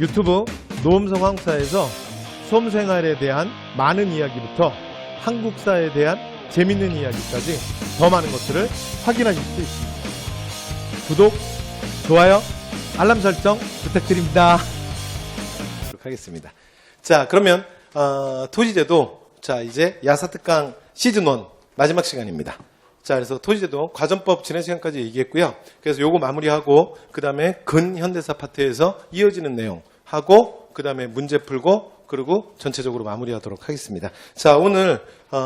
유튜브 노음성황사에서 수험생활에 대한 많은 이야기부터 한국사에 대한 재밌는 이야기까지 더 많은 것들을 확인하실 수 있습니다. 구독, 좋아요, 알람 설정 부탁드립니다. 하겠습니다. 자, 그러면 토지제도, 자 이제 야사특강 시즌1 마지막 시간입니다. 자, 그래서 토지제도 과정법 지난 시간까지 얘기했고요. 그래서 요거 마무리하고 그 다음에 근현대사 파트에서 이어지는 내용 하고 그 다음에 문제 풀고 그리고 전체적으로 마무리하도록 하겠습니다. 자, 오늘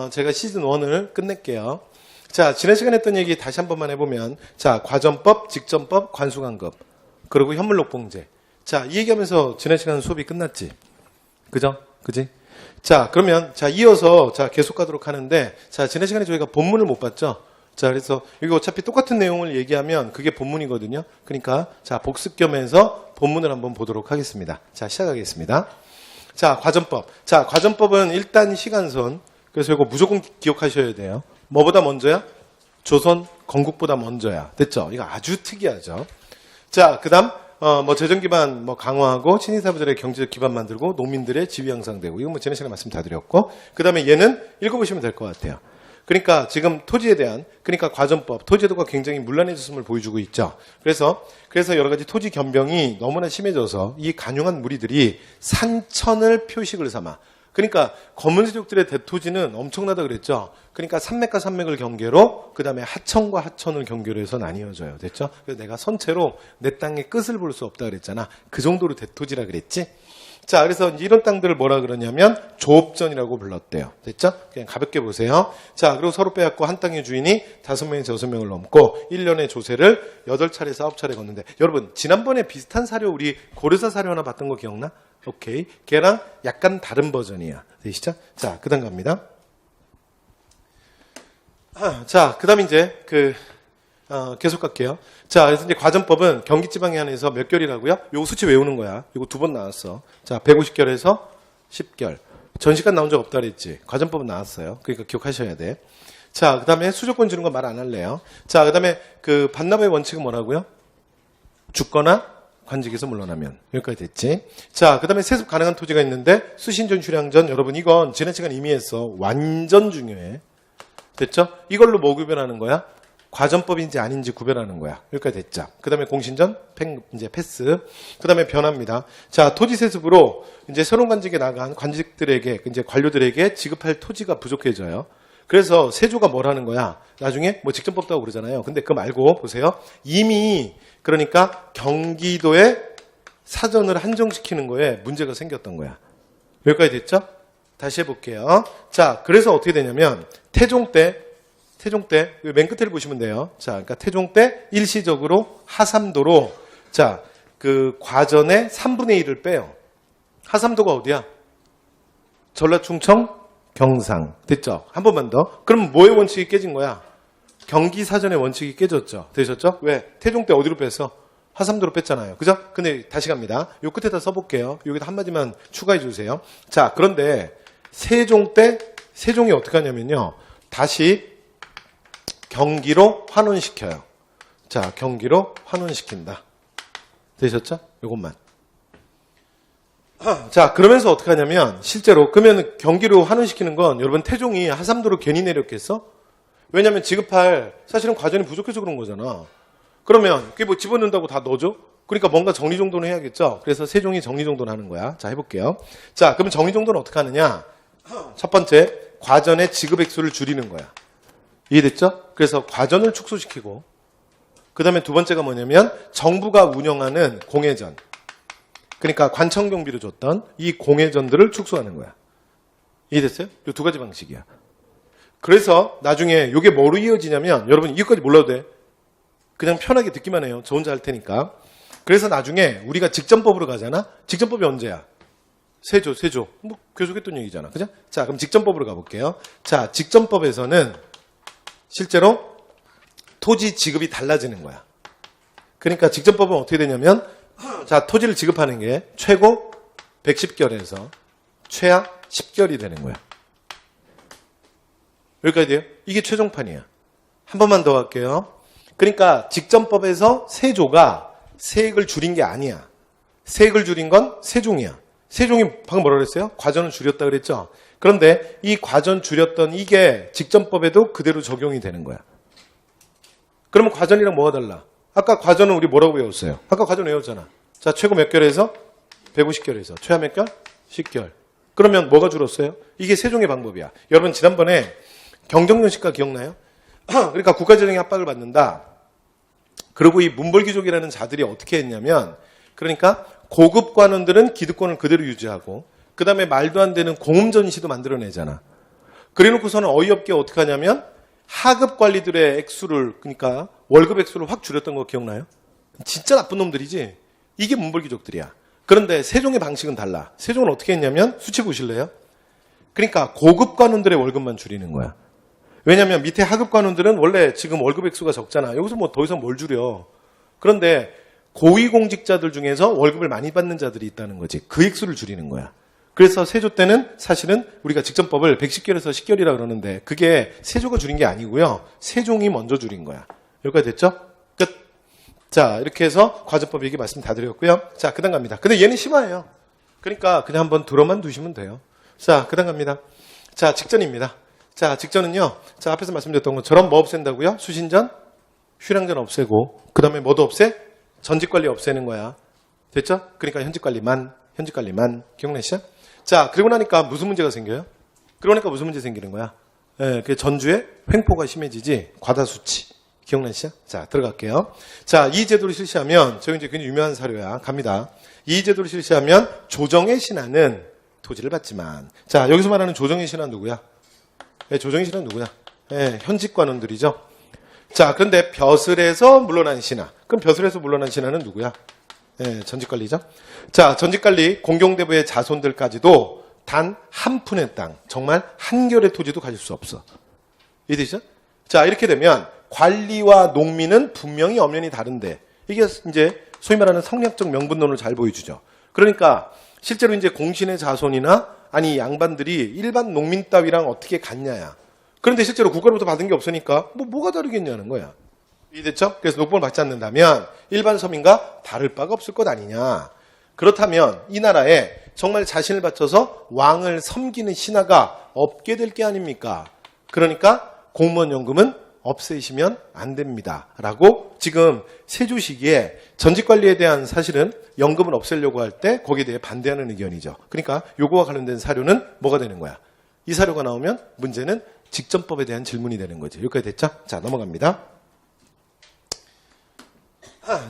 제가 시즌1을 끝낼게요. 자, 지난 시간에 했던 얘기 다시 한 번만 해보면, 자, 과정법, 직전법, 관수관급, 그리고 현물록봉제. 자, 이 얘기하면서 지난 시간 수업이 끝났지? 그죠? 그지? 자, 그러면 자 이어서 자 계속 가도록 하는데, 자, 지난 시간에 저희가 본문을 못 봤죠? 자, 그래서 여기 어차피 똑같은 내용을 얘기하면 그게 본문이거든요. 그러니까 자, 복습 겸해서 본문을 한번 보도록 하겠습니다. 자, 시작하겠습니다. 자, 과정법. 자, 과정법은 일단 시간선. 그래서 이거 무조건 기억하셔야 돼요. 뭐보다 먼저야? 조선 건국보다 먼저야. 됐죠? 이거 아주 특이하죠. 자, 그다음 재정 기반 강화하고 신인사부들의 경제적 기반 만들고 농민들의 지위 향상되고, 이건 지난 시간에 말씀 다 드렸고, 그다음에 얘는 읽어보시면 될 것 같아요. 그러니까 지금 토지에 대한, 그러니까 과정법, 토지제도가 굉장히 문란해졌음을 보여주고 있죠. 그래서 여러 가지 토지 변경이 너무나 심해져서 이 간용한 무리들이 산천을 표식을 삼아, 그러니까 검은세족들의 대토지는 엄청나다 그랬죠. 그러니까 산맥과 산맥을 경계로, 그 다음에 하천과 하천을 경계로 해서 나뉘어져요. 됐죠? 그래서 내가 선체로 내 땅의 끝을 볼 수 없다 그랬잖아. 그 정도로 대토지라 그랬지? 자, 그래서 이런 땅들을 뭐라 그러냐면 조업전이라고 불렀대요. 됐죠? 그냥 가볍게 보세요. 자, 그리고 서로 빼앗고 한 땅의 주인이 5명에서 6명을 넘고 1년의 조세를 8차례에서 9차례 걷는데, 여러분 지난번에 비슷한 사료, 우리 고려사 사료 하나 봤던 거 기억나? 오케이. 걔랑 약간 다른 버전이야. 되시죠? 자, 그 다음 갑니다. 자, 그 다음 이제 계속 갈게요. 자, 그래서 이제 과정법은 경기지방에 한해서 몇 결이라고요? 요거 수치 외우는 거야. 요거 2번 나왔어. 자, 150결에서 10결. 전시간 나온 적 없다 그랬지. 과정법은 나왔어요. 그러니까 기억하셔야 돼. 자, 그 다음에 수조권 주는 거 말 안 할래요. 자, 그 다음에 반납의 원칙은 뭐라고요? 죽거나 관직에서 물러나면. 여기까지 됐지. 자, 그 다음에 세습 가능한 토지가 있는데, 수신전, 휴량전. 여러분 이건 지난 시간 이미 했어. 완전 중요해. 됐죠? 이걸로 뭐 구별하는 거야? 과정법인지 아닌지 구별하는 거야. 여기까지 됐죠. 그 다음에 공신전, 이제 패스. 그 다음에 변화입니다. 자, 토지 세습으로 이제 새로운 관직에 나간 관직들에게, 이제 관료들에게 지급할 토지가 부족해져요. 그래서 세조가 뭘 하는 거야? 나중에 직전법도 하고 그러잖아요. 근데 그거 말고 보세요. 이미 그러니까 경기도의 사전을 한정시키는 거에 문제가 생겼던 거야. 여기까지 됐죠? 다시 해볼게요. 자, 그래서 어떻게 되냐면 태종 때 맨 끝을 보시면 돼요. 자, 그러니까 태종 때 일시적으로 하삼도로, 자, 과전의 3분의 1을 빼요. 하삼도가 어디야? 전라, 충청, 경상. 됐죠? 한 번만 더. 그럼 뭐의 원칙이 깨진 거야? 경기사전의 원칙이 깨졌죠. 되셨죠? 왜? 태종 때 어디로 뺐어? 하삼도로 뺐잖아요. 그죠? 근데 다시 갑니다. 요 끝에다 써볼게요. 여기다 한마디만 추가해 주세요. 자, 그런데 세종 때, 세종이 어떻게 하냐면요. 다시 경기로 환원시켜요. 자, 경기로 환원시킨다. 되셨죠? 요것만. 자, 그러면서 어떻게 하냐면, 실제로, 그러면 경기로 환원시키는 건 여러분 태종이 하삼도로 괜히 내렸겠어? 왜냐면 지급할, 사실은 과전이 부족해서 그런 거잖아. 그러면 그게 집어넣는다고 다 넣어줘? 그러니까 뭔가 정리정돈을 해야겠죠? 그래서 세종이 정리정돈을 하는 거야. 자, 해볼게요. 자, 그러면 정리정돈은 어떻게 하느냐? 첫 번째, 과전의 지급 액수를 줄이는 거야. 이해됐죠? 그래서 과전을 축소시키고, 그 다음에 두 번째가 뭐냐면 정부가 운영하는 공회전, 그러니까 관청경비로 줬던 이 공회전들을 축소하는 거야. 이해됐어요? 이 두 가지 방식이야. 그래서 나중에 이게 뭐로 이어지냐면, 여러분 이것까지 몰라도 돼. 그냥 편하게 듣기만 해요. 저 혼자 할 테니까. 그래서 나중에 우리가 직전법으로 가잖아. 직전법이 언제야? 세조. 계속했던 얘기잖아. 그죠? 자, 그럼 직전법으로 가볼게요. 자, 직전법에서는 실제로 토지 지급이 달라지는 거야. 그러니까 직전법은 어떻게 되냐면, 자, 토지를 지급하는 게 최고 110결에서 최하 10결이 되는 거야. 여기까지 돼요? 이게 최종판이야. 한 번만 더 할게요. 그러니까 직전법에서 세조가 세액을 줄인 게 아니야. 세액을 줄인 건 세종이야. 세종이 방금 뭐라 그랬어요? 과전을 줄였다 그랬죠? 그런데 이 과전 줄였던 이게 직전법에도 그대로 적용이 되는 거야. 그러면 과전이랑 뭐가 달라? 아까 과전은 우리 뭐라고 외웠어요? 아까 과전 외웠잖아. 자, 최고 몇 결에서? 150결에서. 최하 몇 결? 10결. 그러면 뭐가 줄었어요? 이게 세종의 방법이야. 여러분 지난번에 경정년식가 기억나요? 그러니까 국가재정의 압박을 받는다. 그리고 이 문벌귀족이라는 자들이 어떻게 했냐면, 그러니까 고급 관원들은 기득권을 그대로 유지하고 그 다음에 말도 안 되는 공음전시도 만들어내잖아. 그래놓고서는 어이없게 어떻게 하냐면 하급 관리들의 액수를, 그러니까 월급 액수를 확 줄였던 거 기억나요? 진짜 나쁜 놈들이지. 이게 문벌귀족들이야. 그런데 세종의 방식은 달라. 세종은 어떻게 했냐면, 수치 보실래요? 그러니까 고급 관원들의 월급만 줄이는 거야. 왜냐면 밑에 하급 관원들은 원래 지금 월급 액수가 적잖아. 여기서 뭐 더 이상 뭘 줄여. 그런데 고위공직자들 중에서 월급을 많이 받는 자들이 있다는 거지. 그 액수를 줄이는 거야. 그래서 세조 때는 사실은 우리가 직전법을 110결에서 10결이라 그러는데 그게 세조가 줄인 게 아니고요. 세종이 먼저 줄인 거야. 여기까지 됐죠? 끝. 자, 이렇게 해서 과전법 얘기 말씀 다 드렸고요. 자, 그 다음 갑니다. 근데 얘는 심화예요. 그러니까 그냥 한번 들어만 두시면 돼요. 자, 그 다음 갑니다. 자, 직전입니다. 자, 직전은요. 자, 앞에서 말씀드렸던 것처럼 뭐 없앤다고요? 수신전, 휴량전 없애고 그 다음에 뭐도 없애? 전직관리 없애는 거야. 됐죠? 그러니까 현직관리만 기억나시죠? 자, 그리고 나니까 무슨 문제가 생겨요? 그러니까 무슨 문제 생기는 거야? 예, 그 전주에 횡포가 심해지지. 과다수치. 기억나시죠? 자, 들어갈게요. 자, 이 제도를 실시하면, 저희 이제 굉장히 유명한 사료야. 갑니다. 이 제도를 실시하면 조정의 신하는 토지를 받지만. 자, 여기서 말하는 조정의 신하는 누구야? 예, 조정의 신하는 누구야? 예, 현직 관원들이죠. 자, 그런데 벼슬에서 물러난 신하. 그럼 벼슬에서 물러난 신하는 누구야? 예, 전직관리죠. 자, 전직관리 공경대부의 자손들까지도 단 한 푼의 땅, 정말 한 결의 토지도 가질 수 없어. 이해되시죠? 자, 이렇게 되면 관리와 농민은 분명히 엄연히 다른데, 이게 이제 소위 말하는 성리학적 명분론을 잘 보여주죠. 그러니까 실제로 이제 공신의 자손이나 아니 양반들이 일반 농민 따위랑 어떻게 같냐야. 그런데 실제로 국가로부터 받은 게 없으니까 뭐가 다르겠냐는 거야. 이해됐죠? 그래서 녹봉을 받지 않는다면 일반 서민과 다를 바가 없을 것 아니냐. 그렇다면 이 나라에 정말 자신을 바쳐서 왕을 섬기는 신하가 없게 될 게 아닙니까? 그러니까 공무원 연금은 없애시면 안 됩니다. 라고 지금 세조 시기에 전직관리에 대한 사실은 연금을 없애려고 할 때 거기에 대해 반대하는 의견이죠. 그러니까 요거와 관련된 사료는 뭐가 되는 거야? 이 사료가 나오면 문제는 직전법에 대한 질문이 되는 거지. 여기까지 됐죠? 자, 넘어갑니다.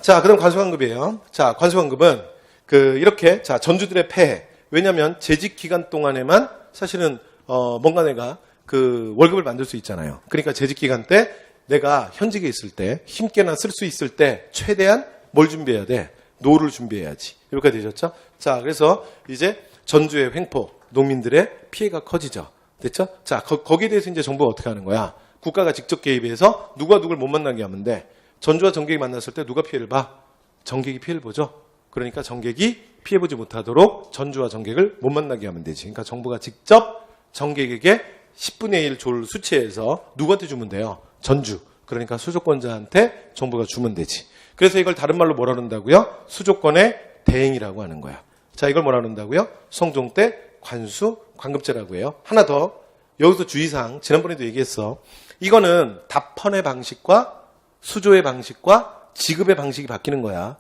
자, 그럼 관수관급이에요. 자, 관수관급은 이렇게 자 전주들의 폐해. 왜냐하면 재직 기간 동안에만 사실은 뭔가 내가 월급을 만들 수 있잖아요. 그러니까 재직 기간 때 내가 현직에 있을 때 힘께나 쓸 수 있을 때 최대한 뭘 준비해야 돼? 노를 준비해야지. 여기까지 되셨죠? 자, 그래서 이제 전주의 횡포 농민들의 피해가 커지죠. 됐죠? 자, 거기에 대해서 이제 정부가 어떻게 하는 거야? 국가가 직접 개입해서 누가 누굴 못 만나게 하면 돼. 전주와 정객이 만났을 때 누가 피해를 봐? 정객이 피해를 보죠. 그러니까 정객이 피해보지 못하도록 전주와 정객을 못 만나게 하면 되지. 그러니까 정부가 직접 정객에게 10분의 1 졸 수치해서 누구한테 주면 돼요? 전주. 그러니까 수조권자한테 정부가 주면 되지. 그래서 이걸 다른 말로 뭐라 그런다고요? 수조권의 대행이라고 하는 거야. 자, 이걸 뭐라 그런다고요? 성종 때 관수 관급제라고 해요. 하나 더. 여기서 주의사항. 지난번에도 얘기했어. 이거는 답헌의 방식과 수조의 방식과 지급의 방식이 바뀌는 거야.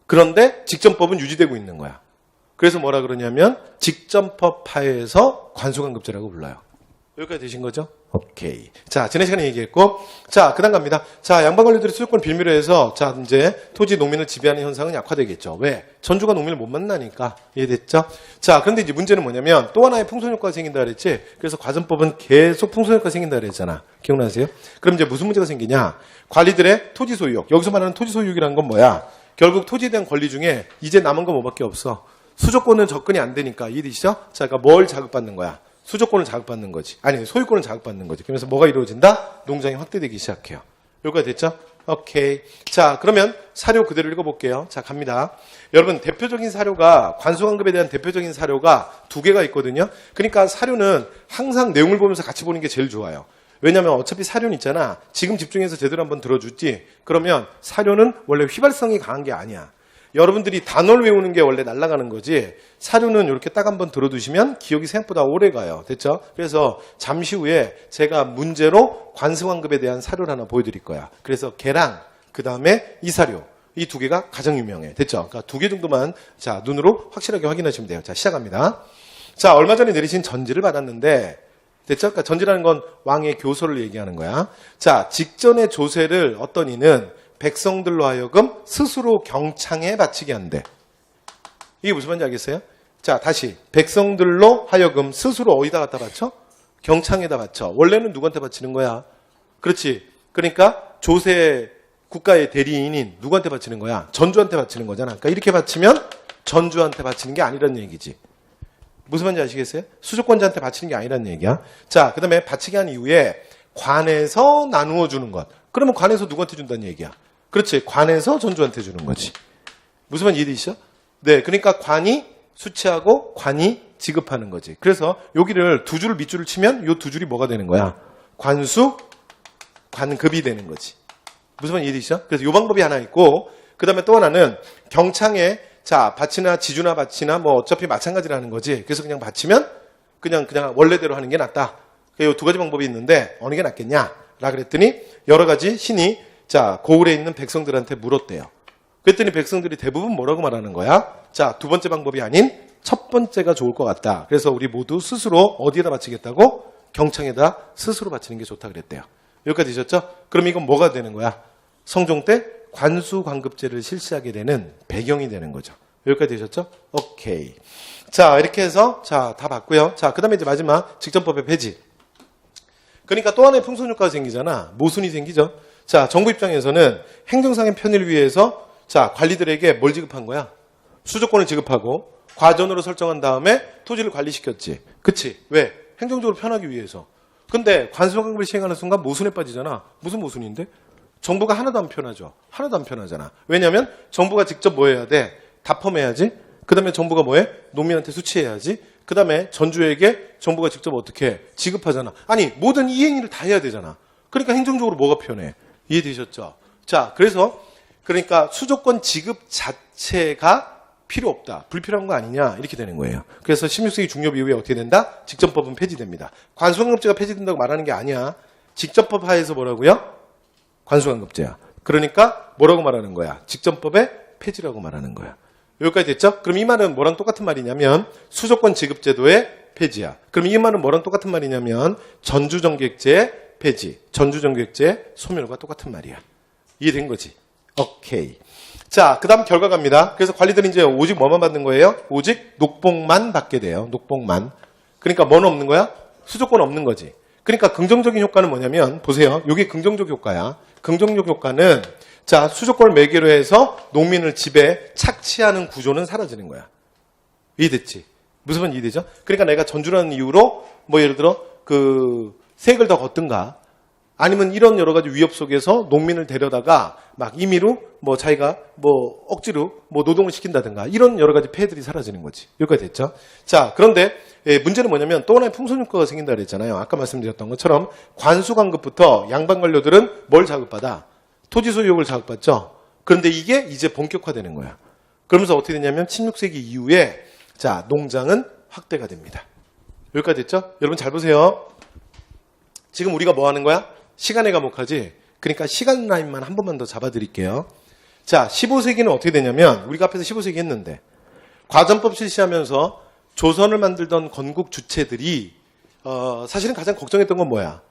그런데 직전법은 유지되고 있는 거야. 그래서 뭐라 그러냐면 직전법 하에서 관수관급제라고 불러요. 여기까지 되신 거죠? 오케이. 자, 지난 시간에 얘기했고, 자, 그 다음 갑니다. 자, 양반관리들이 수조권 빌미로 해서, 자, 이제 토지 농민을 지배하는 현상은 약화되겠죠. 왜? 전주가 농민을 못 만나니까. 이해됐죠? 자, 그런데 이제 문제는 뭐냐면, 또 하나의 풍선효과가 생긴다 그랬지? 그래서 과전법은 계속 풍선효과가 생긴다 그랬잖아. 기억나세요? 그럼 이제 무슨 문제가 생기냐? 관리들의 토지 소유욕. 여기서 말하는 토지 소유욕이라는 건 뭐야? 결국 토지에 대한 권리 중에 이제 남은 거 뭐밖에 없어. 수조권은 접근이 안 되니까. 이해되시죠? 자, 그러니까 뭘 자극받는 거야? 수조권을 자극받는 거지. 아니, 소유권을 자극받는 거지. 그러면서 뭐가 이루어진다? 농장이 확대되기 시작해요. 여기까지 됐죠? 오케이. 자, 그러면 사료 그대로 읽어볼게요. 자, 갑니다. 여러분, 대표적인 사료가, 관수관급에 대한 대표적인 사료가 두 개가 있거든요. 그러니까 사료는 항상 내용을 보면서 같이 보는 게 제일 좋아요. 왜냐면 어차피 사료는 있잖아. 지금 집중해서 제대로 한번 들어주지. 그러면 사료는 원래 휘발성이 강한 게 아니야. 여러분들이 단어를 외우는 게 원래 날아가는 거지 사료는 이렇게 딱 한번 들어두시면 기억이 생각보다 오래 가요. 됐죠? 그래서 잠시 후에 제가 문제로 관승환급에 대한 사료를 하나 보여드릴 거야. 그래서 걔랑 그 다음에 이 사료 이 두 개가 가장 유명해. 됐죠? 그러니까 두 개 정도만 자 눈으로 확실하게 확인하시면 돼요. 자 시작합니다. 자 얼마 전에 내리신 전지를 받았는데 됐죠? 그러니까 전지라는 건 왕의 교서를 얘기하는 거야. 자 직전의 조세를 어떤 이는 백성들로 하여금 스스로 경창에 바치게 한대. 이게 무슨 말인지 알겠어요? 자, 다시. 백성들로 하여금 스스로 어디다 갖다 바쳐? 경창에다 바쳐. 원래는 누구한테 바치는 거야? 그렇지. 그러니까 조세 국가의 대리인인 누구한테 바치는 거야? 전주한테 바치는 거잖아. 그러니까 이렇게 바치면 전주한테 바치는 게 아니란 얘기지. 무슨 말인지 아시겠어요? 수조권자한테 바치는 게 아니란 얘기야. 자, 그 다음에 바치게 한 이후에 관에서 나누어 주는 것. 그러면 관에서 누구한테 준다는 얘기야? 그렇지. 관에서 전주한테 주는 거지. 무슨 말인지 이해되시죠? 네. 그러니까 관이 수취하고 관이 지급하는 거지. 그래서 여기를 두 줄 밑줄을 치면 이 두 줄이 뭐가 되는 거야? 관수, 관급이 되는 거지. 무슨 말인지 이해되시죠? 그래서 이 방법이 하나 있고 그 다음에 또 하나는 경창에 자 밭이나 지주나 밭이나 뭐 어차피 마찬가지라는 거지. 그래서 그냥 바치면 그냥 원래대로 하는 게 낫다. 이 두 가지 방법이 있는데 어느 게 낫겠냐? 라 그랬더니 여러 가지 신이 자, 고을에 있는 백성들한테 물었대요. 그랬더니 백성들이 대부분 뭐라고 말하는 거야? 자, 두 번째 방법이 아닌 첫 번째가 좋을 것 같다. 그래서 우리 모두 스스로 어디에다 바치겠다고? 경창에다 스스로 바치는 게 좋다 그랬대요. 여기까지 되셨죠? 그럼 이건 뭐가 되는 거야? 성종 때 관수관급제를 실시하게 되는 배경이 되는 거죠. 여기까지 되셨죠? 오케이. 자, 이렇게 해서 자, 다 봤고요. 자, 그 다음에 이제 마지막 직전법의 폐지. 그러니까 또 하나의 풍선효과가 생기잖아. 모순이 생기죠. 자, 정부 입장에서는 행정상의 편의를 위해서 자, 관리들에게 뭘 지급한 거야? 수조권을 지급하고 과전으로 설정한 다음에 토지를 관리시켰지. 그치? 왜? 행정적으로 편하기 위해서. 근데 관수관급을 시행하는 순간 모순에 빠지잖아. 무슨 모순인데? 정부가 하나도 안 편하죠. 하나도 안 편하잖아. 왜냐면 정부가 직접 뭐 해야 돼? 답펌해야지. 그 다음에 정부가 뭐 해? 농민한테 수치해야지. 그 다음에 전주에게 정부가 직접 어떻게 해? 지급하잖아. 아니 모든 이 행위를 다 해야 되잖아. 그러니까 행정적으로 뭐가 편해? 이해되셨죠? 자, 그러니까 수조권 지급 자체가 필요 없다. 불필요한 거 아니냐? 이렇게 되는 거예요. 그래서 16세기 중엽 이후에 어떻게 된다? 직전법은 폐지됩니다. 관수관급제가 폐지된다고 말하는 게 아니야. 직전법 하에서 뭐라고요? 관수관급제야. 그러니까 뭐라고 말하는 거야? 직전법의 폐지라고 말하는 거야. 여기까지 됐죠? 그럼 이 말은 뭐랑 똑같은 말이냐면 수조권 지급제도의 폐지야. 그럼 이 말은 뭐랑 똑같은 말이냐면 전주정객제의 폐지, 전주정객제 소멸과 똑같은 말이야. 이해된 거지? 오케이. 자, 그 다음 결과 갑니다. 그래서 관리들이 이제 오직 뭐만 받는 거예요? 오직 녹봉만 받게 돼요. 녹봉만. 그러니까 뭐는 없는 거야? 수조권 없는 거지. 그러니까 긍정적인 효과는 뭐냐면 보세요. 이게 긍정적 효과야. 긍정적 효과는 자, 수조권을 매개로 해서 농민을 집에 착취하는 구조는 사라지는 거야. 이해됐지? 무슨 말인지 이해되죠? 그러니까 내가 전주라는 이유로 뭐 예를 들어 세액을 더 걷든가 아니면 이런 여러 가지 위협 속에서 농민을 데려다가 막 임의로 뭐 자기가 뭐 억지로 뭐 노동을 시킨다든가 이런 여러 가지 폐해들이 사라지는 거지. 여기까지 됐죠? 자, 그런데 문제는 뭐냐면 또 하나의 풍선효과가 생긴다 그랬잖아요. 아까 말씀드렸던 것처럼 관수관급부터 양반 관료들은 뭘 자급받아? 토지 소유욕을 자극받죠. 그런데 이게 이제 본격화되는 거야. 그러면서 어떻게 되냐면 16세기 이후에 자 농장은 확대가 됩니다. 여기까지 됐죠? 여러분 잘 보세요. 지금 우리가 뭐 하는 거야? 시간의 과목하지? 그러니까 시간 라인만 한 번만 더 잡아드릴게요. 자 15세기는 어떻게 되냐면 우리가 앞에서 15세기 했는데 과전법 실시하면서 조선을 만들던 건국 주체들이 사실은 가장 걱정했던 건 뭐야?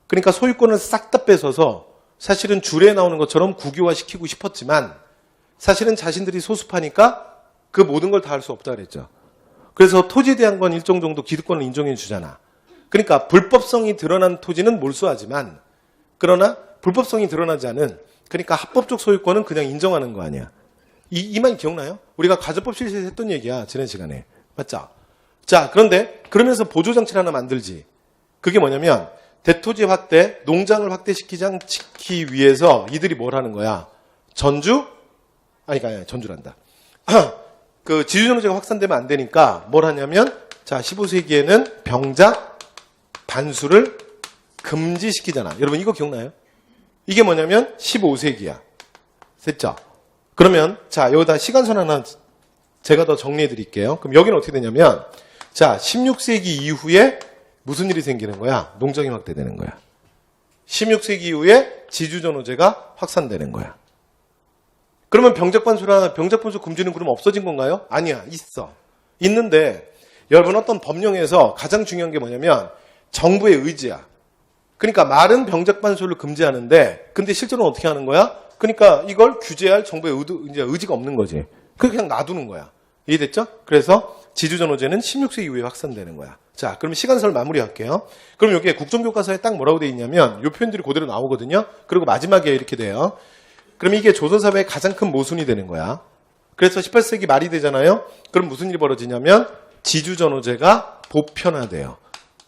그러니까 소유권을 싹 다 뺏어서 사실은 줄에 나오는 것처럼 국유화시키고 싶었지만 사실은 자신들이 소수파니까 그 모든 걸 다 할 수 없다 그랬죠. 그래서 토지에 대한 건 일정 정도 기득권을 인정해 주잖아. 그러니까 불법성이 드러난 토지는 몰수하지만 그러나 불법성이 드러나지 않은 그러니까 합법적 소유권은 그냥 인정하는 거 아니야. 이 말 기억나요? 우리가 가전법 실시했던 얘기야. 지난 시간에. 맞죠? 자, 그런데 그러면서 보조장치를 하나 만들지. 그게 뭐냐면 대토지 확대, 농장을 확대시키기 위해서 이들이 뭘 하는 거야? 전주란다. 그 지주정제가 확산되면 안 되니까 뭘 하냐면 자 15세기에는 병작, 반수를 금지시키잖아. 여러분 이거 기억나요? 이게 뭐냐면 15세기야. 됐죠? 그러면 자 여기다 시간선 하나 제가 더 정리해 드릴게요. 그럼 여기는 어떻게 되냐면 자 16세기 이후에 무슨 일이 생기는 거야? 농장이 확대되는 거야. 16세기 이후에 지주전호제가 확산되는 거야. 그러면 병작반수나 병작반수 금지는 그럼 없어진 건가요? 아니야, 있어. 있는데 여러분 어떤 법령에서 가장 중요한 게 뭐냐면 정부의 의지야. 그러니까 말은 병작반수를 금지하는데 근데 실제로는 어떻게 하는 거야? 그러니까 이걸 규제할 정부의 의지가 없는 거지. 그냥 놔두는 거야. 이해됐죠? 그래서 지주전호제는 16세기 이후에 확산되는 거야. 자, 그럼 시간설 마무리할게요. 그럼 여기에 국정교과서에 딱 뭐라고 돼 있냐면 이 표현들이 그대로 나오거든요. 그리고 마지막에 이렇게 돼요. 그럼 이게 조선사회의 가장 큰 모순이 되는 거야. 그래서 18세기 말이 되잖아요. 그럼 무슨 일이 벌어지냐면 지주전호제가 보편화돼요.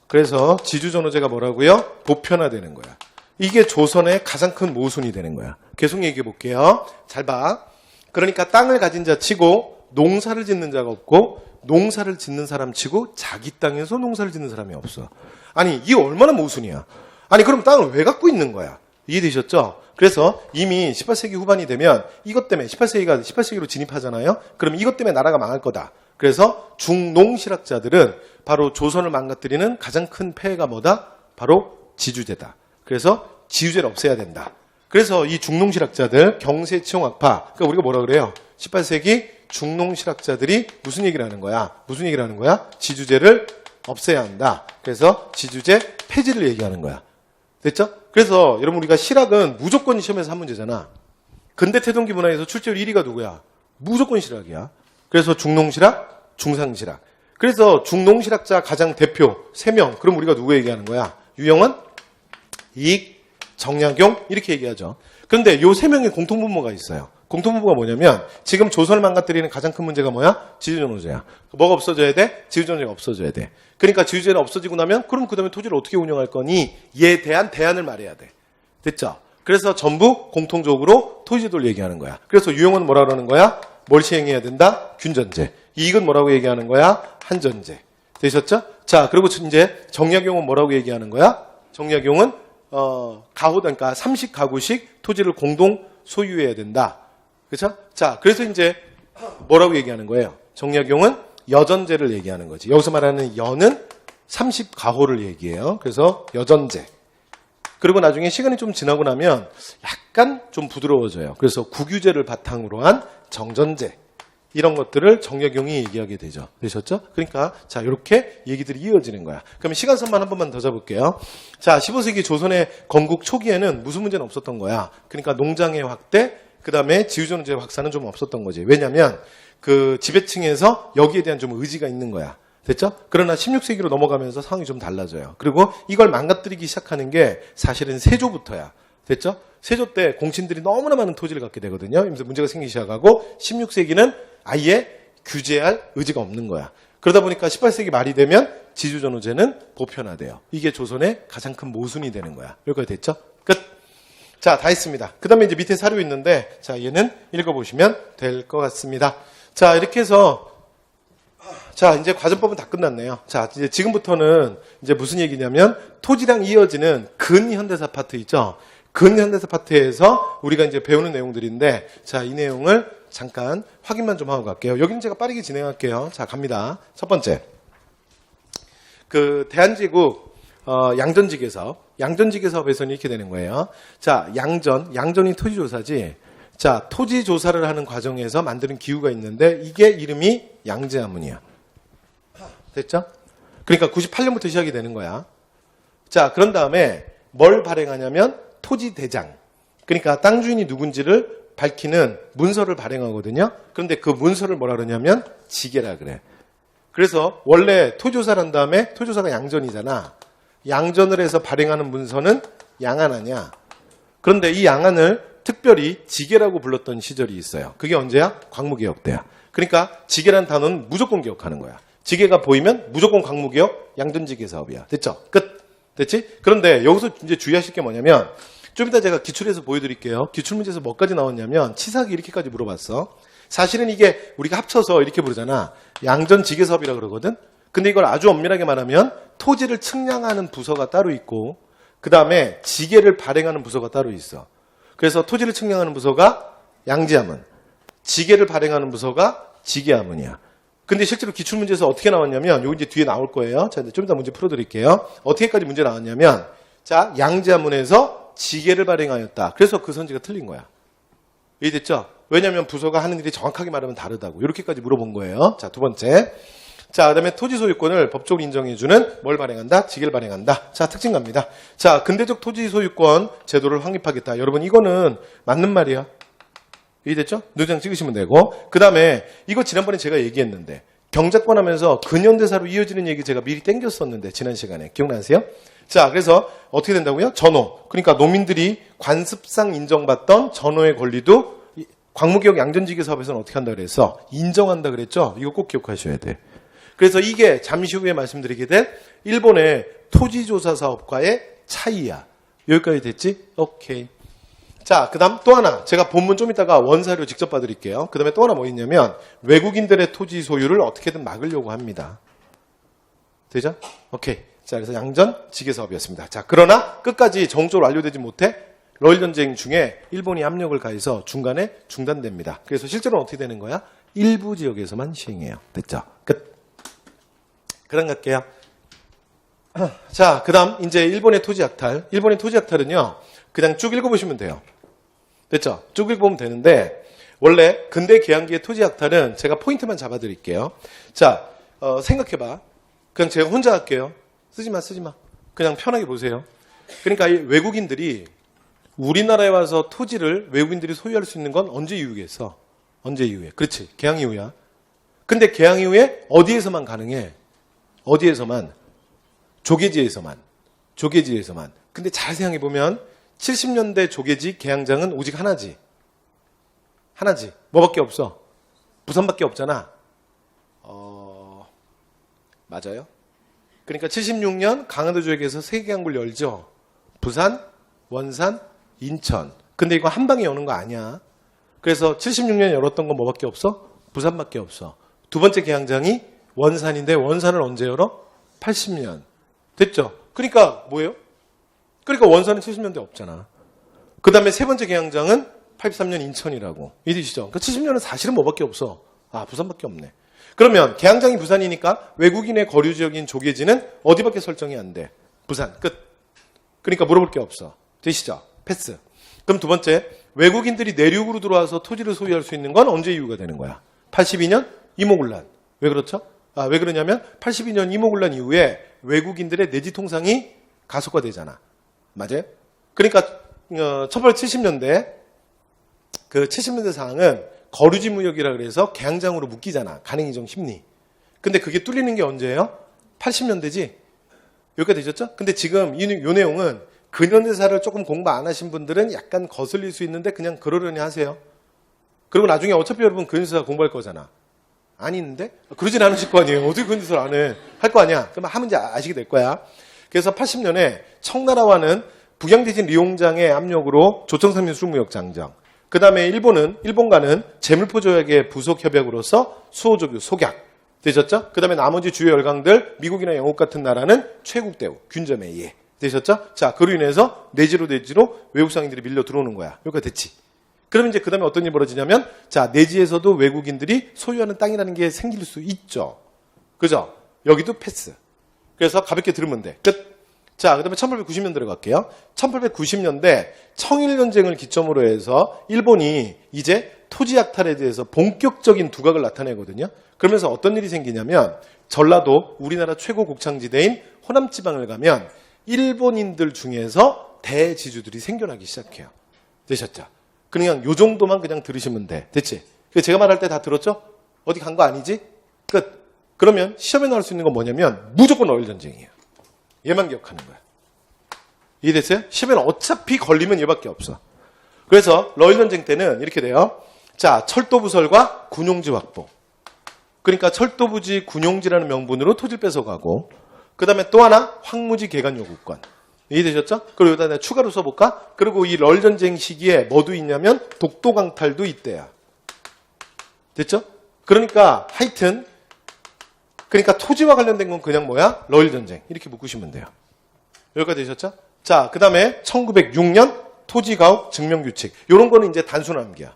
그래서 지주전호제가 뭐라고요? 보편화되는 거야. 이게 조선의 가장 큰 모순이 되는 거야. 계속 얘기해 볼게요. 잘 봐. 그러니까 땅을 가진 자 치고 농사를 짓는 자가 없고 농사를 짓는 사람 치고 자기 땅에서 농사를 짓는 사람이 없어. 아니 이게 얼마나 모순이야. 아니 그럼 땅을 왜 갖고 있는 거야. 이해되셨죠? 그래서 이미 18세기 후반이 되면 이것 때문에 18세기로 진입하잖아요. 그럼 이것 때문에 나라가 망할 거다. 그래서 중농실학자들은 바로 조선을 망가뜨리는 가장 큰 폐해가 뭐다? 바로 지주제다. 그래서 지주제를 없애야 된다. 그래서 이 중농실학자들 경세치용학파, 그러니까 우리가 뭐라 그래요? 18세기 중농실학자들이 무슨 얘기를 하는 거야? 무슨 얘기를 하는 거야? 지주제를 없애야 한다. 그래서 지주제 폐지를 얘기하는 거야. 됐죠? 그래서 여러분 우리가 실학은 무조건 시험에서 한 문제잖아. 근대 태동기 문화에서 출제율 1위가 누구야? 무조건 실학이야. 그래서 중농실학, 중상실학. 그래서 중농실학자 가장 대표 3명. 그럼 우리가 누구 얘기하는 거야? 유영원, 이익, 정약용 이렇게 얘기하죠. 그런데 요 3명의 공통분모가 있어요. 공통분모가 뭐냐면 지금 조선을 망가뜨리는 가장 큰 문제가 뭐야? 지주전호제야. 뭐가 없어져야 돼? 지주전호제가 없어져야 돼. 그러니까 지주제는 없어지고 나면 그럼 그 다음에 토지를 어떻게 운영할 거니? 이에 대한 대안을 말해야 돼. 됐죠? 그래서 전부 공통적으로 토지제도를 얘기하는 거야. 그래서 유형은 뭐라 그러는 거야? 뭘 시행해야 된다? 균전제. 이익은 뭐라고 얘기하는 거야? 한전제. 되셨죠? 자, 그리고 이제 정약용은 뭐라고 얘기하는 거야? 정약용은 그러니까 30가구씩 토지를 공동 소유해야 된다. 그렇죠? 자, 그래서 이제 뭐라고 얘기하는 거예요? 정약용은 여전제를 얘기하는 거지. 여기서 말하는 여는 30가호를 얘기해요. 그래서 여전제. 그리고 나중에 시간이 좀 지나고 나면 약간 좀 부드러워져요. 그래서 국유제를 바탕으로 한 정전제. 이런 것들을 정약용이 얘기하게 되죠. 되셨죠? 그러니까 자 이렇게 얘기들이 이어지는 거야. 그럼 시간선만 한 번만 더 잡을게요. 자 15세기 조선의 건국 초기에는 무슨 문제는 없었던 거야. 그러니까 농장의 확대, 그 다음에 지주전호제 확산은 좀 없었던 거지. 왜냐하면 그 지배층에서 여기에 대한 좀 의지가 있는 거야. 됐죠? 그러나 16세기로 넘어가면서 상황이 좀 달라져요. 그리고 이걸 망가뜨리기 시작하는 게 사실은 세조부터야. 됐죠? 세조 때 공신들이 너무나 많은 토지를 갖게 되거든요. 그래서 문제가 생기기 시작하고 16세기는 아예 규제할 의지가 없는 거야. 그러다 보니까 18세기 말이 되면 지주전호제는 보편화돼요. 이게 조선의 가장 큰 모순이 되는 거야. 여기까지 됐죠? 끝. 자, 다 했습니다. 그 다음에 이제 밑에 사료 있는데, 자, 얘는 읽어보시면 될 것 같습니다. 자, 이렇게 해서, 자, 이제 과정법은 다 끝났네요. 자, 이제 지금부터는 이제 무슨 얘기냐면, 토지랑 이어지는 근현대사 파트 있죠? 근현대사 파트에서 우리가 이제 배우는 내용들인데, 자, 이 내용을 잠깐 확인만 좀 하고 갈게요. 여기는 제가 빠르게 진행할게요. 자, 갑니다. 첫 번째. 그, 대한제국, 양전지계 사업에서는 이렇게 되는 거예요. 자, 양전이 토지조사지. 자, 토지조사를 하는 과정에서 만드는 기구가 있는데 이게 이름이 양제하문이야. 됐죠? 그러니까 98년부터 시작이 되는 거야. 자, 그런 다음에 뭘 발행하냐면 토지대장. 그러니까 땅 주인이 누군지를 밝히는 문서를 발행하거든요. 그런데 그 문서를 뭐라 그러냐면 지계라 그래. 그래서 원래 토지조사를 한 다음에 토지조사가 양전이잖아. 양전을 해서 발행하는 문서는 양안하냐. 그런데 이 양안을 특별히 지계라고 불렀던 시절이 있어요. 그게 언제야? 광무개혁 때야. 그러니까 지계라는 단어는 무조건 기억하는 거야. 지계가 보이면 무조건 광무개혁 양전지계 사업이야. 됐죠? 끝. 됐지? 그런데 여기서 이제 주의하실 게 뭐냐면 좀 이따 제가 기출에서 보여드릴게요. 기출문제에서 뭐까지 나왔냐면 치사하게 이렇게까지 물어봤어. 사실은 이게 우리가 합쳐서 이렇게 부르잖아. 양전지계사업이라 그러거든. 근데 이걸 아주 엄밀하게 말하면 토지를 측량하는 부서가 따로 있고 그 다음에 지계를 발행하는 부서가 따로 있어. 그래서 토지를 측량하는 부서가 양지하문, 지게를 발행하는 부서가 지게하문이야. 근데 실제로 기출문제에서 어떻게 나왔냐면, 요 이제 뒤에 나올 거예요. 자, 좀 이따 문제 풀어드릴게요. 어떻게까지 문제 나왔냐면, 자, 양재하문에서 지게를 발행하였다. 그래서 그 선지가 틀린 거야. 이해됐죠? 왜냐면 부서가 하는 일이 정확하게 말하면 다르다고. 이렇게까지 물어본 거예요. 자, 두 번째. 자, 그 다음에 토지 소유권을 법적으로 인정해주는 뭘 발행한다? 지게를 발행한다. 자, 특징 갑니다. 자, 근대적 토지 소유권 제도를 확립하겠다. 여러분, 이거는 맞는 말이야. 이해됐죠? 노장 찍으시면 되고. 그 다음에 이거 지난번에 제가 얘기했는데, 경작권 하면서 근현대사로 이어지는 얘기 제가 미리 땡겼었는데, 지난 시간에. 기억나세요? 자, 그래서 어떻게 된다고요? 전호. 그러니까 농민들이 관습상 인정받던 전호의 권리도 광무개혁 양전지게 사업에서는 어떻게 한다 그래서 인정한다 그랬죠? 이거 꼭 기억하셔야 돼. 그래서 이게 잠시 후에 말씀드리게 될 일본의 토지조사 사업과의 차이야. 여기까지 됐지? 오케이. 자, 그 다음 또 하나. 제가 본문 좀 이따가 원사료 직접 봐드릴게요. 그 다음에 또 하나 뭐 있냐면 외국인들의 토지 소유를 어떻게든 막으려고 합니다. 되죠? 오케이. 자, 그래서 양전 지게 사업이었습니다. 자, 그러나 끝까지 정적으로 완료되지 못해 러일 전쟁 중에 일본이 압력을 가해서 중간에 중단됩니다. 그래서 실제로는 어떻게 되는 거야? 일부 지역에서만 시행해요. 됐죠? 끝. 그럼 갈게요. 자, 그 다음 이제 일본의 토지 약탈. 일본의 토지 약탈은요, 그냥 쭉 읽어보시면 돼요. 됐죠? 쭉 읽어보면 되는데, 원래 근대 개항기의 토지 약탈은 제가 포인트만 잡아드릴게요. 자, 생각해봐. 그냥 제가 혼자 할게요. 쓰지 마. 그냥 편하게 보세요. 그러니까 이 외국인들이 우리나라에 와서 토지를 외국인들이 소유할 수 있는 건 언제 이후겠어? 언제 이후에? 그렇지. 개항 이후야. 근데 개항 이후에 어디에서만 가능해? 어디에서만? 조계지에서만. 근데 잘 생각해보면 70년대 조계지 개항장은 오직 하나지. 뭐밖에 없어? 부산밖에 없잖아. 맞아요? 그러니까 76년 강화도 지역에서 세 개 항구를 열죠. 부산, 원산, 인천. 근데 이거 한 방에 여는 거 아니야. 그래서 76년에 열었던 건 뭐밖에 없어? 부산밖에 없어. 두 번째 개항장이 원산인데 원산을 언제 열어? 80년. 됐죠? 그러니까 뭐예요? 그러니까 원산은 70년대 없잖아. 그 다음에 세 번째 개항장은 83년 인천이라고. 이해되시죠? 그러니까 70년은 사실은 뭐밖에 없어? 아, 부산밖에 없네. 그러면 개항장이 부산이니까 외국인의 거류 지역인 조계지는 어디밖에 설정이 안 돼? 부산. 끝. 그러니까 물어볼 게 없어. 되시죠? 패스. 그럼 두 번째, 외국인들이 내륙으로 들어와서 토지를 소유할 수 있는 건 언제 이유가 되는 거야? 82년 이모군란. 왜 그렇죠? 왜 그러냐면 82년 이모군란 이후에 외국인들의 내지 통상이 가속화되잖아. 맞아요? 그러니까 1870년대 그 70년대 상황은 거류지 무역이라 그래서 개항장으로 묶이잖아. 간행이정 심리. 근데 그게 뚫리는 게 언제예요? 80년대지. 여기까지 되셨죠? 근데 지금 이 내용은 근현대사를 조금 공부 안 하신 분들은 약간 거슬릴 수 있는데 그냥 그러려니 하세요. 그리고 나중에 어차피 여러분 근현대사 공부할 거잖아. 아닌데? 그러진 않으실 거 아니에요. 어떻게 근현대사를 안 해? 할 거 아니야. 그럼 하면 이제 아시게 될 거야. 그래서 80년에 청나라와는 북양대진 리용장의 압력으로 조청산민 수무역 장정. 그 다음에 일본과는 재물포 조약의 부속 협약으로서 수호조교 속약. 되셨죠? 그 다음에 나머지 주요 열강들, 미국이나 영국 같은 나라는 최국 대우, 균점에 의해. 되셨죠? 자, 그로 인해서 내지로 외국 상인들이 밀려 들어오는 거야. 여기가 됐지. 그러면 이제 그 다음에 어떤 일이 벌어지냐면, 자, 내지에서도 외국인들이 소유하는 땅이라는 게 생길 수 있죠. 그죠? 여기도 패스. 그래서 가볍게 들으면 돼. 끝. 자, 그 다음에 1890년대로 갈게요. 1890년대 청일전쟁을 기점으로 해서 일본이 이제 토지 약탈에 대해서 본격적인 두각을 나타내거든요. 그러면서 어떤 일이 생기냐면 전라도 우리나라 최고 곡창지대인 호남지방을 가면 일본인들 중에서 대지주들이 생겨나기 시작해요. 되셨죠? 그냥 요 정도만 그냥 들으시면 돼. 됐지? 제가 말할 때 다 들었죠? 어디 간 거 아니지? 끝. 그러면 시험에 나올 수 있는 건 뭐냐면 무조건 러일전쟁이에요. 얘만 기억하는 거야. 이해됐어요? 시험에는 어차피 걸리면 얘밖에 없어. 그래서 러일전쟁 때는 이렇게 돼요. 자, 철도부설과 군용지 확보. 그러니까 철도부지, 군용지라는 명분으로 토지를 뺏어가고, 그 다음에 또 하나 황무지 개간 요구권. 이해되셨죠? 그리고 여기다 내가 추가로 써볼까? 그리고 이 러일전쟁 시기에 뭐도 있냐면 독도강탈도 이때야. 됐죠? 그러니까 하여튼 그러니까 토지와 관련된 건 그냥 뭐야? 러일전쟁. 이렇게 묶으시면 돼요. 여기까지 되셨죠? 자, 그 다음에 1906년 토지가옥 증명규칙. 이런 거는 이제 단순 암기야.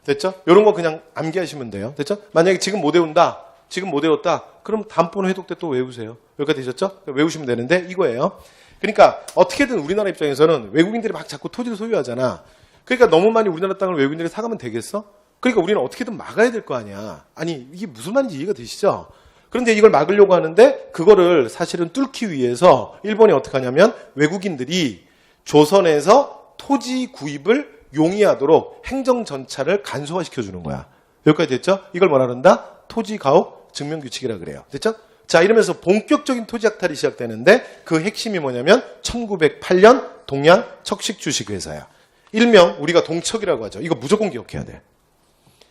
됐죠? 이런 거 그냥 암기하시면 돼요. 됐죠? 만약에 지금 못 외운다. 지금 못 외웠다. 그럼 다음번에 회독 때 또 외우세요. 여기까지 되셨죠? 외우시면 되는데 이거예요. 그러니까 어떻게든 우리나라 입장에서는 외국인들이 막 자꾸 토지를 소유하잖아. 그러니까 너무 많이 우리나라 땅을 외국인들이 사가면 되겠어? 그러니까 우리는 어떻게든 막아야 될 거 아니야. 아니 이게 무슨 말인지 이해가 되시죠? 그런데 이걸 막으려고 하는데 그거를 사실은 뚫기 위해서 일본이 어떻게 하냐면 외국인들이 조선에서 토지 구입을 용이하도록 행정 절차를 간소화시켜 주는 거야. 여기까지 됐죠? 이걸 뭐라 그런다? 토지 가옥 증명 규칙이라 그래요. 됐죠? 자, 이러면서 본격적인 토지 약탈이 시작되는데 그 핵심이 뭐냐면 1908년 동양 척식 주식회사야. 일명 우리가 동척이라고 하죠. 이거 무조건 기억해야 돼.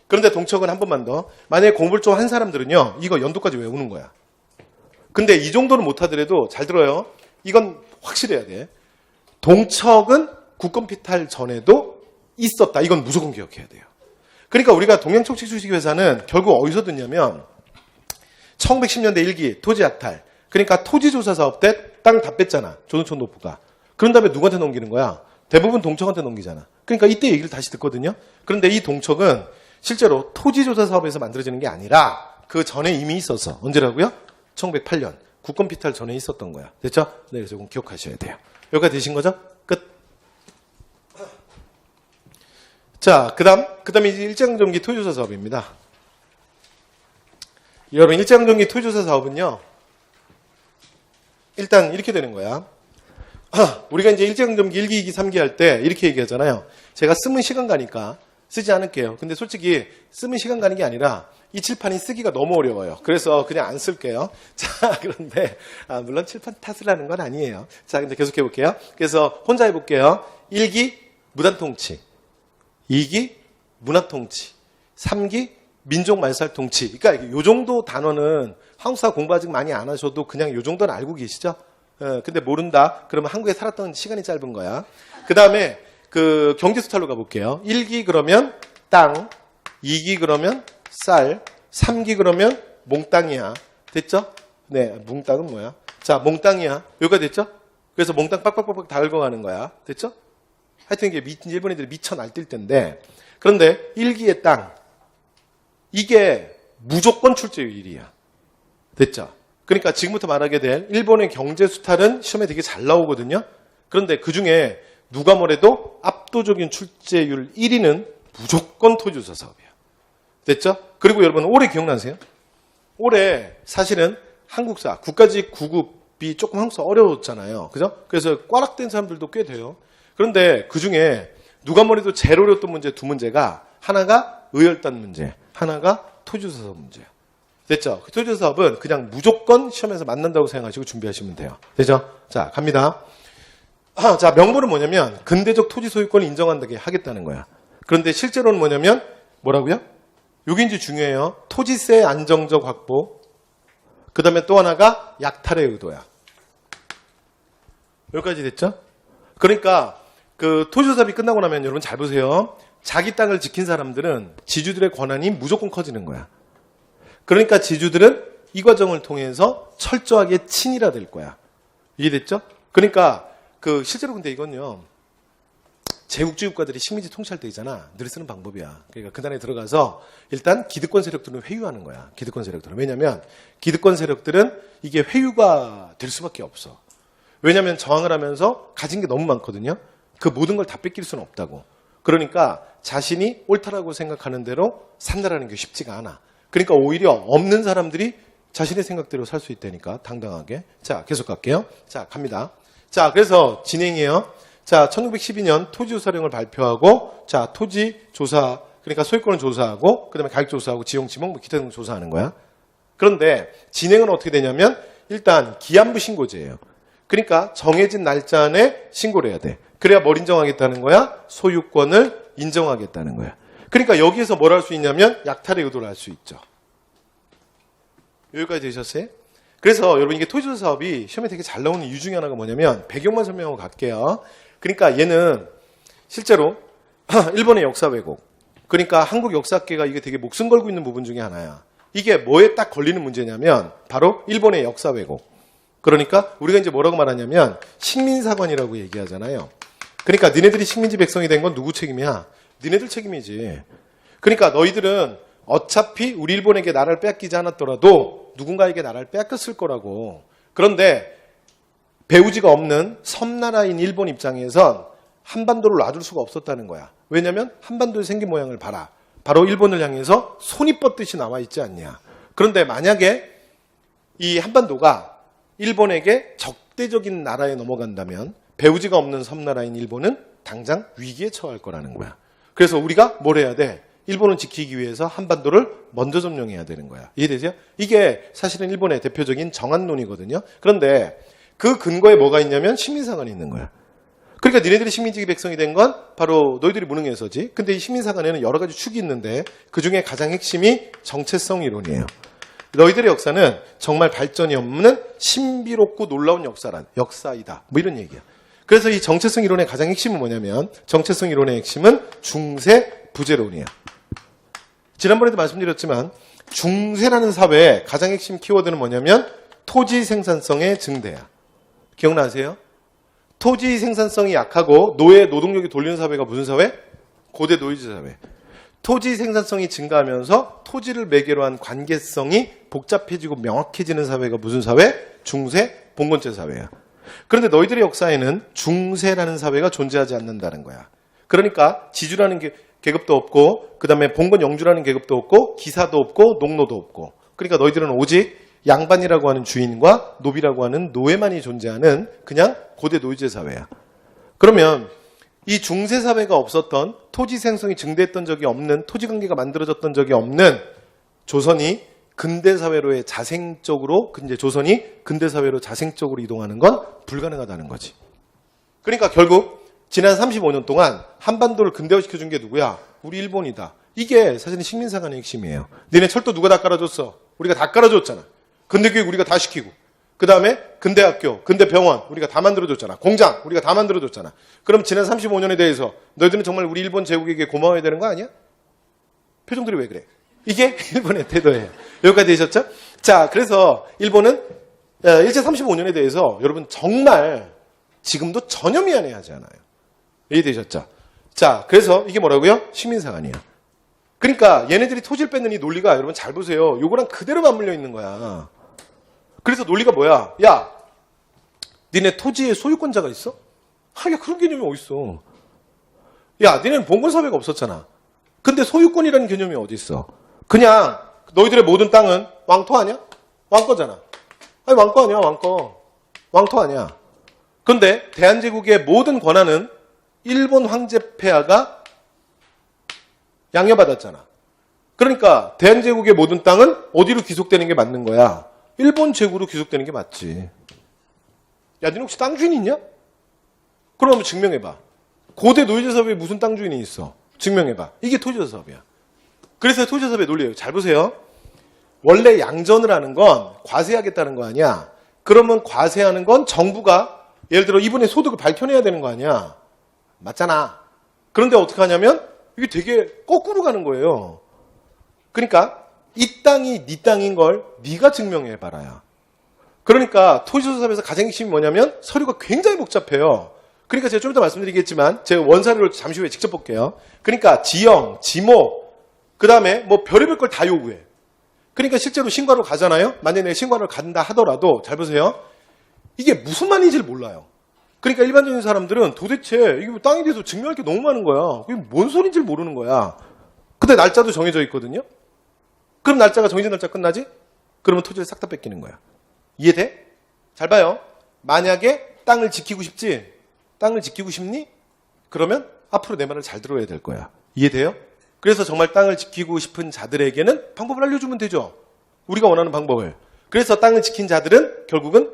그런데 동척은 한 번만 더. 만약에 공부를 좀 한 사람들은요. 이거 연도까지 외우는 거야. 근데 이 정도는 못하더라도 잘 들어요. 이건 확실해야 돼. 동척은 국권 피탈 전에도 있었다. 이건 무조건 기억해야 돼요. 그러니까 우리가 동양척식주식회사는 결국 어디서 듣냐면 1910년대 1기 토지 약탈. 그러니까 토지조사 사업 때 땅 다 뺐잖아. 조선촌 노부가. 그런 다음에 누구한테 넘기는 거야? 대부분 동척한테 넘기잖아. 그러니까 이때 얘기를 다시 듣거든요. 그런데 이 동척은 실제로 토지조사 사업에서 만들어지는 게 아니라 그 전에 이미 있었어. 언제라고요? 1908년. 국권 피탈 전에 있었던 거야. 됐죠? 네, 그래서 이건 기억하셔야 돼요. 여기까지 되신 거죠? 끝. 자, 그 다음에 이제 일제강점기 토지조사 사업입니다. 여러분, 일제강점기 토지조사 사업은요, 일단 이렇게 되는 거야. 우리가 이제 일제강점기 1기, 2기, 3기 할 때 이렇게 얘기하잖아요. 제가 쓰면 시간 가니까 쓰지 않을게요. 근데 솔직히 쓰면 시간 가는 게 아니라 이 칠판이 쓰기가 너무 어려워요. 그래서 그냥 안 쓸게요. 자, 그런데 물론 칠판 탓을 하는 건 아니에요. 자, 근데 계속해 볼게요. 그래서 혼자 해볼게요. 1기 무단통치, 2기 문화통치, 3기 민족말살통치. 그러니까 요 정도 단어는 한국사 공부 아직 많이 안 하셔도 그냥 요 정도는 알고 계시죠? 근데 모른다? 그러면 한국에 살았던 시간이 짧은 거야. 그 다음에 그 경제수탈로 가볼게요. 1기 그러면 땅, 2기 그러면 쌀, 3기 그러면 몽땅이야. 됐죠? 네, 몽땅은 뭐야? 자, 몽땅이야. 여기가 됐죠? 그래서 몽땅 빡빡빡빡 다 긁어가는 거야. 됐죠? 하여튼 이게 일본 애들이 미쳐 날뛸 텐데. 그런데 1기의 땅, 이게 무조건 출제율 1위야. 됐죠? 그러니까 지금부터 말하게 될 일본의 경제수탈은 시험에 되게 잘 나오거든요. 그런데 그 중에 누가 뭐래도 압도적인 출제율 1위는 무조건 토지조사 사업이에요. 됐죠? 그리고 여러분 올해 기억나세요? 올해 사실은 한국사, 국가직 구급이 조금 한국사 어려웠잖아요. 그죠? 그래서 꽈락된 사람들도 꽤 돼요. 그런데 그 중에 누가 뭐래도 제일 어려웠던 문제 두 문제가 하나가 의열단 문제, 하나가 토지조사 사업 문제예요. 됐죠? 그 토지조사 사업은 그냥 무조건 시험에서 만난다고 생각하시고 준비하시면 돼요. 되죠? 자, 갑니다. 자, 명분은 뭐냐면 근대적 토지 소유권을 인정한다게 하겠다는 거야. 그런데 실제로는 뭐냐면 뭐라고요? 여기 이제 중요해요. 토지세 안정적 확보. 그 다음에 또 하나가 약탈의 의도야. 여기까지 됐죠? 그러니까 그 토지조사업이 끝나고 나면 여러분 잘 보세요. 자기 땅을 지킨 사람들은 지주들의 권한이 무조건 커지는 거야. 그러니까 지주들은 이 과정을 통해서 철저하게 친일화 될 거야. 이해됐죠? 그러니까 그 실제로 근데 이건요. 제국주의 국가들이 식민지 통치할 때 있잖아. 늘 쓰는 방법이야. 그러니까 그 단에 들어가서 일단 기득권 세력들은 회유하는 거야. 기득권 세력들은. 왜냐하면 기득권 세력들은 이게 회유가 될 수밖에 없어. 왜냐하면 저항을 하면서 가진 게 너무 많거든요. 그 모든 걸 다 뺏길 수는 없다고. 그러니까 자신이 옳다라고 생각하는 대로 산다라는 게 쉽지가 않아. 그러니까 오히려 없는 사람들이 자신의 생각대로 살 수 있다니까 당당하게. 자, 계속 갈게요. 자, 갑니다. 자, 그래서 진행해요. 자, 1912년 토지조사령을 발표하고, 자, 토지조사, 그러니까 소유권을 조사하고, 그 다음에 가격조사하고, 지형지목, 기타 등 조사하는 거야. 그런데 진행은 어떻게 되냐면, 일단 기한부 신고제예요. 그러니까 정해진 날짜 안에 신고를 해야 돼. 그래야 뭘 인정하겠다는 거야? 소유권을 인정하겠다는 거야. 그러니까 여기에서 뭘 할 수 있냐면, 약탈의 의도를 할 수 있죠. 여기까지 되셨어요? 그래서 여러분 이게 토지조사 사업이 시험에 되게 잘 나오는 이유 중에 하나가 뭐냐면 배경만 설명하고 갈게요. 그러니까 얘는 실제로 일본의 역사 왜곡, 그러니까 한국 역사학계가 이게 되게 목숨 걸고 있는 부분 중에 하나야. 이게 뭐에 딱 걸리는 문제냐면 바로 일본의 역사 왜곡. 그러니까 우리가 이제 뭐라고 말하냐면 식민사관이라고 얘기하잖아요. 그러니까 니네들이 식민지 백성이 된 건 누구 책임이야? 니네들 책임이지. 그러니까 너희들은 어차피 우리 일본에게 나라를 빼앗기지 않았더라도 누군가에게 나라를 빼앗겼을 거라고. 그런데 배우지가 없는 섬나라인 일본 입장에선 한반도를 놔둘 수가 없었다는 거야. 왜냐하면 한반도의 생긴 모양을 봐라. 바로 일본을 향해서 손이 뻗듯이 나와 있지 않냐. 그런데 만약에 이 한반도가 일본에게 적대적인 나라에 넘어간다면 배우지가 없는 섬나라인 일본은 당장 위기에 처할 거라는 거야. 그래서 우리가 뭘 해야 돼? 일본을 지키기 위해서 한반도를 먼저 점령해야 되는 거야. 이해되세요? 이게 사실은 일본의 대표적인 정한론이거든요. 그런데 그 근거에 뭐가 있냐면 식민사관이 있는 거야. 그러니까 니네들이 식민지 백성이 된 건 바로 너희들이 무능해서지. 근데 이 식민사관에는 여러 가지 축이 있는데 그중에 가장 핵심이 정체성 이론이에요. 너희들의 역사는 정말 발전이 없는 신비롭고 놀라운 역사이다. 뭐 이런 얘기야. 그래서 이 정체성 이론의 가장 핵심은 뭐냐면 정체성 이론의 핵심은 중세 부재론이야. 지난번에도 말씀드렸지만 중세라는 사회의 가장 핵심 키워드는 뭐냐면 토지 생산성의 증대야. 기억나세요? 토지 생산성이 약하고 노동력이 돌리는 사회가 무슨 사회? 고대 노예제 사회. 토지 생산성이 증가하면서 토지를 매개로 한 관계성이 복잡해지고 명확해지는 사회가 무슨 사회? 중세 봉건제 사회야. 그런데 너희들의 역사에는 중세라는 사회가 존재하지 않는다는 거야. 그러니까 지주라는 계급도 없고 그 다음에 봉건 영주라는 계급도 없고 기사도 없고 농노도 없고 그러니까 너희들은 오직 양반이라고 하는 주인과 노비라고 하는 노예만이 존재하는 그냥 고대 노예제 사회야. 그러면 이 중세 사회가 없었던 토지 생성이 증대했던 적이 없는 토지 관계가 만들어졌던 적이 없는 조선이 근대 사회로의 자생적으로 이제 조선이 근대 사회로 자생적으로 이동하는 건 불가능하다는 거지. 그러니까 결국 지난 35년 동안 한반도를 근대화시켜준 게 누구야? 우리 일본이다. 이게 사실은 식민사관의 핵심이에요. 너네 철도 누가 다 깔아줬어? 우리가 다 깔아줬잖아. 근대교육 우리가 다 시키고 그 다음에 근대학교, 근대병원 우리가 다 만들어줬잖아. 공장 우리가 다 만들어줬잖아. 그럼 지난 35년에 대해서 너희들은 정말 우리 일본 제국에게 고마워야 되는 거 아니야? 표정들이 왜 그래? 이게 일본의 태도예요. 여기까지 되셨죠? 자, 그래서 일본은 일제 35년에 대해서 여러분 정말 지금도 전혀 미안해하지 않아요. 이해되셨죠? 자, 그래서 이게 뭐라고요? 식민사관이야. 그러니까 얘네들이 토지를 뺏는 이 논리가 여러분 잘 보세요. 요거랑 그대로 맞물려 있는 거야. 그래서 논리가 뭐야? 야, 니네 토지에 소유권자가 있어? 야, 그런 개념이 어딨어? 야, 니네는 봉건사회가 없었잖아. 근데 소유권이라는 개념이 어디 있어? 그냥 너희들의 모든 땅은 왕토 아니야? 왕거잖아. 아니 왕거 아니야, 왕거. 왕토 아니야. 근데 대한제국의 모든 권한은 일본 황제 폐하가 양려받았잖아. 그러니까 대한제국의 모든 땅은 어디로 귀속되는 게 맞는 거야? 일본 제국으로 귀속되는 게 맞지. 야, 너는 혹시 땅 주인 있냐? 그럼 한번 증명해봐. 고대 노예제 사업에 무슨 땅 주인이 있어? 증명해봐. 이게 토지자 사업이야. 그래서 토지자 사업의 논리예요. 잘 보세요. 원래 양전을 하는 건 과세하겠다는 거 아니야. 그러면 과세하는 건 정부가 예를 들어 이분의 소득을 밝혀내야 되는 거 아니야. 맞잖아. 그런데 어떻게 하냐면 이게 되게 거꾸로 가는 거예요. 그러니까 이 땅이 네 땅인 걸 네가 증명해봐라야. 그러니까 토지자 사업에서 가장 핵심이 뭐냐면 서류가 굉장히 복잡해요. 그러니까 제가 좀 이따 말씀드리겠지만 제가 원사료를 잠시 후에 직접 볼게요. 그러니까 지형, 지목, 그 다음에 뭐 별의별 걸 다 요구해. 그러니까 실제로 신고하러 가잖아요. 만약에 내가 신고하러 간다 하더라도 잘 보세요. 이게 무슨 말인지를 몰라요. 그러니까 일반적인 사람들은 도대체 이게 뭐 땅에 대해서 증명할 게 너무 많은 거야. 그게 뭔 소리인지를 모르는 거야. 근데 날짜도 정해져 있거든요. 그럼 날짜가 정해진 날짜 끝나지? 그러면 토지를 싹 다 뺏기는 거야. 이해돼? 잘 봐요. 만약에 땅을 지키고 싶지? 땅을 지키고 싶니? 그러면 앞으로 내 말을 잘 들어야 될 거야. 이해돼요? 그래서 정말 땅을 지키고 싶은 자들에게는 방법을 알려주면 되죠. 우리가 원하는 방법을. 그래서 땅을 지킨 자들은 결국은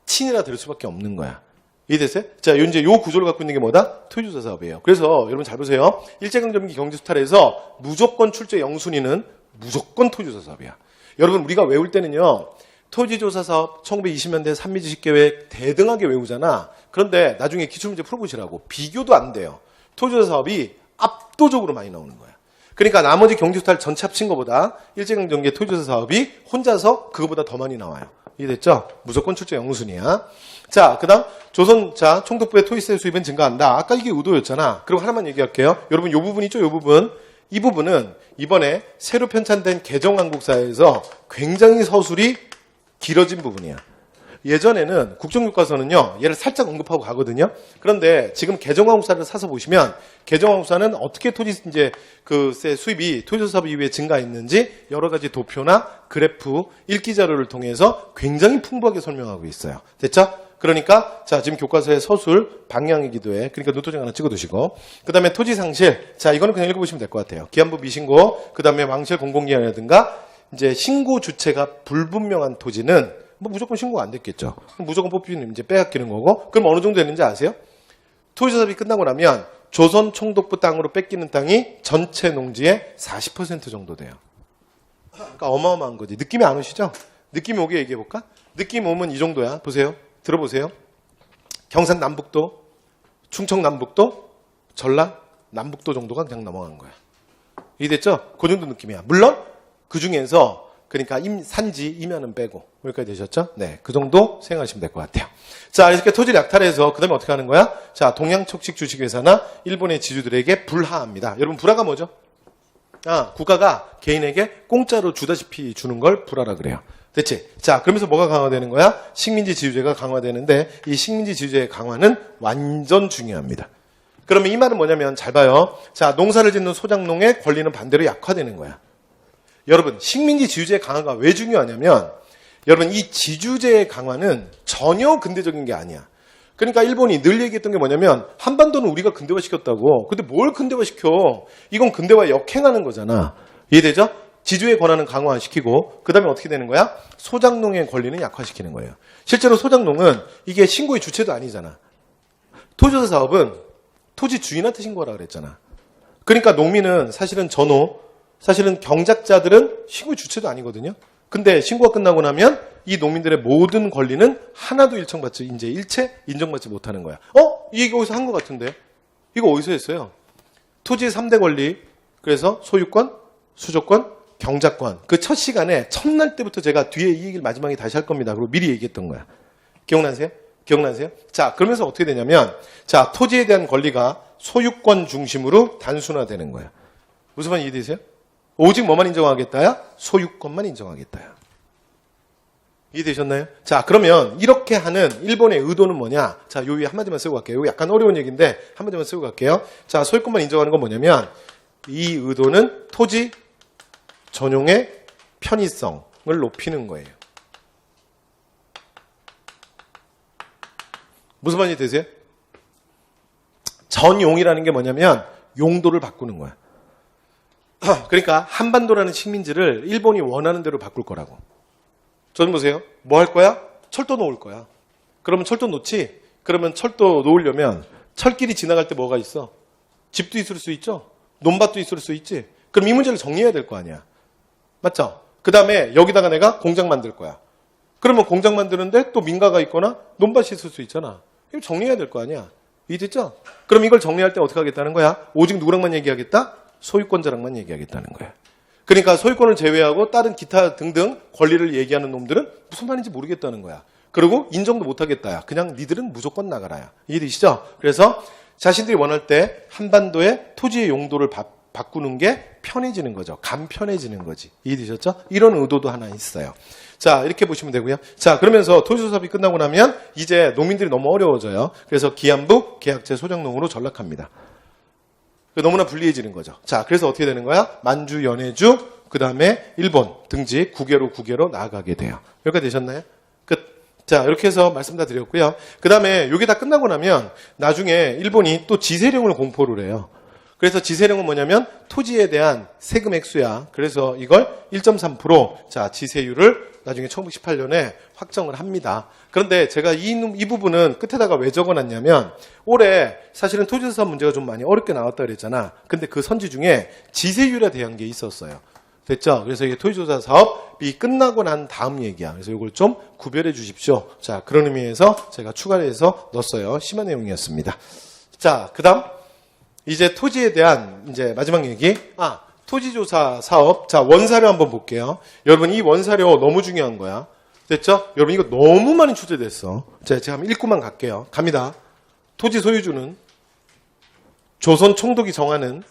친이라 될 수밖에 없는 거야. 이해됐어요? 자, 이제 요 구조를 갖고 있는 게 뭐다? 토지조사 사업이에요. 그래서 여러분 잘 보세요. 일제강점기 경제수탈에서 무조건 출제 영순위는 무조건 토지조사 사업이야. 여러분 우리가 외울 때는요. 토지조사 사업 1920년대 산미지식계획 대등하게 외우잖아. 그런데 나중에 기출문제 풀어보시라고. 비교도 안 돼요. 토지조사 사업이 압도적으로 많이 나오는 거야. 그러니까 나머지 경제수탈 전체 합친 것보다 일제강점기 토지조사 사업이 혼자서 그거보다 더 많이 나와요. 이해됐죠? 무조건 출제 영순위야. 자, 그 다음 조선 총독부의 토지세 수입은 증가한다. 아까 이게 의도였잖아. 그리고 하나만 얘기할게요. 여러분 요 부분 있죠? 요 부분. 이 부분은 이번에 새로 편찬된 개정한국사에서 굉장히 서술이 길어진 부분이야. 예전에는 국정교과서는요, 얘를 살짝 언급하고 가거든요. 그런데 지금 개정한국사를 사서 보시면 개정한국사는 어떻게 이제 수입이 토지조사 사업 이후에 증가했는지 여러 가지 도표나 그래프, 읽기 자료를 통해서 굉장히 풍부하게 설명하고 있어요. 됐죠? 그러니까 자, 지금 교과서의 서술 방향이기도 해. 그러니까 노트장 하나 찍어두시고, 그 다음에 토지상실. 자, 이거는 그냥 읽어보시면 될 것 같아요. 기한부 미신고, 그 다음에 왕실 공공기관이라든가 이제 신고 주체가 불분명한 토지는 뭐 무조건 신고가 안 됐겠죠. 무조건 뽑히는 이제 빼앗기는 거고. 그럼 어느 정도 되는지 아세요? 토지조사업이 끝나고 나면 조선 총독부 땅으로 뺏기는 땅이 전체 농지의 40% 정도 돼요. 그러니까 어마어마한 거지. 느낌이 안 오시죠? 느낌이 오게 얘기해 볼까? 느낌 오면 이 정도야. 보세요. 들어보세요. 경산 남북도, 충청 남북도, 전라 남북도 정도가 그냥 넘어간 거야. 이해됐죠? 그 정도 느낌이야. 물론 그 중에서 그러니까 산지, 임야는 빼고. 여기까지 되셨죠? 네. 그 정도 생각하시면 될 것 같아요. 자, 이렇게 토지를 약탈해서 그 다음에 어떻게 하는 거야? 자, 동양척식 주식회사나 일본의 지주들에게 불하합니다. 여러분, 불하가 뭐죠? 국가가 개인에게 공짜로 주다시피 주는 걸 불하라 그래요. 됐지? 자, 그러면서 뭐가 강화되는 거야? 식민지 지주제가 강화되는데 이 식민지 지주제의 강화는 완전 중요합니다. 그러면 이 말은 뭐냐면 잘 봐요. 자, 농사를 짓는 소작농의 권리는 반대로 약화되는 거야. 여러분, 식민지 지주제의 강화가 왜 중요하냐면 여러분, 이 지주제의 강화는 전혀 근대적인 게 아니야. 그러니까 일본이 늘 얘기했던 게 뭐냐면 한반도는 우리가 근대화시켰다고. 근데 뭘 근대화시켜? 이건 근대화에 역행하는 거잖아. 이해되죠? 지주의 권한은 강화시키고 그 다음에 어떻게 되는 거야? 소작농의 권리는 약화시키는 거예요. 실제로 소작농은 이게 신고의 주체도 아니잖아. 토지조사 사업은 토지 주인한테 신고하라 그랬잖아. 그러니까 농민은 사실은 사실은 경작자들은 신고의 주체도 아니거든요. 근데 신고가 끝나고 나면 이 농민들의 모든 권리는 하나도 일체 인정받지 못하는 거야. 이 얘기 어디서 한 것 같은데? 이거 어디서 했어요? 토지의 3대 권리. 그래서 소유권, 수조권, 경작권. 그 첫 시간에 첫날 때부터 제가 뒤에 이 얘기를 마지막에 다시 할 겁니다. 그리고 미리 얘기했던 거야. 기억나세요? 자, 그러면서 어떻게 되냐면 자, 토지에 대한 권리가 소유권 중심으로 단순화되는 거야. 무슨 말인지 이해되세요? 오직 뭐만 인정하겠다야? 소유권만 인정하겠다야. 이해되셨나요? 자, 그러면 이렇게 하는 일본의 의도는 뭐냐? 자, 요 위에 한마디만 쓰고 갈게요. 이거 약간 어려운 얘기인데 한마디만 쓰고 갈게요. 자, 소유권만 인정하는 건 뭐냐면 이 의도는 토지 전용의 편의성을 높이는 거예요. 무슨 말인지 되세요? 전용이라는 게 뭐냐면 용도를 바꾸는 거야. 그러니까 한반도라는 식민지를 일본이 원하는 대로 바꿀 거라고. 저는 보세요. 뭐 할 거야? 철도 놓을 거야. 그러면 철도 놓지? 그러면 철도 놓으려면 철길이 지나갈 때 뭐가 있어? 집도 있을 수 있죠? 논밭도 있을 수 있지? 그럼 이 문제를 정리해야 될 거 아니야. 맞죠? 그 다음에 여기다가 내가 공장 만들 거야. 그러면 공장 만드는데 또 민가가 있거나 논밭이 있을 수 있잖아. 이거 정리해야 될 거 아니야. 이해됐죠? 그럼 이걸 정리할 때 어떻게 하겠다는 거야? 오직 누구랑만 얘기하겠다? 소유권자랑만 얘기하겠다는 거야. 그러니까 소유권을 제외하고 다른 기타 등등 권리를 얘기하는 놈들은 무슨 말인지 모르겠다는 거야. 그리고 인정도 못하겠다야. 그냥 니들은 무조건 나가라야. 이해되시죠? 그래서 자신들이 원할 때 한반도의 토지의 용도를 바꾸는 게 편해지는 거죠. 간편해지는 거지. 이해되셨죠? 이런 의도도 하나 있어요. 자, 이렇게 보시면 되고요. 자, 그러면서 토지조사업이 끝나고 나면 이제 농민들이 너무 어려워져요. 그래서 기한부, 계약제, 소작농으로 전락합니다. 너무나 불리해지는 거죠. 자, 그래서 어떻게 되는 거야? 만주, 연해주, 그 다음에 일본 등지 국외로 나아가게 돼요. 여기까지 되셨나요? 끝. 자, 이렇게 해서 말씀 다 드렸고요. 그 다음에 이게 다 끝나고 나면 나중에 일본이 또 지세령을 공포를 해요. 그래서 지세령은 뭐냐면 토지에 대한 세금 액수야. 그래서 이걸 1.3% 자, 지세율을 나중에 1918년에 확정을 합니다. 그런데 제가 이 부분은 끝에다가 왜 적어놨냐면 올해 사실은 토지조사 문제가 좀 많이 어렵게 나왔다 그랬잖아. 근데 그 선지 중에 지세율에 대한 게 있었어요. 됐죠? 그래서 이게 토지조사 사업이 끝나고 난 다음 얘기야. 그래서 이걸 좀 구별해 주십시오. 자, 그런 의미에서 제가 추가해서 넣었어요. 심한 내용이었습니다. 자, 그 다음 이제 토지에 대한 이제 마지막 얘기. 토지조사 사업. 자, 원사료 한번 볼게요. 여러분, 이 원사료 너무 중요한 거야. 됐죠? 여러분, 이거 너무 많이 출제됐어. 자, 제가 한번 읽고만 갈게요. 갑니다. 토지 소유주는 조선 총독이 정하는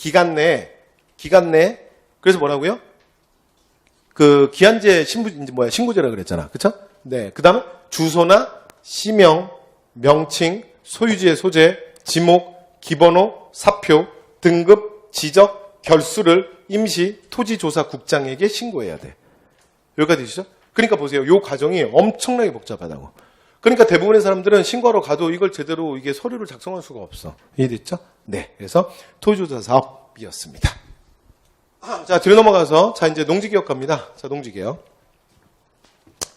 기간 내 그래서 뭐라고요? 그 기한제 신고제라 그랬잖아. 그쵸? 네. 그 다음에 주소나 시명, 명칭, 소유지의 소재, 지목, 기번호, 사표, 등급, 지적, 결수를 임시 토지조사국장에게 신고해야 돼. 여기까지 되시죠? 그러니까 보세요. 이 과정이 엄청나게 복잡하다고. 그러니까 대부분의 사람들은 신고하러 가도 이걸 제대로 이게 서류를 작성할 수가 없어. 이해됐죠? 네. 그래서 토지조사 사업이었습니다. 자, 뒤로 넘어가서, 자, 이제 농지개혁 갑니다. 자, 농지개혁.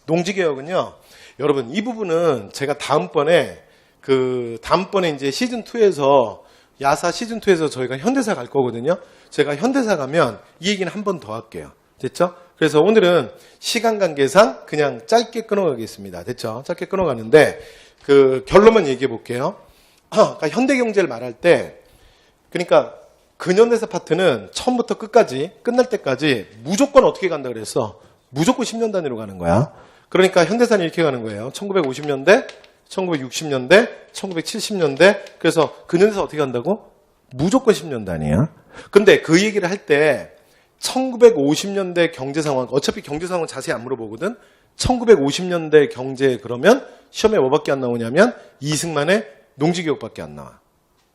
농지개혁은요, 여러분, 이 부분은 제가 다음번에 이제 시즌2에서, 야사 시즌2에서 저희가 현대사 갈 거거든요. 제가 현대사 가면 이 얘기는 한 번 더 할게요. 됐죠? 그래서 오늘은 시간 관계상 그냥 짧게 끊어가겠습니다. 됐죠? 짧게 끊어가는데, 결론만 얘기해 볼게요. 그러니까 현대경제를 말할 때, 그러니까, 근현대사 파트는 처음부터 끝까지 끝날 때까지 무조건 어떻게 간다 그랬어? 무조건 10년 단위로 가는 거야. 그러니까 현대사는 이렇게 가는 거예요. 1950년대, 1960년대, 1970년대. 그래서 근현대사 어떻게 간다고? 무조건 10년 단위야. 근데 그 얘기를 할 때 1950년대 경제 상황, 어차피 경제 상황 자세히 안 물어보거든. 1950년대 경제 그러면 시험에 뭐밖에 안 나오냐면 이승만의 농지개혁밖에 안 나와.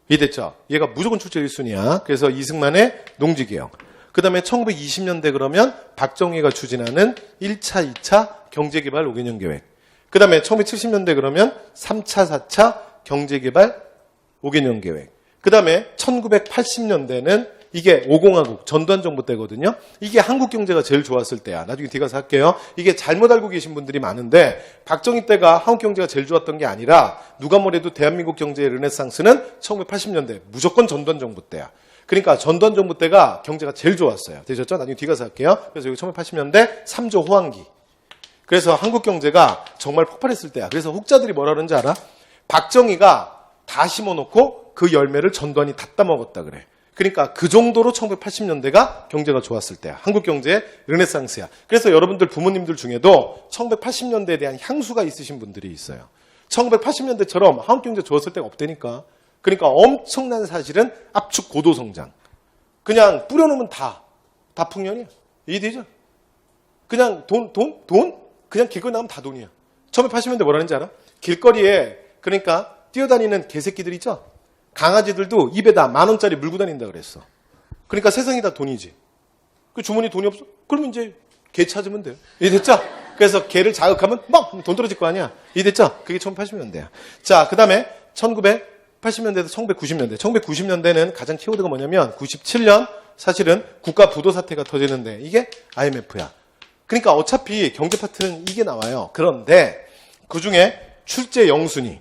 이해됐죠? 얘가 무조건 출제 1순위야. 그래서 이승만의 농지개혁. 그 다음에 1920년대 그러면 박정희가 추진하는 1차, 2차 경제개발 5개년 계획. 그 다음에 1970년대 그러면 3차, 4차 경제개발 5개년 계획. 그 다음에 1980년대는 이게 5공화국 전두환 정부 때거든요. 이게 한국 경제가 제일 좋았을 때야. 나중에 뒤 가서 할게요. 이게 잘못 알고 계신 분들이 많은데 박정희 때가 한국 경제가 제일 좋았던 게 아니라 누가 뭐래도 대한민국 경제의 르네상스는 1980년대 무조건 전두환 정부 때야. 그러니까 전두환 정부 때가 경제가 제일 좋았어요. 되셨죠? 나중에 뒤 가서 할게요. 그래서 여기 1980년대 3조 호황기. 그래서 한국 경제가 정말 폭발했을 때야. 그래서 혹자들이 뭐라 그러는지 알아? 박정희가 다 심어놓고 그 열매를 전두환이 다 따먹었다 그래. 그러니까 그 정도로 1980년대가 경제가 좋았을 때야. 한국 경제의 르네상스야. 그래서 여러분들 부모님들 중에도 1980년대에 대한 향수가 있으신 분들이 있어요. 1980년대처럼 한국 경제 좋았을 때가 없다니까. 그러니까 엄청난 사실은 압축 고도 성장. 그냥 뿌려놓으면 다 풍년이야. 이해되죠? 그냥 돈? 그냥 길거리 나오면 다 돈이야. 1980년대 뭐라는지 알아? 길거리에 그러니까 뛰어다니는 개새끼들 있죠? 강아지들도 입에다 10,000원짜리 물고 다닌다 그랬어. 그러니까 세상이 다 돈이지. 그 주머니 돈이 없어? 그러면 이제 개 찾으면 돼요. 이해됐죠? 그래서 개를 자극하면 막 돈 떨어질 거 아니야. 이해됐죠? 그게 1980년대야. 자, 그 다음에 1980년대에서 1990년대. 1990년대는 가장 키워드가 뭐냐면 97년 사실은 국가 부도 사태가 터지는데 이게 IMF야. 그러니까 어차피 경제 파트는 이게 나와요. 그런데 그중에 출제 영순위.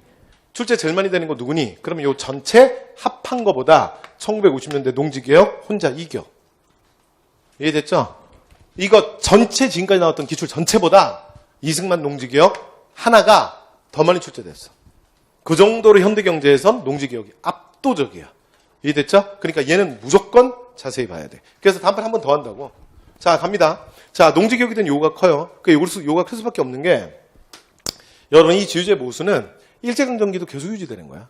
출제 제일 많이 되는 거 누구니? 그러면 요 전체 합한 거보다 1950년대 농지개혁 혼자 이겨. 이해됐죠? 이거 전체 지금까지 나왔던 기출 전체보다 이승만 농지개혁 하나가 더 많이 출제됐어. 그 정도로 현대경제에선 농지개혁이 압도적이야. 이해됐죠? 그러니까 얘는 무조건 자세히 봐야 돼. 그래서 다음번에 한 번 더 한다고. 자, 갑니다. 자, 농지개혁에 대한 요구가 커요. 그 요구가 클 수밖에 없는 게 여러분 이 지주제 보수는 일제강점기도 계속 유지되는 거야.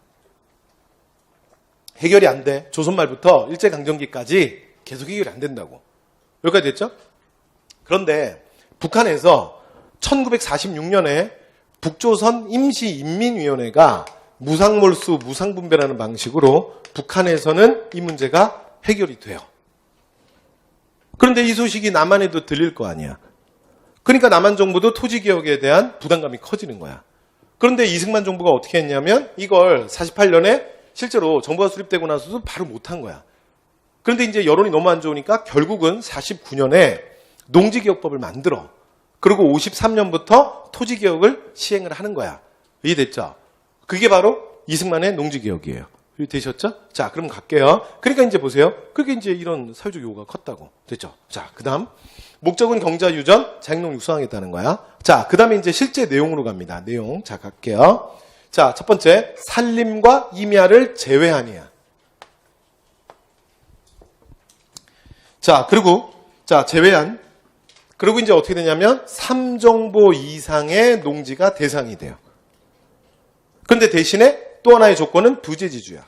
해결이 안 돼. 조선 말부터 일제강점기까지 계속 해결이 안 된다고. 여기까지 됐죠? 그런데 북한에서 1946년에 북조선 임시인민위원회가 무상몰수, 무상분배라는 방식으로 북한에서는 이 문제가 해결이 돼요. 그런데 이 소식이 남한에도 들릴 거 아니야. 그러니까 남한 정부도 토지개혁에 대한 부담감이 커지는 거야. 그런데 이승만 정부가 어떻게 했냐면 이걸 48년에 실제로 정부가 수립되고 나서도 바로 못한 거야. 그런데 이제 여론이 너무 안 좋으니까 결국은 49년에 농지개혁법을 만들어. 그리고 53년부터 토지개혁을 시행을 하는 거야. 이해됐죠? 그게 바로 이승만의 농지개혁이에요. 되셨죠? 자, 그럼 갈게요. 그러니까 이제 보세요. 그게 이제 이런 사회적 요구가 컸다고. 됐죠? 자, 그 다음. 목적은 경자 유전, 자익농 육성하겠다는 거야. 자, 그 다음에 이제 실제 내용으로 갑니다. 내용. 자, 갈게요. 자, 첫 번째. 산림과 임야를 제외하니야. 자, 그리고, 자, 제외한. 그리고 이제 어떻게 되냐면, 3정보 이상의 농지가 대상이 돼요. 그런데 대신에 또 하나의 조건은 부재지주야.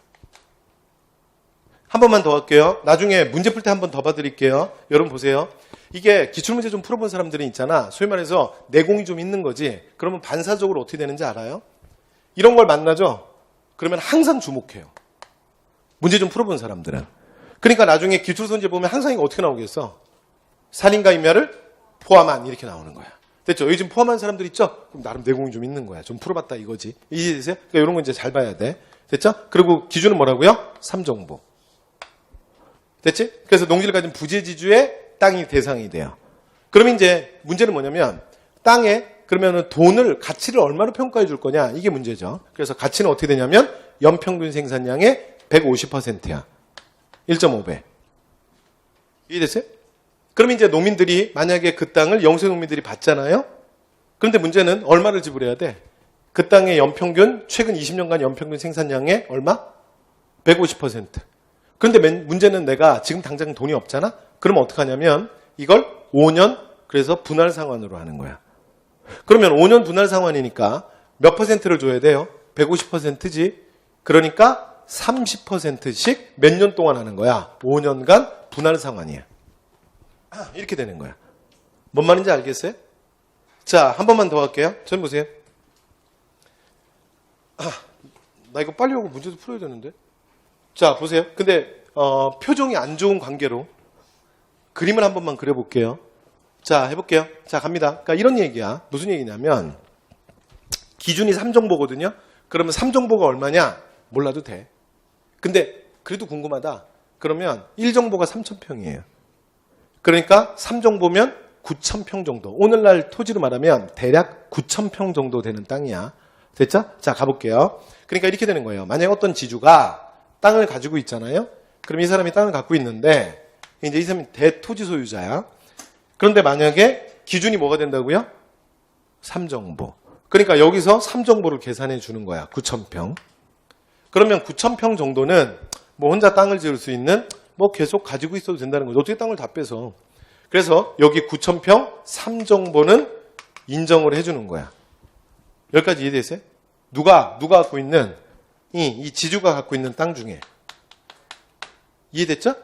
한 번만 더 할게요. 나중에 문제 풀 때 한 번 더 봐드릴게요. 여러분 보세요. 이게 기출문제 좀 풀어본 사람들이 있잖아. 소위 말해서 내공이 좀 있는 거지. 그러면 반사적으로 어떻게 되는지 알아요? 이런 걸 만나죠? 그러면 항상 주목해요. 문제 좀 풀어본 사람들은. 그러니까 나중에 기출선제 보면 항상 이거 어떻게 나오겠어? 살인과 인멸을 포함한 이렇게 나오는 거야. 됐죠? 요즘 포함한 사람들 있죠? 그럼 나름 내공이 좀 있는 거야. 좀 풀어봤다 이거지. 이해되세요? 그러니까 이런 거 이제 잘 봐야 돼. 됐죠? 그리고 기준은 뭐라고요? 3정보. 됐지? 그래서 농지를 가진 부재지주의 땅이 대상이 돼요. 그러면 이제 문제는 뭐냐면 땅에 그러면은 돈을 가치를 얼마로 평가해 줄 거냐 이게 문제죠. 그래서 가치는 어떻게 되냐면 연평균 생산량의 150%야. 1.5배. 이해됐어요? 그럼 이제 농민들이 만약에 그 땅을 영세 농민들이 받잖아요. 그런데 문제는 얼마를 지불해야 돼? 그 땅의 연평균 최근 20년간 연평균 생산량의 얼마? 150%. 그런데 문제는 내가 지금 당장 돈이 없잖아? 그러면 어떡하냐면 이걸 5년 그래서 분할 상환으로 하는 거야. 그러면 5년 분할 상환이니까 몇 퍼센트를 줘야 돼요? 150%지. 그러니까 30%씩 몇 년 동안 하는 거야? 5년간 분할 상환이야. 이렇게 되는 거야. 뭔 말인지 알겠어요? 자, 한 번만 더 할게요. 전 보세요. 나 이거 빨리 하고 문제도 풀어야 되는데. 자, 보세요. 근데 표정이 안 좋은 관계로 그림을 한 번만 그려볼게요. 자, 해볼게요. 자, 갑니다. 그러니까 이런 얘기야. 무슨 얘기냐면 기준이 3정보거든요. 그러면 3정보가 얼마냐? 몰라도 돼. 근데 그래도 궁금하다. 그러면 1정보가 3,000평이에요. 그러니까 3정보면 9,000평 정도. 오늘날 토지로 말하면 대략 9,000평 정도 되는 땅이야. 됐죠? 자, 가볼게요. 그러니까 이렇게 되는 거예요. 만약에 어떤 지주가 땅을 가지고 있잖아요. 그럼 이 사람이 땅을 갖고 있는데 이제 이 사람이 대토지 소유자야. 그런데 만약에 기준이 뭐가 된다고요? 3정보. 그러니까 여기서 3정보를 계산해 주는 거야. 9,000평. 그러면 9,000평 정도는 뭐 혼자 땅을 지을 수 있는 뭐 계속 가지고 있어도 된다는 거죠. 어떻게 땅을 다 빼서. 그래서 여기 9,000평 3정보는 인정을 해주는 거야. 여기까지 이해되세요? 누가 갖고 있는 이 지주가 갖고 있는 땅 중에. 이해됐죠?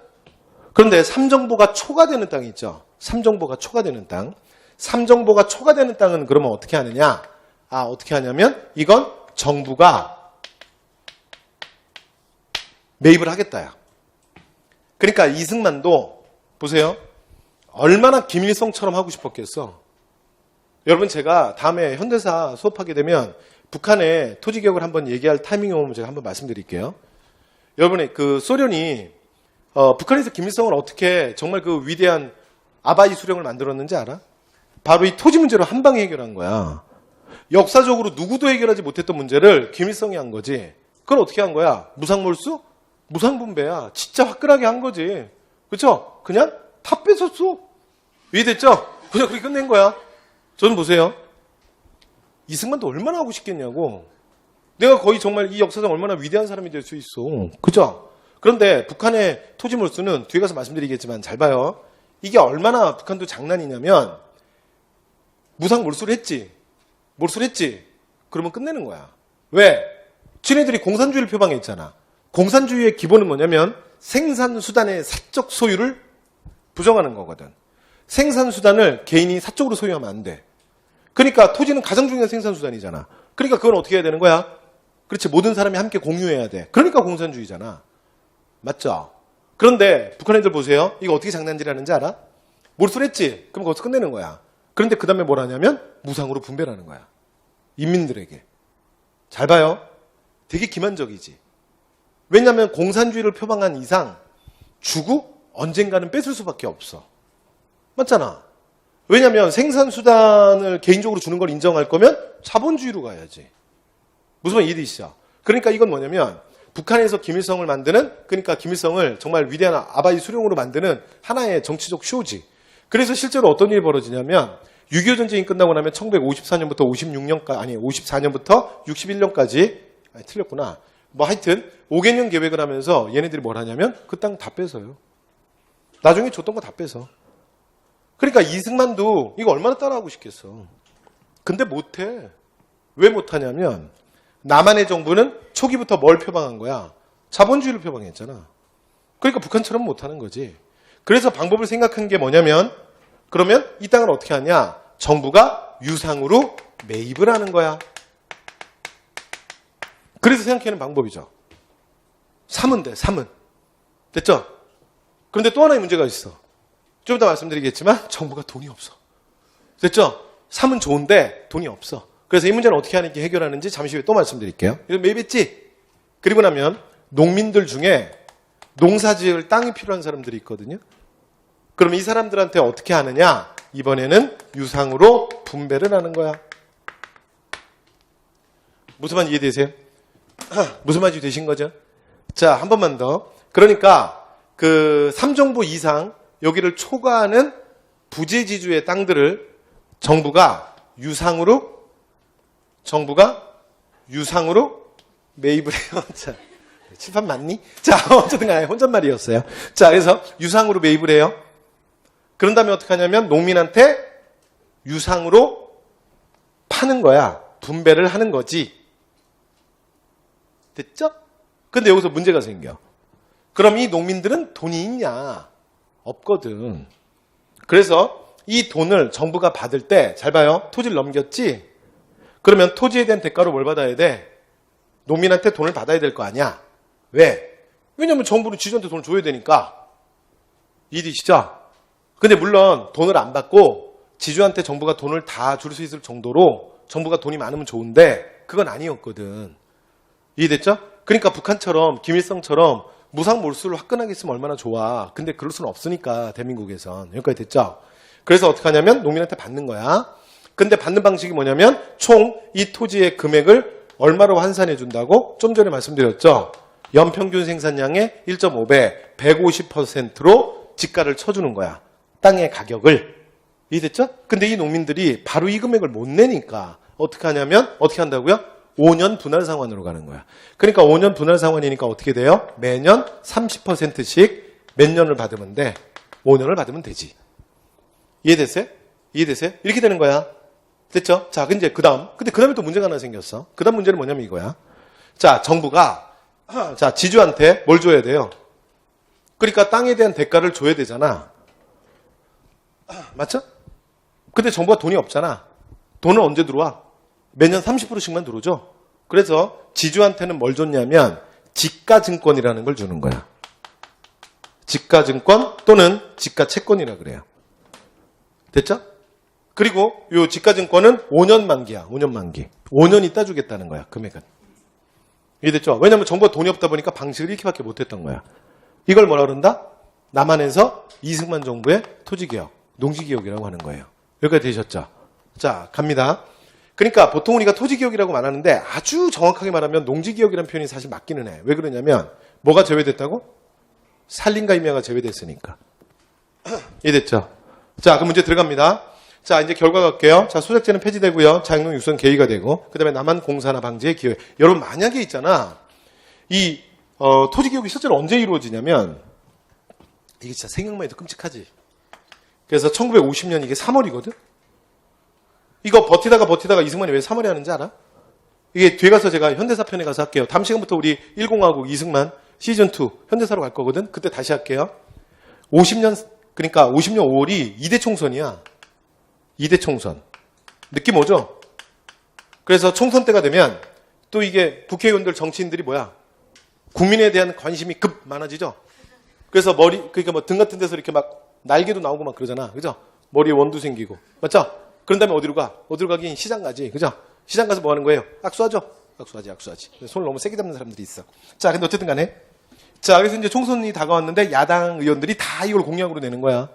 그런데 3정보가 초과되는 땅이 있죠. 3정보가 초과되는 땅. 3정보가 초과되는 땅은 그러면 어떻게 하느냐? 어떻게 하냐면 이건 정부가 매입을 하겠다야. 그러니까 이승만도 보세요. 얼마나 김일성처럼 하고 싶었겠어. 여러분 제가 다음에 현대사 수업하게 되면 북한의 토지개혁을 한번 얘기할 타이밍이 오면 제가 한번 말씀드릴게요. 여러분의 그 소련이 북한에서 김일성을 어떻게 정말 그 위대한 아바이 수령을 만들었는지 알아? 바로 이 토지 문제로 한 방에 해결한 거야. 역사적으로 누구도 해결하지 못했던 문제를 김일성이 한 거지. 그걸 어떻게 한 거야? 무상몰수? 무상분배야. 진짜 화끈하게 한 거지. 그렇죠? 그냥 다 뺏었어. 이해됐죠? 그냥 그렇게 끝낸 거야. 저는 보세요. 이승만도 얼마나 하고 싶겠냐고. 내가 거의 정말 이 역사상 얼마나 위대한 사람이 될 수 있어. 그죠? 그런데 북한의 토지 몰수는 뒤에 가서 말씀드리겠지만 잘 봐요. 이게 얼마나 북한도 장난이냐면 무상 몰수를 했지. 그러면 끝내는 거야. 왜? 지네들이 공산주의를 표방했잖아. 공산주의의 기본은 뭐냐면 생산수단의 사적 소유를 부정하는 거거든. 생산수단을 개인이 사적으로 소유하면 안 돼. 그러니까 토지는 가장 중요한 생산수단이잖아. 그러니까 그건 어떻게 해야 되는 거야? 그렇지. 모든 사람이 함께 공유해야 돼. 그러니까 공산주의잖아. 맞죠? 그런데 북한 애들 보세요. 이거 어떻게 장난질하는지 알아? 몰수를 했지. 그럼 거기서 끝내는 거야. 그런데 그 다음에 뭘 하냐면 무상으로 분배를 하는 거야. 인민들에게. 잘 봐요. 되게 기만적이지. 왜냐하면 공산주의를 표방한 이상 주고 언젠가는 뺏을 수밖에 없어. 맞잖아. 왜냐하면 생산수단을 개인적으로 주는 걸 인정할 거면 자본주의로 가야지. 무슨 말 이해되시죠? 그러니까 이건 뭐냐면 북한에서 김일성을 만드는, 그러니까 김일성을 정말 위대한 아바이 수령으로 만드는 하나의 정치적 쇼지. 그래서 실제로 어떤 일이 벌어지냐면 6.25 전쟁이 끝나고 나면 1954년부터 54년부터 61년까지 틀렸구나. 뭐 하여튼 5개년 계획을 하면서 얘네들이 뭘 하냐면 그 땅 다 뺏어요. 나중에 줬던 거 다 뺏어. 그러니까 이승만도 이거 얼마나 따라하고 싶겠어. 근데 못해. 왜 못하냐면 남한의 정부는 초기부터 뭘 표방한 거야? 자본주의를 표방했잖아. 그러니까 북한처럼 못하는 거지. 그래서 방법을 생각한 게 뭐냐면 그러면 이 땅을 어떻게 하냐? 정부가 유상으로 매입을 하는 거야. 그래서 생각하는 방법이죠. 사면 돼, 사면. 됐죠? 그런데 또 하나의 문제가 있어. 좀 이따 말씀드리겠지만 정부가 돈이 없어. 됐죠? 사면 좋은데 돈이 없어. 그래서 이 문제는 어떻게 하는지 해결하는지 잠시 후에 또 말씀드릴게요. 이거 매입했지? 그리고 나면 농민들 중에 농사 지을 땅이 필요한 사람들이 있거든요. 그럼 이 사람들한테 어떻게 하느냐? 이번에는 유상으로 분배를 하는 거야. 무슨 말인지 이해되세요? 무슨 말인지 되신 거죠? 자, 한 번만 더. 그러니까 그 3정부 이상 여기를 초과하는 부재지주의 땅들을 정부가 유상으로 매입을 해요. 자, 칠판 맞니? 자, 어쨌든 간에 혼잣말이었어요. 자, 그래서 유상으로 매입을 해요. 그런 다음에 어떻게 하냐면 농민한테 유상으로 파는 거야. 분배를 하는 거지. 됐죠? 근데 여기서 문제가 생겨. 그럼 이 농민들은 돈이 있냐? 없거든. 그래서 이 돈을 정부가 받을 때, 잘 봐요. 토지를 넘겼지? 그러면 토지에 대한 대가로 뭘 받아야 돼? 농민한테 돈을 받아야 될 거 아니야? 왜? 왜냐면 정부는 지주한테 돈을 줘야 되니까. 이해되시죠? 근데 물론 돈을 안 받고 지주한테 정부가 돈을 다 줄 수 있을 정도로 정부가 돈이 많으면 좋은데 그건 아니었거든. 이해됐죠? 그러니까 북한처럼 김일성처럼 무상 몰수를 화끈하게 쓰면 얼마나 좋아. 근데 그럴 수는 없으니까 대한민국에선. 여기까지 됐죠? 그래서 어떻게 하냐면 농민한테 받는 거야. 근데 받는 방식이 뭐냐면 총 이 토지의 금액을 얼마로 환산해 준다고? 좀 전에 말씀드렸죠? 연평균 생산량의 1.5배, 150%로 지가를 쳐주는 거야. 땅의 가격을. 이해됐죠? 근데 이 농민들이 바로 이 금액을 못 내니까 어떻게 하냐면 어떻게 한다고요? 5년 분할 상환으로 가는 거야. 그러니까 5년 분할 상환이니까 어떻게 돼요? 매년 30%씩 몇 년을 받으면 돼? 5년을 받으면 되지. 이해됐어요? 이해됐어요? 이렇게 되는 거야. 됐죠? 자, 근데 그 다음에 또 문제가 하나 생겼어. 그 다음 문제는 뭐냐면 이거야. 자, 정부가 자, 지주한테 뭘 줘야 돼요? 그러니까 땅에 대한 대가를 줘야 되잖아. 맞죠? 근데 정부가 돈이 없잖아. 돈은 언제 들어와? 매년 30%씩만 들어오죠. 그래서 지주한테는 뭘 줬냐면 지가증권이라는 걸 주는 거야. 지가증권 또는 지가채권이라 그래요. 됐죠? 그리고 이 지가증권은 5년 만기야. 5년 만기. 5년 있다 주겠다는 거야. 금액은. 이해됐죠? 왜냐면 정부가 돈이 없다 보니까 방식을 이렇게밖에 못했던 거야. 이걸 뭐라 그런다? 남한에서 이승만 정부의 토지개혁, 농지개혁이라고 하는 거예요. 여기까지 되셨죠? 자, 갑니다. 그러니까 보통 우리가 토지개혁이라고 말하는데 아주 정확하게 말하면 농지개혁이라는 표현이 사실 맞기는 해. 왜 그러냐면 뭐가 제외됐다고? 산림과 임야가 제외됐으니까. 이해됐죠? 자, 그 문제 들어갑니다. 자, 이제 결과 갈게요. 자, 소작제는 폐지되고요. 자영농 육성 개의가 되고 그 다음에 남한 공사나 방지의 기회. 여러분 만약에 있잖아. 이 토지개혁이 실제로 언제 이루어지냐면 이게 진짜 생각만 해도 끔찍하지. 그래서 1950년 이게 3월이거든. 이거 버티다가 이승만이 왜 3월에 하는지 알아? 이게 뒤에 가서 제가 현대사편에 가서 할게요. 다음 시간부터 우리 10하고 이승만 시즌2 현대사로 갈 거거든. 그때 다시 할게요. 50년, 그러니까 50년 5월이 2대 총선이야. 2대 총선. 느낌 오죠? 그래서 총선 때가 되면 또 이게 국회의원들 정치인들이 뭐야? 국민에 대한 관심이 급 많아지죠? 그래서 그러니까 뭐 등 같은 데서 이렇게 막 날개도 나오고 막 그러잖아. 그죠? 머리에 원도 생기고. 맞죠? 그런 다음에 어디로 가? 어디로 가긴 시장 가지. 그죠? 시장 가서 뭐 하는 거예요? 악수하죠? 악수하지. 손을 너무 세게 잡는 사람들이 있어. 자, 근데 어쨌든 간에. 자, 그래서 이제 총선이 다가왔는데 야당 의원들이 다 이걸 공약으로 내는 거야.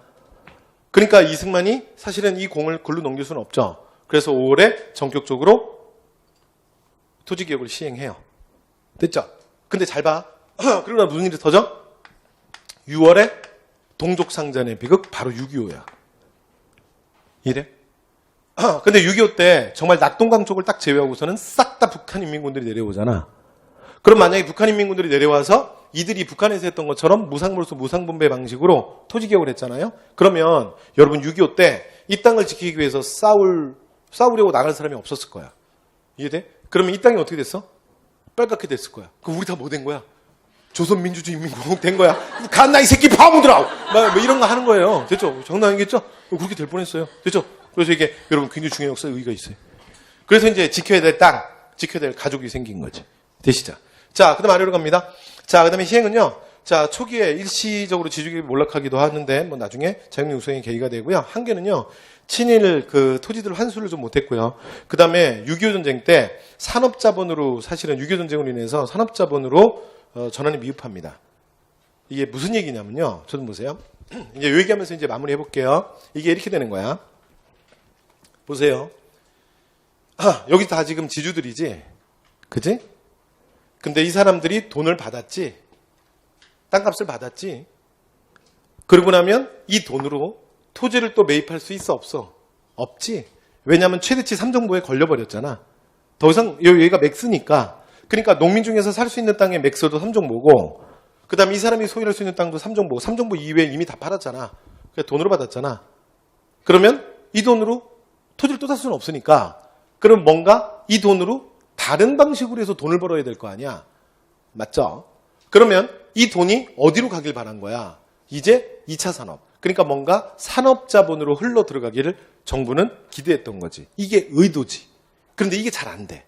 그러니까 이승만이 사실은 이 공을 글로 넘길 수는 없죠. 그래서 5월에 전격적으로 토지개혁을 시행해요. 됐죠? 근데 잘 봐. 그러고 나면 무슨 일이 터져? 6월에 동족상잔의 비극 바로 6.25야. 이래? 근데 6.25 때 정말 낙동강 쪽을 딱 제외하고서는 싹 다 북한 인민군들이 내려오잖아. 그럼 만약에 북한 인민군들이 내려와서 이들이 북한에서 했던 것처럼 무상몰수 무상분배 방식으로 토지개혁을 했잖아요. 그러면 여러분 6.25 때 이 땅을 지키기 위해서 싸우려고 나갈 사람이 없었을 거야. 이해돼? 그러면 이 땅이 어떻게 됐어? 빨갛게 됐을 거야. 그럼 우리 다 뭐 된 거야? 조선민주주의인민공화국 된 거야. 갔나 이 새끼 바보들아! 뭐 이런 거 하는 거예요. 됐죠? 장난 아니겠죠? 그렇게 될 뻔했어요. 됐죠? 그래서 이게 여러분 굉장히 중요한 역사의 의의가 있어요. 그래서 이제 지켜야 될 땅, 지켜야 될 가족이 생긴 거지. 되시죠? 자, 그 다음 아래로 갑니다. 자, 그 다음에 희행은요. 자, 초기에 일시적으로 지주계획이 몰락하기도 하는데, 뭐 나중에 자연의 우성의 계기가 되고요. 한계는요, 친일 그 토지들 환수를 좀 못했고요. 그 다음에 6.25 전쟁 때 산업자본으로 사실은 6.25 전쟁으로 인해서 산업자본으로 전환이 미흡합니다. 이게 무슨 얘기냐면요. 저좀 보세요. 이제 요 얘기하면서 이제 마무리 해볼게요. 이게 이렇게 되는 거야. 보세요. 여기 다 지금 지주들이지? 그지? 근데 이 사람들이 돈을 받았지? 땅값을 받았지? 그러고 나면 이 돈으로 토지를 또 매입할 수 있어? 없어? 없지? 왜냐하면 최대치 3정보에 걸려버렸잖아. 더 이상 여기가 맥스니까. 그러니까 농민 중에서 살 수 있는 땅의 맥스도 3정보고 그 다음에 이 사람이 소유할 수 있는 땅도 3정보. 3정보 이외에 이미 다 팔았잖아. 그러니까 돈으로 받았잖아. 그러면 이 돈으로 토지를 또 살 수는 없으니까 그럼 뭔가 이 돈으로 다른 방식으로 해서 돈을 벌어야 될 거 아니야. 맞죠? 그러면 이 돈이 어디로 가길 바란 거야? 이제 2차 산업. 그러니까 뭔가 산업자본으로 흘러 들어가기를 정부는 기대했던 거지. 이게 의도지. 그런데 이게 잘 안 돼.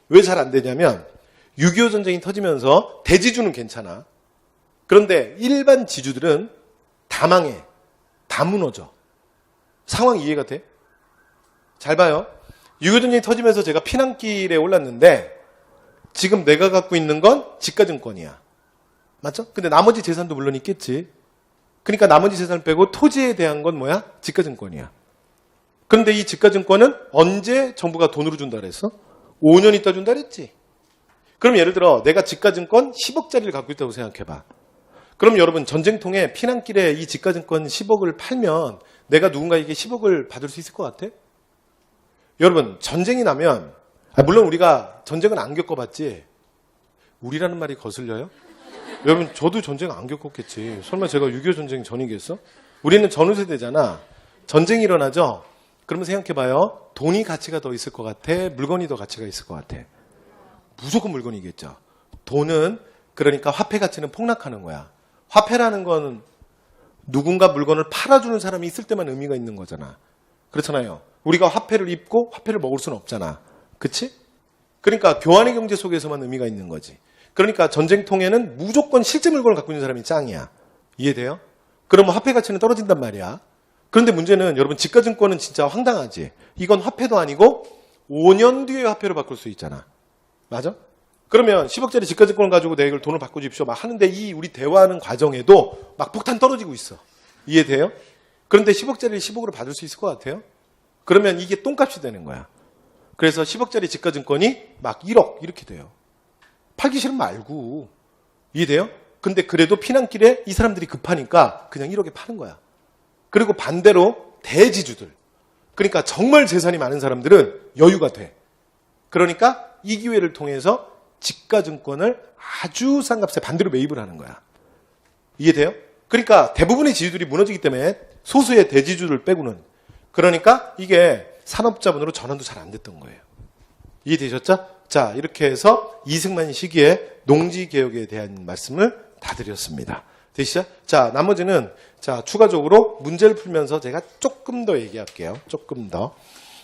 왜 잘 안 되냐면 6.25 전쟁이 터지면서 대지주는 괜찮아. 그런데 일반 지주들은 다 망해. 다 무너져. 상황 이해가 돼? 잘 봐요. 6.25 전쟁이 터지면서 제가 피난길에 올랐는데 지금 내가 갖고 있는 건 지가증권이야. 맞죠? 근데 나머지 재산도 물론 있겠지. 그러니까 나머지 재산을 빼고 토지에 대한 건 뭐야? 지가증권이야. 그런데 이 지가증권은 언제 정부가 돈으로 준다 그랬어? 5년 있다 준다 그랬지. 그럼 예를 들어 내가 지가증권 10억짜리를 갖고 있다고 생각해봐. 그럼 여러분 전쟁통에 피난길에 이 지가증권 10억을 팔면 내가 누군가에게 10억을 받을 수 있을 것 같아? 여러분 전쟁이 나면 물론 우리가 전쟁은 안 겪어봤지. 우리라는 말이 거슬려요? 여러분 저도 전쟁 안 겪었겠지. 설마 제가 6.25 전쟁 전이겠어? 우리는 전후세대잖아. 전쟁이 일어나죠? 그러면 생각해봐요. 돈이 가치가 더 있을 것 같아? 물건이 더 가치가 있을 것 같아? 무조건 물건이겠죠. 돈은 그러니까 화폐 가치는 폭락하는 거야. 화폐라는 건 누군가 물건을 팔아주는 사람이 있을 때만 의미가 있는 거잖아. 그렇잖아요. 우리가 화폐를 입고 화폐를 먹을 수는 없잖아. 그치? 그러니까 교환의 경제 속에서만 의미가 있는 거지. 그러니까 전쟁통에는 무조건 실제 물건을 갖고 있는 사람이 짱이야. 이해돼요? 그러면 화폐 가치는 떨어진단 말이야. 그런데 문제는 여러분 지가증권은 진짜 황당하지. 이건 화폐도 아니고 5년 뒤에 화폐로 바꿀 수 있잖아. 맞아? 그러면 10억짜리 지가증권을 가지고 내가 이걸 돈을 바꿔주십시오 막 하는데 이 우리 대화하는 과정에도 막 폭탄 떨어지고 있어. 이해돼요? 그런데 10억짜리를 10억으로 받을 수 있을 것 같아요? 그러면 이게 똥값이 되는 거야. 그래서 10억짜리 지가증권이 막 1억 이렇게 돼요. 팔기 싫으면 말고. 이해돼요? 근데 그래도 피난길에 이 사람들이 급하니까 그냥 1억에 파는 거야. 그리고 반대로 대지주들. 그러니까 정말 재산이 많은 사람들은 여유가 돼. 그러니까 이 기회를 통해서 지가증권을 아주 싼 값에 반대로 매입을 하는 거야. 이해돼요? 그러니까 대부분의 지주들이 무너지기 때문에 소수의 대지주를 빼고는. 그러니까 이게 산업자본으로 전환도 잘 안 됐던 거예요. 이해되셨죠? 자, 이렇게 해서 이승만 시기에 농지개혁에 대한 말씀을 다 드렸습니다. 되시죠? 자, 나머지는 자 추가적으로 문제를 풀면서 제가 조금 더 얘기할게요. 조금 더.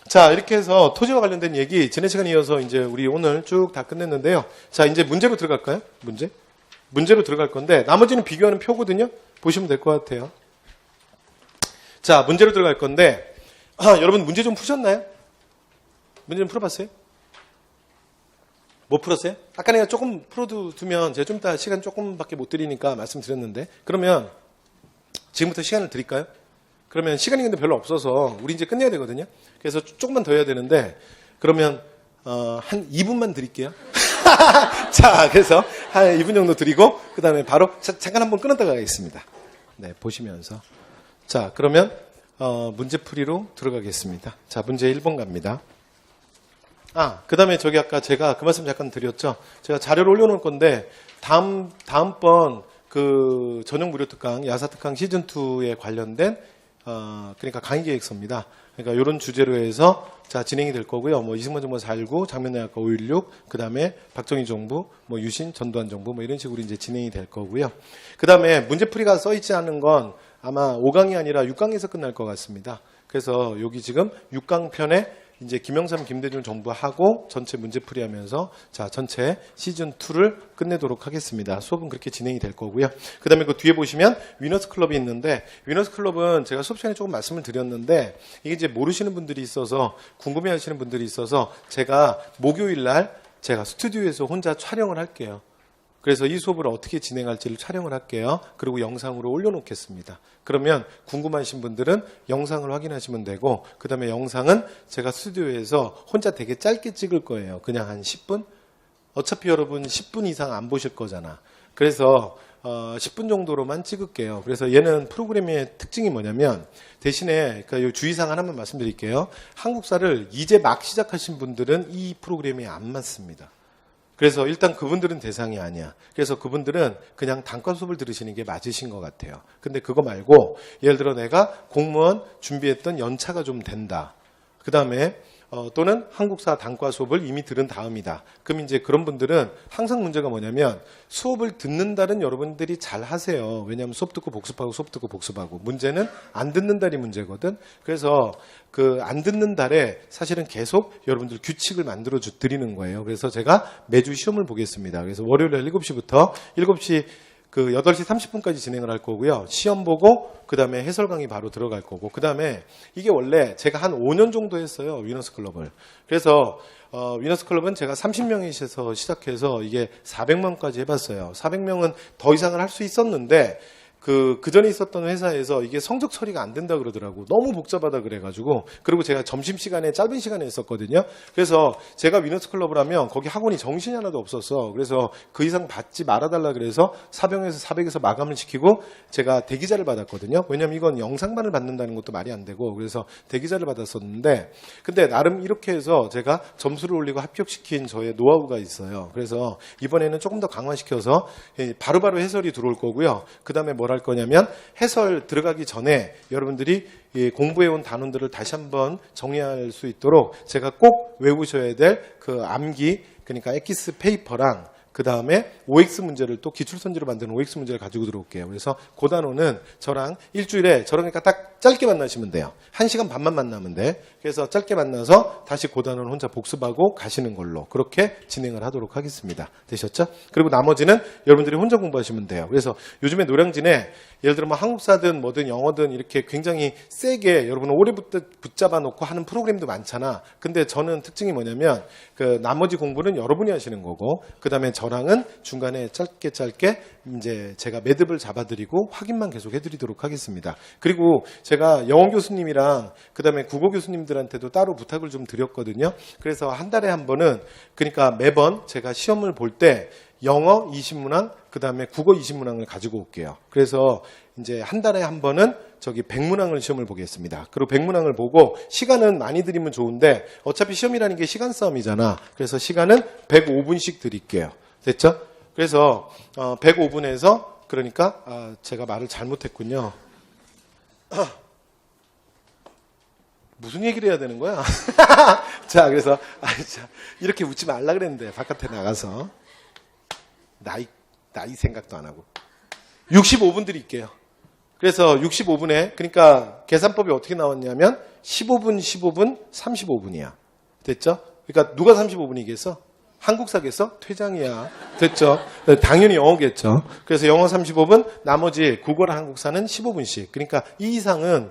자, 이렇게 해서 토지와 관련된 얘기 지난 시간에 이어서 이제 우리 오늘 쭉 다 끝냈는데요. 자, 이제 문제로 들어갈까요? 문제로 들어갈 건데 나머지는 비교하는 표거든요. 보시면 될 것 같아요. 자, 문제로 들어갈 건데 여러분 문제 좀 푸셨나요? 문제 좀 풀어봤어요? 못 풀었어요? 아까 내가 조금 풀어두면 제가 좀 이따 시간 조금밖에 못 드리니까 말씀드렸는데 그러면 지금부터 시간을 드릴까요? 그러면 시간이 근데 별로 없어서 우리 이제 끝내야 되거든요. 그래서 조금만 더 해야 되는데 그러면 한 2분만 드릴게요. 자, 그래서 한 2분 정도 드리고 그 다음에 바로 잠깐 한번 끊었다 가겠습니다. 네, 보시면서 자, 그러면 문제풀이로 들어가겠습니다. 자, 문제 1번 갑니다. 그 다음에 저기 아까 제가 그 말씀 잠깐 드렸죠. 제가 자료를 올려놓을 건데 다음번 그 전용 무료 특강, 야사 특강 시즌2에 관련된 그러니까 강의 계획서입니다. 그러니까 이런 주제로 해서 자 진행이 될 거고요. 뭐 이승만 정부 4.19, 장면내학과 5.16, 그 다음에 박정희 정부, 뭐 유신, 전두환 정부 뭐 이런 식으로 이제 진행이 될 거고요. 그 다음에 문제풀이가 써 있지 않은 건 아마 5강이 아니라 6강에서 끝날 것 같습니다. 그래서 여기 지금 6강 편에 이제 김영삼, 김대중 정부하고 전체 문제풀이 하면서 자, 전체 시즌2를 끝내도록 하겠습니다. 수업은 그렇게 진행이 될 거고요. 그 다음에 그 뒤에 보시면 위너스 클럽이 있는데, 위너스 클럽은 제가 수업 시간에 조금 말씀을 드렸는데, 이게 이제 모르시는 분들이 있어서, 궁금해 하시는 분들이 있어서, 제가 목요일 날 제가 스튜디오에서 혼자 촬영을 할게요. 그래서 이 수업을 어떻게 진행할지를 촬영을 할게요. 그리고 영상으로 올려놓겠습니다. 그러면 궁금하신 분들은 영상을 확인하시면 되고, 그 다음에 영상은 제가 스튜디오에서 혼자 되게 짧게 찍을 거예요. 그냥 한 10분? 어차피 여러분 10분 이상 안 보실 거잖아. 그래서 10분 정도로만 찍을게요. 그래서 얘는 프로그램의 특징이 뭐냐면, 대신에 그러니까 이 주의사항 하나만 말씀드릴게요. 한국사를 이제 막 시작하신 분들은 이 프로그램이 안 맞습니다. 그래서 일단 그분들은 대상이 아니야. 그래서 그분들은 그냥 단과 수업을 들으시는 게 맞으신 것 같아요. 근데 그거 말고 예를 들어 내가 공무원 준비했던 연차가 좀 된다. 그 다음에 또는 한국사 단과 수업을 이미 들은 다음이다. 그럼 이제 그런 분들은 항상 문제가 뭐냐면 수업을 듣는다는 여러분들이 잘 하세요. 왜냐하면 수업 듣고 복습하고 수업 듣고 복습하고. 문제는 안 듣는 달이 문제거든. 그래서 그 안 듣는 달에 사실은 계속 여러분들 규칙을 만들어 드리는 거예요. 그래서 제가 매주 시험을 보겠습니다. 그래서 월요일 7시부터 7시 그 8시 30분까지 진행을 할 거고요. 시험 보고 그 다음에 해설 강의 바로 들어갈 거고, 그 다음에 이게 원래 제가 한 5년 정도 했어요. 위너스 클럽을. 그래서 위너스 클럽은 제가 30명에서 시작해서 이게 400명까지 해봤어요. 400명은 더 이상을 할 수 있었는데 그 전에 있었던 회사에서 이게 성적 처리가 안 된다 그러더라고. 너무 복잡하다 그래가지고. 그리고 제가 점심시간에 짧은 시간에 했었거든요. 그래서 제가 위너스 클럽을 하면 거기 학원이 정신이 하나도 없었어. 그래서 그 이상 받지 말아달라 그래서 400에서 마감을 시키고 제가 대기자를 받았거든요. 왜냐면 이건 영상만을 받는다는 것도 말이 안 되고, 그래서 대기자를 받았었는데, 근데 나름 이렇게 해서 제가 점수를 올리고 합격시킨 저의 노하우가 있어요. 그래서 이번에는 조금 더 강화시켜서 바로바로 해설이 들어올 거고요. 그 다음에 뭘 할 거냐면 해설 들어가기 전에 여러분들이 공부해온 단원들을 다시 한번 정리할 수 있도록 제가 꼭 외우셔야 될 그 암기, 그러니까 엑기스 페이퍼랑 그 다음에 OX 문제를 또 기출선지로 만드는 OX 문제를 가지고 들어올게요. 그래서 그 단원은 저랑 일주일에 저랑 그러니까 딱 짧게 만나시면 돼요. 1시간 반만 만나면 돼. 그래서 짧게 만나서 다시 그 단원 혼자 복습하고 가시는 걸로 그렇게 진행을 하도록 하겠습니다. 되셨죠? 그리고 나머지는 여러분들이 혼자 공부하시면 돼요. 그래서 요즘에 노량진에 예를 들어 뭐 한국사든 뭐든 영어든 이렇게 굉장히 세게 여러분은 오래부터 붙잡아 놓고 하는 프로그램도 많잖아. 근데 저는 특징이 뭐냐면 그 나머지 공부는 여러분이 하시는 거고, 그 다음에 저랑은 중간에 짧게 이제 제가 매듭을 잡아드리고 확인만 계속 해드리도록 하겠습니다. 그리고 제가 영어 교수님이랑 그 다음에 국어 교수님들한테도 따로 부탁을 좀 드렸거든요. 그래서 한 달에 한 번은, 그러니까 매번 제가 시험을 볼 때 영어 20문항, 그 다음에 국어 20문항을 가지고 올게요. 그래서 이제 한 달에 한 번은 저기 100문항을 시험을 보겠습니다. 그리고 100문항을 보고 시간은 많이 드리면 좋은데 어차피 시험이라는 게 시간 싸움이잖아. 그래서 시간은 105분씩 드릴게요. 됐죠? 그래서 105분에서 그러니까 제가 말을 잘못했군요. 무슨 얘기를 해야 되는 거야? 자, 그래서 이렇게 웃지 말라 그랬는데 바깥에 나가서 나이 생각도 안 하고 65분 드릴게요. 그래서 65분에 그러니까 계산법이 어떻게 나왔냐면 15분, 15분, 35분이야. 됐죠? 그러니까 누가 35분이겠어? 한국사겠어? 퇴장이야. 됐죠? 당연히 영어겠죠. 그래서 영어 35분, 나머지 국어랑 한국사는 15분씩. 그러니까 이 이상은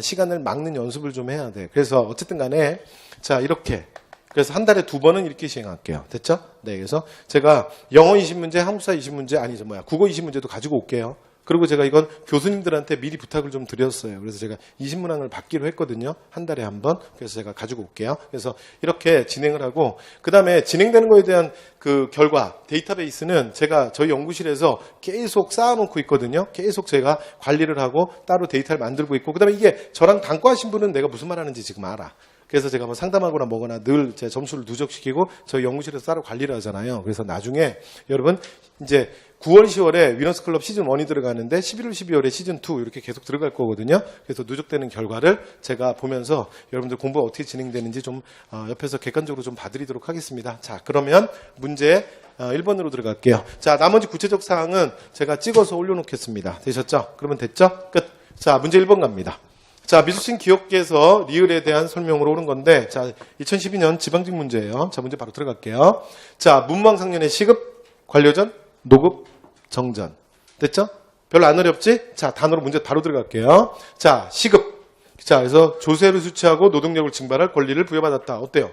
시간을 막는 연습을 좀 해야 돼. 그래서 어쨌든 간에 자 이렇게 그래서 한 달에 2번은 이렇게 시행할게요. 됐죠? 네, 그래서 제가 영어 20문제, 한국사 20문제, 국어 20문제도 가지고 올게요. 그리고 제가 이건 교수님들한테 미리 부탁을 좀 드렸어요. 그래서 제가 20문항을 받기로 했거든요. 한 달에 한 번. 그래서 제가 가지고 올게요. 그래서 이렇게 진행을 하고, 그 다음에 진행되는 거에 대한 그 결과, 데이터베이스는 제가 저희 연구실에서 계속 쌓아놓고 있거든요. 계속 제가 관리를 하고 따로 데이터를 만들고 있고, 그 다음에 이게 저랑 단과하신 분은 내가 무슨 말 하는지 지금 알아. 그래서 제가 뭐 상담하거나 뭐거나 늘 제 점수를 누적시키고 저희 연구실에서 따로 관리를 하잖아요. 그래서 나중에 여러분 이제 9월, 10월에 위너스 클럽 시즌 1이 들어가는데 11월, 12월에 시즌 2 이렇게 계속 들어갈 거거든요. 그래서 누적되는 결과를 제가 보면서 여러분들 공부가 어떻게 진행되는지 좀 옆에서 객관적으로 좀 봐드리도록 하겠습니다. 자, 그러면 문제 1번으로 들어갈게요. 자, 나머지 구체적 사항은 제가 찍어서 올려놓겠습니다. 되셨죠? 그러면 됐죠? 끝. 자, 문제 1번 갑니다. 자, 미술신 기억계에서 리을에 대한 설명으로 오는 건데, 자, 2012년 지방직 문제예요. 자, 문제 바로 들어갈게요. 자, 문망상년의 시급, 관료전, 노급, 정전. 됐죠? 별로 안 어렵지? 자, 단어로 문제 바로 들어갈게요. 자, 시급. 자, 그래서 조세를 수취하고 노동력을 증발할 권리를 부여받았다. 어때요?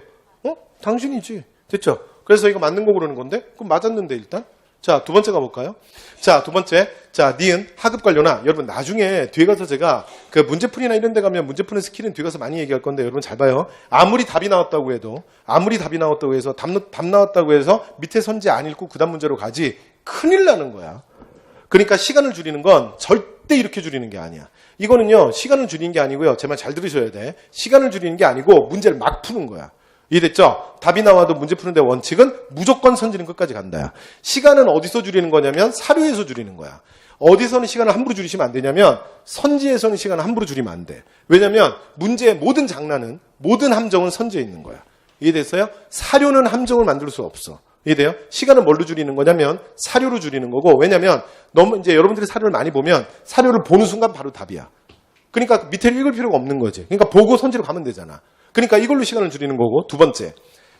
당신이지. 됐죠? 그래서 이거 맞는 거 고르는 건데? 그럼 맞았는데, 일단. 자, 두 번째 가볼까요? 자, 두 번째. 자, 니은 하급 관료나, 여러분 나중에 뒤에 가서 제가 그 문제풀이나 이런 데 가면 문제 푸는 스킬은 뒤에 가서 많이 얘기할 건데, 여러분 잘 봐요. 아무리 답이 나왔다고 해도, 답 나왔다고 해서 밑에 선지 안 읽고 그 다음 문제로 가지, 큰일 나는 거야. 그러니까 시간을 줄이는 건 절대 이렇게 줄이는 게 아니야. 이거는요, 시간을 줄이는 게 아니고요. 제 말 잘 들으셔야 돼. 시간을 줄이는 게 아니고 문제를 막 푸는 거야. 이해됐죠? 답이 나와도 문제 푸는데 원칙은 무조건 선지는 끝까지 간다야. 시간은 어디서 줄이는 거냐면 사료에서 줄이는 거야. 어디서는 시간을 함부로 줄이시면 안 되냐면 선지에서는 시간을 함부로 줄이면 안 돼. 왜냐면 문제의 모든 장난은, 모든 함정은 선지에 있는 거야. 이해됐어요? 사료는 함정을 만들 수 없어. 이해돼요? 시간은 뭘로 줄이는 거냐면 사료로 줄이는 거고, 왜냐면 너무 이제 여러분들이 사료를 많이 보면 사료를 보는 순간 바로 답이야. 그러니까 밑에를 읽을 필요가 없는 거지. 그러니까 보고 선지로 가면 되잖아. 그러니까 이걸로 시간을 줄이는 거고, 두 번째.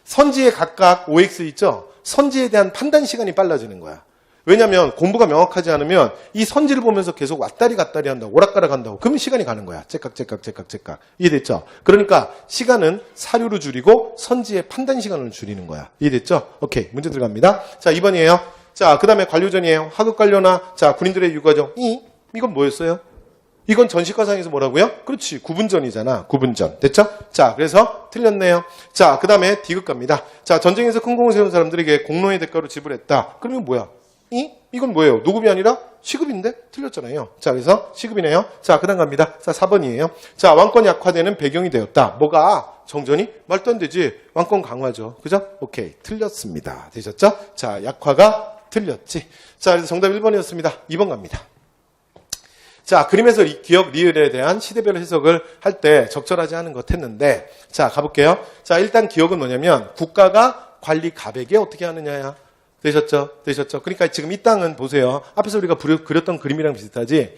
선지에 각각 OX 있죠? 선지에 대한 판단 시간이 빨라지는 거야. 왜냐면 공부가 명확하지 않으면 이 선지를 보면서 계속 왔다리 갔다리 한다고, 오락가락 한다고. 그러면 시간이 가는 거야. 째깍. 이해됐죠? 그러니까 시간은 사료로 줄이고 선지의 판단 시간을 줄이는 거야. 이해됐죠? 오케이. 문제 들어갑니다. 자, 2번이에요. 자, 그 다음에 관료전이에요. 하급 관료나, 자, 군인들의 유가정. 이건 뭐였어요? 이건 전시과상에서 뭐라고요? 그렇지. 구분전이잖아. 구분전. 됐죠? 자, 그래서 틀렸네요. 자, 그 다음에 D급 갑니다. 자, 전쟁에서 큰 공을 세운 사람들에게 공로의 대가로 지불했다. 그러면 뭐야? 이건 뭐예요? 노급이 아니라 시급인데? 틀렸잖아요. 자, 그래서 시급이네요. 자, 그 다음 갑니다. 자, 4번이에요. 자, 왕권이 약화되는 배경이 되었다. 뭐가? 정전이? 말도 안 되지. 왕권 강화죠. 그죠? 오케이. 틀렸습니다. 되셨죠? 자, 약화가 틀렸지. 자, 그래서 정답 1번이었습니다. 2번 갑니다. 자, 그림에서 기억 리을에 대한 시대별 해석을 할 때 적절하지 않은 것 했는데, 자, 가볼게요. 자, 일단 기억은 뭐냐면 국가가 관리 가백에 어떻게 하느냐야. 되셨죠? 그러니까 지금 이 땅은 보세요. 앞에서 우리가 그렸던 그림이랑 비슷하지.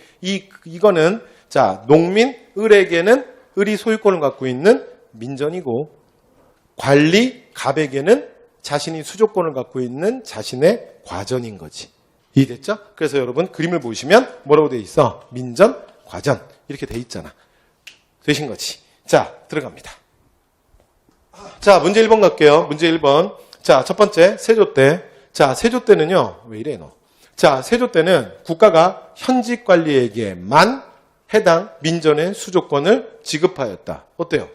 이거는 자, 농민 을에게는 을이 소유권을 갖고 있는 민전이고, 관리 가백에는 자신이 수조권을 갖고 있는 자신의 과전인 거지. 이해됐죠? 그래서 여러분 그림을 보시면 뭐라고 돼 있어? 민전, 과전 이렇게 돼 있잖아. 되신 거지. 자, 들어갑니다. 자, 문제 1번 갈게요. 문제 1번. 자, 첫 번째 세조 때. 자, 세조 때는요. 왜 이래 너? 자, 세조 때는 국가가 현직 관리에게만 해당 민전의 수조권을 지급하였다. 어때요?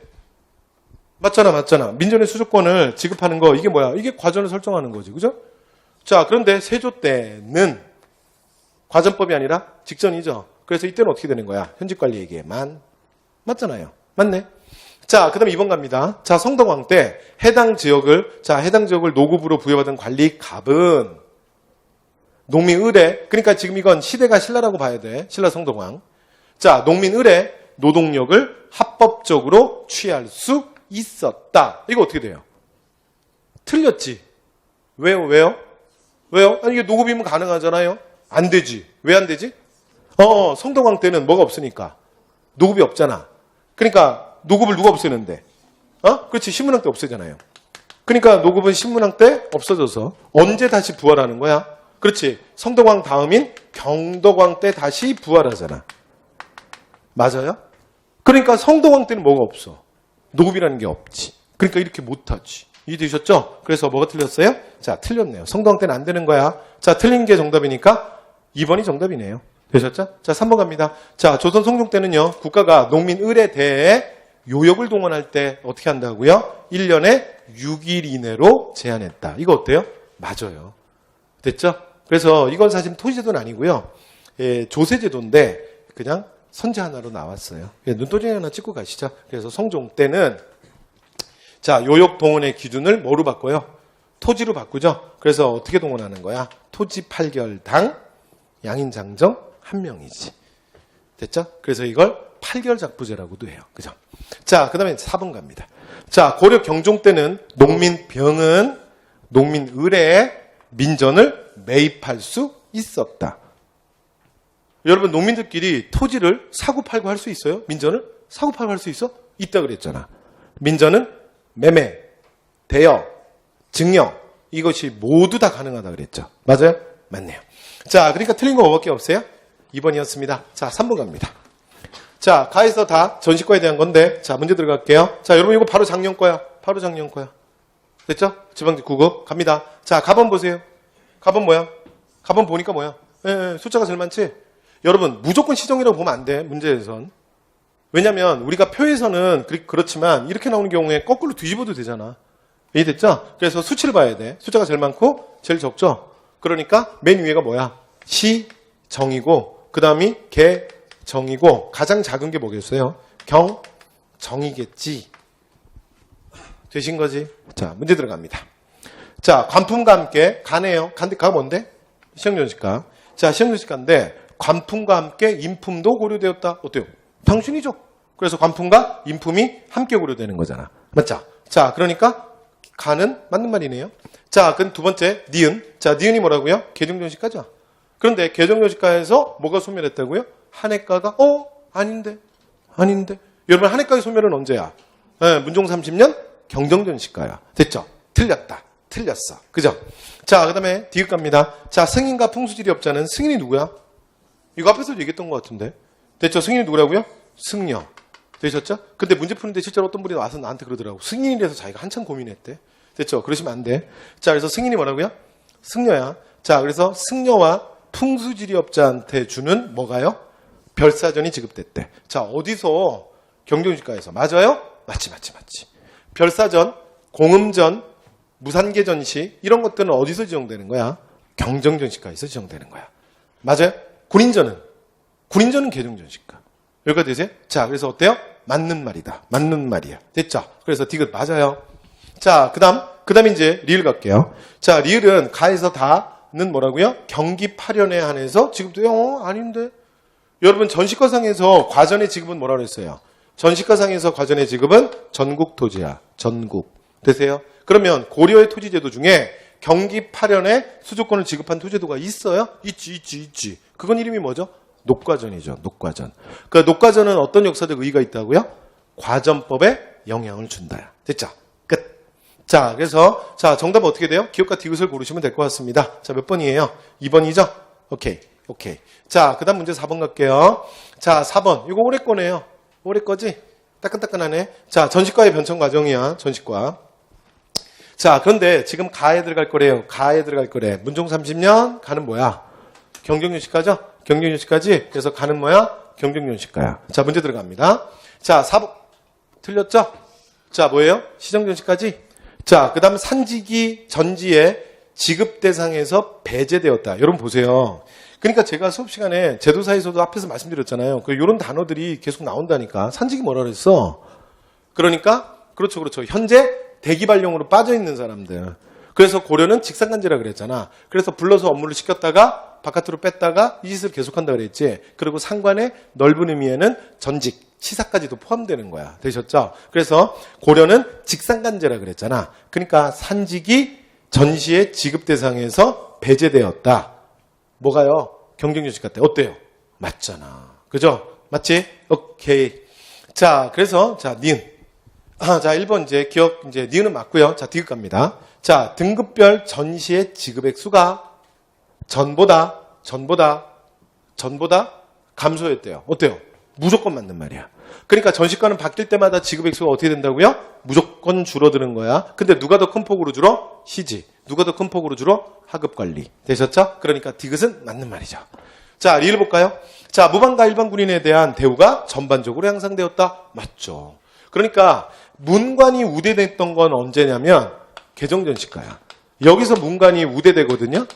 맞잖아. 민전의 수조권을 지급하는 거 이게 뭐야? 이게 과전을 설정하는 거지. 그죠? 자, 그런데 세조 때는 과전법이 아니라 직전이죠. 그래서 이때는 어떻게 되는 거야? 현직 관리에게만. 맞잖아요. 맞네. 자, 그 다음에 2번 갑니다. 자, 성덕왕 때 해당 지역을 노급으로 부여받은 관리 갑은 농민 을에, 그러니까 지금 이건 시대가 신라라고 봐야 돼. 신라 성덕왕. 자, 농민 을에 노동력을 합법적으로 취할 수 있었다. 이거 어떻게 돼요? 틀렸지. 왜요? 아니, 이게 노급이면 가능하잖아요? 안 되지. 왜 안 되지? 성덕왕 때는 뭐가 없으니까. 노급이 없잖아. 그러니까 노급을 누가 없애는데? 그렇지. 신문왕 때 없애잖아요. 그러니까 노급은 신문왕 때 없어져서 언제 다시 부활하는 거야? 그렇지. 성덕왕 다음인 경덕왕 때 다시 부활하잖아. 맞아요? 그러니까 성덕왕 때는 뭐가 없어? 노급이라는 게 없지. 그러니까 이렇게 못하지. 이해되셨죠? 그래서 뭐가 틀렸어요? 자, 틀렸네요. 성덕왕 때는 안 되는 거야. 자, 틀린 게 정답이니까 2번이 정답이네요. 되셨죠? 자, 3번 갑니다. 자, 조선 성종 때는요, 국가가 농민 을에 대해 요역을 동원할 때 어떻게 한다고요? 1년에 6일 이내로 제한했다. 이거 어때요? 맞아요. 됐죠? 그래서 이건 사실 토지제도는 아니고요. 조세제도인데 그냥 선제 하나로 나왔어요. 눈도장이 하나 찍고 가시죠. 그래서 성종 때는 자, 요역 동원의 기준을 뭐로 바꿔요? 토지로 바꾸죠. 그래서 어떻게 동원하는 거야? 토지 8결당 양인장정 1명이지. 됐죠? 그래서 이걸 8결작부제라고도 해요. 그죠? 자, 그 다음에 4번 갑니다. 자, 고려 경종 때는 농민병은 농민을에 민전을 매입할 수 있었다. 여러분, 농민들끼리 토지를 사고 팔고 할 수 있어요? 민전을? 사고 팔고 할 수 있어? 있다 그랬잖아. 민전은 매매, 대여, 증여 이것이 모두 다 가능하다 그랬죠. 맞아요? 맞네요. 자, 그러니까 틀린 거 뭐밖에 없어요? 2번이었습니다. 자, 3번 갑니다. 자, 가에서 다 전시과에 대한 건데, 자, 문제 들어갈게요. 자, 여러분 이거 바로 작년 거야. 바로 작년 거야. 됐죠? 지방지 9급 갑니다. 자, 가번 보세요. 가번 뭐야? 가번 보니까 뭐야? 예, 숫자가 제일 많지? 여러분, 무조건 시정이라고 보면 안 돼, 문제에선. 왜냐면 우리가 표에서는 그렇지만 이렇게 나오는 경우에 거꾸로 뒤집어도 되잖아. 이해됐죠? 그래서 수치를 봐야 돼. 숫자가 제일 많고 제일 적죠? 그러니까 맨 위에가 뭐야? 시정이고 그 다음이 개정이고 가장 작은 게 뭐겠어요? 경정이겠지. 되신 거지? 자, 문제 들어갑니다. 자, 관품과 함께 가네요. 가가 뭔데? 시정전시가. 자, 시정전시가인데 관품과 함께 인품도 고려되었다. 어때요? 당신이죠. 그래서 관품과 인품이 함께 고려되는 거잖아. 맞죠? 자, 그러니까 가는 맞는 말이네요. 자, 그럼 두 번째 니은. 자, 니은이 뭐라고요? 계정전시가죠. 그런데 계정전시가에서 뭐가 소멸했다고요? 한해가가 아닌데. 여러분 한해가의 소멸은 언제야? 네, 문종 30년 경정전시가야. 됐죠? 틀렸어. 그죠? 자, 그 다음에 디귿 갑니다. 자, 승인과 풍수지리업자는 승인이 누구야? 이거 앞에서도 얘기했던 것 같은데. 됐죠? 승인이 누구라고요? 승려. 되셨죠? 근데 문제 푸는데 실제로 어떤 분이 와서 나한테 그러더라고. 승인이라서 자기가 한참 고민했대. 됐죠? 그러시면 안 돼. 자, 그래서 승인이 뭐라고요? 승려야. 자, 그래서 승려와 풍수지리업자한테 주는 뭐가요? 별사전이 지급됐대. 자, 어디서? 경정지가에서. 맞아요? 맞지. 별사전, 공음전, 무산계전시 이런 것들은 어디서 지정되는 거야? 경정전시가에서 지정되는 거야. 맞아요? 군인전은 계정전시가. 여기까지 되세요? 자, 그래서 어때요? 맞는 말이다. 맞는 말이야. 됐죠? 그래서 디귿 맞아요. 자, 그 다음 이제 리을 갈게요. 자, 리을은 가에서 다는 뭐라고요? 경기 8년에 한해서 지급돼요? 아닌데. 여러분 전시과상에서 과전의 지급은 뭐라고 했어요? 전시과상에서 과전의 지급은 전국 토지야. 전국. 되세요? 그러면 고려의 토지제도 중에 경기 8년에 수조권을 지급한 토지제도가 있어요? 있지. 그건 이름이 뭐죠? 녹과전이죠. 녹과전. 그 녹과전은 어떤 역사적 의의가 있다고요? 과전법에 영향을 준다. 됐죠? 끝. 자, 그래서 자, 정답 어떻게 돼요? 기억과 디귿을 고르시면 될 것 같습니다. 자, 몇 번이에요? 2번이죠? 오케이. 자, 그다음 문제 4번 갈게요. 자, 4번. 이거 올해 거네요. 올해 거지? 따끈따끈하네. 자, 전시과의 변천 과정이야. 전시과. 자, 그런데 지금 가에 들어갈 거래요. 가에 들어갈 거래. 문종 30년 가는 뭐야? 경정전시가죠? 경정전시까지. 그래서 가는 뭐야? 경정전시가야. 자, 문제 들어갑니다. 자, 4번. 틀렸죠? 자, 뭐예요? 시정전시까지. 자, 그 다음 산지기 전지의 지급 대상에서 배제되었다. 여러분 보세요. 그러니까 제가 수업 시간에 제도사에서도 앞에서 말씀드렸잖아요. 이런 단어들이 계속 나온다니까. 산지기 뭐라 그랬어? 그러니까 그렇죠. 현재 대기발령으로 빠져있는 사람들. 그래서 고려는 직상간제라 그랬잖아. 그래서 불러서 업무를 시켰다가 바깥으로 뺐다가 이 짓을 계속한다 그랬지. 그리고 상관의 넓은 의미에는 전직, 시사까지도 포함되는 거야. 되셨죠? 그래서 고려는 직상간제라 그랬잖아. 그러니까 산직이 전시의 지급 대상에서 배제되었다. 뭐가요? 경정전시가 때 어때요? 맞잖아. 그죠? 맞지? 오케이. 자, 그래서 자, 니은. 자, 1번 이제 기억 이제 니은은 맞고요. 자, 디귿 갑니다. 자, 등급별 전시의 지급액 수가 전보다 감소했대요. 어때요? 무조건 맞는 말이야. 그러니까 전시가는 바뀔 때마다 지급액 수가 어떻게 된다고요? 무조건 줄어드는 거야. 근데 누가 더 큰 폭으로 줄어? 시지. 누가 더 큰 폭으로 줄어? 하급관리. 되셨죠? 그러니까 디귿은 맞는 말이죠. 자, 리을 볼까요? 자, 무방과 일반 군인에 대한 대우가 전반적으로 향상되었다. 맞죠. 그러니까 문관이 우대됐던 건 언제냐면 개정전시가야. 여기서 문관이 우대되거든요.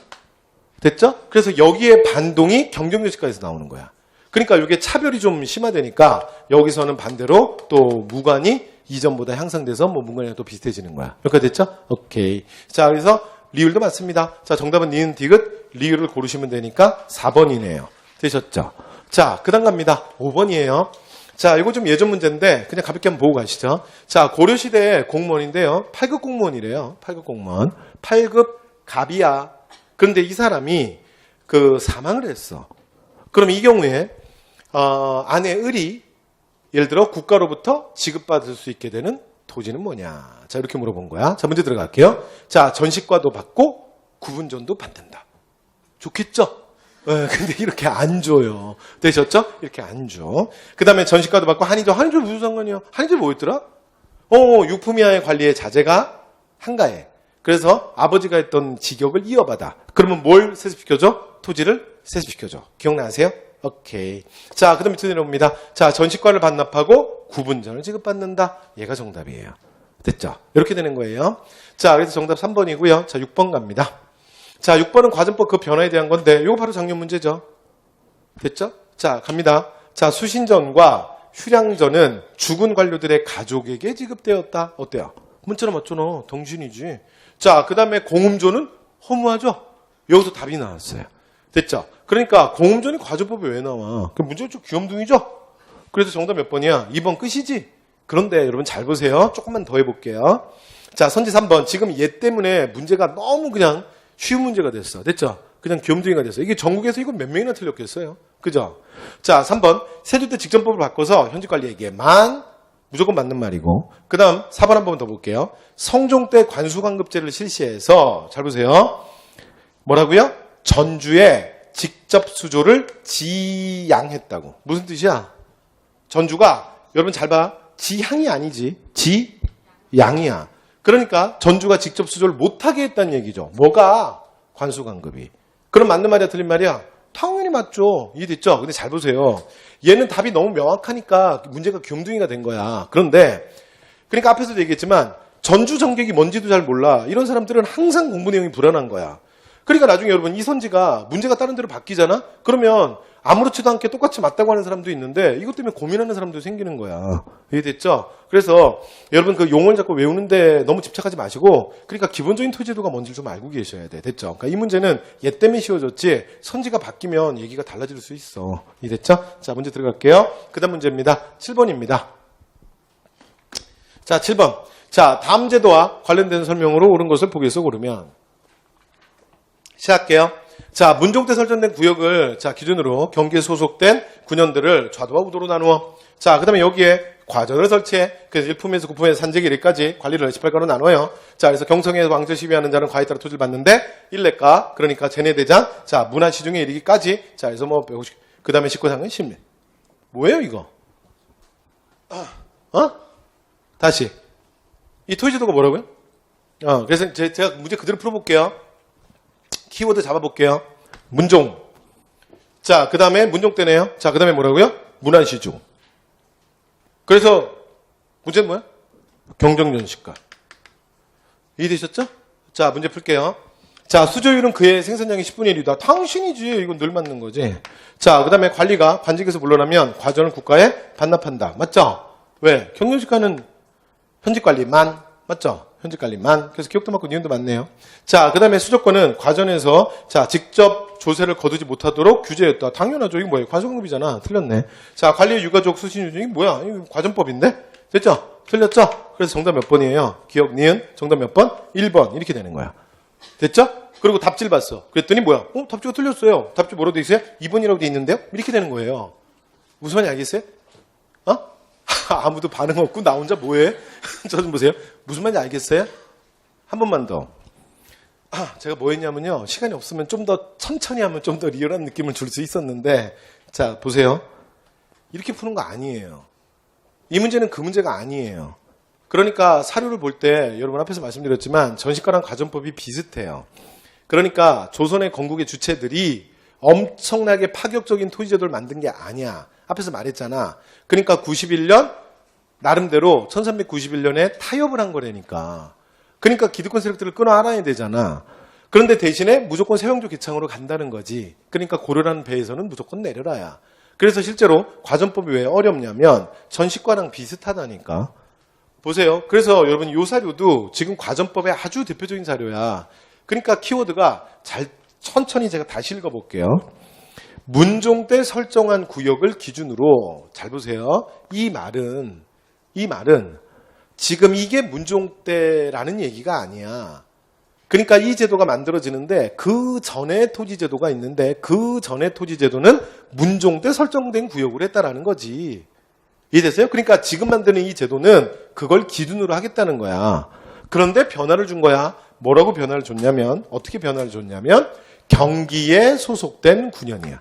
됐죠? 그래서 여기에 반동이 경정전시가에서 나오는 거야. 그러니까 이게 차별이 좀 심화되니까 여기서는 반대로 또 무관이 이전보다 향상돼서 뭐 문간이랑 또 비슷해지는 거야. 여기까지 됐죠? 오케이. 자, 그래서 리을도 맞습니다. 자, 정답은 니은, 디귿, 리을을 고르시면 되니까 4번이네요. 되셨죠? 자, 그 다음 갑니다. 5번이에요. 자, 이거 좀 예전 문제인데 그냥 가볍게 한번 보고 가시죠. 자, 고려시대 공무원인데요. 8급 공무원이래요. 8급 공무원. 8급 갑이야. 그런데 이 사람이 사망을 했어. 그럼 이 경우에 아내 을이 예를 들어 국가로부터 지급받을 수 있게 되는 토지는 뭐냐. 자, 이렇게 물어본 거야. 자, 문제 들어갈게요. 자, 전시과도 받고 구분전도 받는다. 좋겠죠? 근데 이렇게 안 줘요. 되셨죠? 이렇게 안 줘. 그 다음에 전시과도 받고 한의조. 한의조 무슨 상관이야? 한의조 뭐였더라? 유품이하의 관리의 자제가 한가해. 그래서 아버지가 했던 직역을 이어받아. 그러면 뭘 세습시켜줘? 토지를 세습시켜줘. 기억나세요? 오케이. 자, 그 다음 밑에 내려옵니다. 자, 전시과를 반납하고 구분전을 지급받는다. 얘가 정답이에요. 됐죠? 이렇게 되는 거예요. 자, 그래서 정답 3번이고요. 자, 6번 갑니다. 자, 6번은 과정법 그 변화에 대한 건데 이거 바로 작년 문제죠. 됐죠? 자, 갑니다. 자, 수신전과 휴량전은 죽은 관료들의 가족에게 지급되었다. 어때요? 문자로 맞잖아. 동신이지. 자, 그 다음에 공음조는 허무하죠? 여기서 답이 나왔어요. 됐죠? 그러니까 공음전이 과정법에 왜 나와? 그 문제가 좀 귀염둥이죠? 그래서 정답 몇 번이야? 2번 끝이지? 그런데 여러분 잘 보세요. 조금만 더 해볼게요. 자, 선지 3번. 지금 얘 때문에 문제가 너무 그냥 쉬운 문제가 됐어. 됐죠? 그냥 귀염둥이가 됐어. 이게 전국에서 이거 몇 명이나 틀렸겠어요? 그죠? 자, 3번. 세조때 직전법을 바꿔서 현직관리에게만 무조건 맞는 말이고. 그 다음 4번 한 번 더 볼게요. 성종 때 관수관급제를 실시해서 잘 보세요. 뭐라고요? 전주에 직접 수조를 지양했다고. 무슨 뜻이야? 전주가 여러분 잘 봐. 지향이 아니지. 지양이야. 그러니까 전주가 직접 수조를 못하게 했다는 얘기죠. 뭐가? 관수관급이. 그럼 맞는 말이야 틀린 말이야? 당연히 맞죠. 이해됐죠? 근데 잘 보세요. 얘는 답이 너무 명확하니까 문제가 귀염둥이가 된 거야. 그런데 그러니까 앞에서도 얘기했지만 전주 정객이 뭔지도 잘 몰라. 이런 사람들은 항상 공부 내용이 불안한 거야. 그러니까 나중에 여러분 이 선지가 문제가 다른 데로 바뀌잖아? 그러면 아무렇지도 않게 똑같이 맞다고 하는 사람도 있는데 이것 때문에 고민하는 사람도 생기는 거야. 이해됐죠? 그래서 여러분 그 용어를 자꾸 외우는데 너무 집착하지 마시고 그러니까 기본적인 토지제도가 뭔지 좀 알고 계셔야 돼. 됐죠? 그러니까 이 문제는 얘 때문에 쉬워졌지 선지가 바뀌면 얘기가 달라질 수 있어. 이해됐죠? 자, 문제 들어갈게요. 그 다음 문제입니다. 7번입니다. 자, 7번. 자, 다음 제도와 관련된 설명으로 옳은 것을 보기에서 고르면 시작할게요. 자, 문종 때 설정된 구역을 자 기준으로 경기에 소속된 군현들을 좌도와 우도로 나누어. 자, 그 다음에 여기에 과전을 설치해. 그래서 1품에서 9품에서 산재기 1까지 관리를 18가로 나눠요. 자, 그래서 경성에서 왕조 시비하는 자는 과에 따라 토지를 받는데 1례가 그러니까 제내대장. 자, 문화 시중에 이르기까지. 자, 그래서 뭐 150. 그 다음에 19상은 10례. 뭐예요 이거? 다시. 이 토지제도가 뭐라고요? 그래서 제가 문제 그대로 풀어볼게요. 키워드 잡아볼게요. 문종. 자, 그 다음에 문종 때네요. 자, 그 다음에 뭐라고요? 문안시중. 그래서 문제는 뭐야? 경정연식가. 이해되셨죠? 자, 문제 풀게요. 자, 수조율은 그의 생산량이 10분의 1이다. 당신이지. 이건 늘 맞는 거지. 자, 그 다음에 관리가 관직에서 물러나면 과전을 국가에 반납한다. 맞죠? 왜? 경영식가는 현직관리만. 맞죠? 현직관리만. 그래서 기억도 맞고 니은도 맞네요. 자, 그 다음에 수조권은 과전에서 자 직접 조세를 거두지 못하도록 규제했다. 당연하죠. 이거 뭐예요? 관수관급이잖아. 틀렸네. 자, 관리의 유가족 수신유증이 뭐야? 이거 과전법인데? 됐죠? 틀렸죠? 그래서 정답 몇 번이에요? 기억, 니은. 정답 몇 번? 1번. 이렇게 되는 거야. 됐죠? 그리고 답지를 봤어. 그랬더니 뭐야? 답지가 틀렸어요. 답지 뭐라고 돼 있어요? 2번이라고 돼 있는데요? 이렇게 되는 거예요. 무슨 말인지 알겠어요? 아무도 반응 없고 나 혼자 뭐해? 저 좀 보세요. 무슨 말인지 알겠어요? 한 번만 더. 제가 뭐 했냐면요. 시간이 없으면 좀 더 천천히 하면 좀 더 리얼한 느낌을 줄 수 있었는데 자, 보세요. 이렇게 푸는 거 아니에요. 이 문제는 그 문제가 아니에요. 그러니까 사료를 볼 때 여러분 앞에서 말씀드렸지만 전시과랑 가전법이 비슷해요. 그러니까 조선의 건국의 주체들이 엄청나게 파격적인 토지제도를 만든 게 아니야. 앞에서 말했잖아. 그러니까 91년 나름대로 1391년에 타협을 한 거라니까. 그러니까 기득권 세력들을 끊어 안아야 되잖아. 그런데 대신에 무조건 세왕조 개창으로 간다는 거지. 그러니까 고려라는 배에서는 무조건 내려라야. 그래서 실제로 과전법이 왜 어렵냐면 전시과랑 비슷하다니까. 보세요. 그래서 여러분 이 사료도 지금 과전법의 아주 대표적인 사료야. 그러니까 키워드가 천천히 제가 다시 읽어볼게요. 문종 때 설정한 구역을 기준으로 잘 보세요. 이 말은 지금 이게 문종 때라는 얘기가 아니야. 그러니까 이 제도가 만들어지는데 그 전에 토지제도가 있는데 그 전에 토지제도는 문종 때 설정된 구역으로 했다라는 거지. 이해됐어요? 그러니까 지금 만드는 이 제도는 그걸 기준으로 하겠다는 거야. 그런데 변화를 준 거야. 뭐라고 변화를 줬냐면 어떻게 변화를 줬냐면 경기에 소속된 9년이야.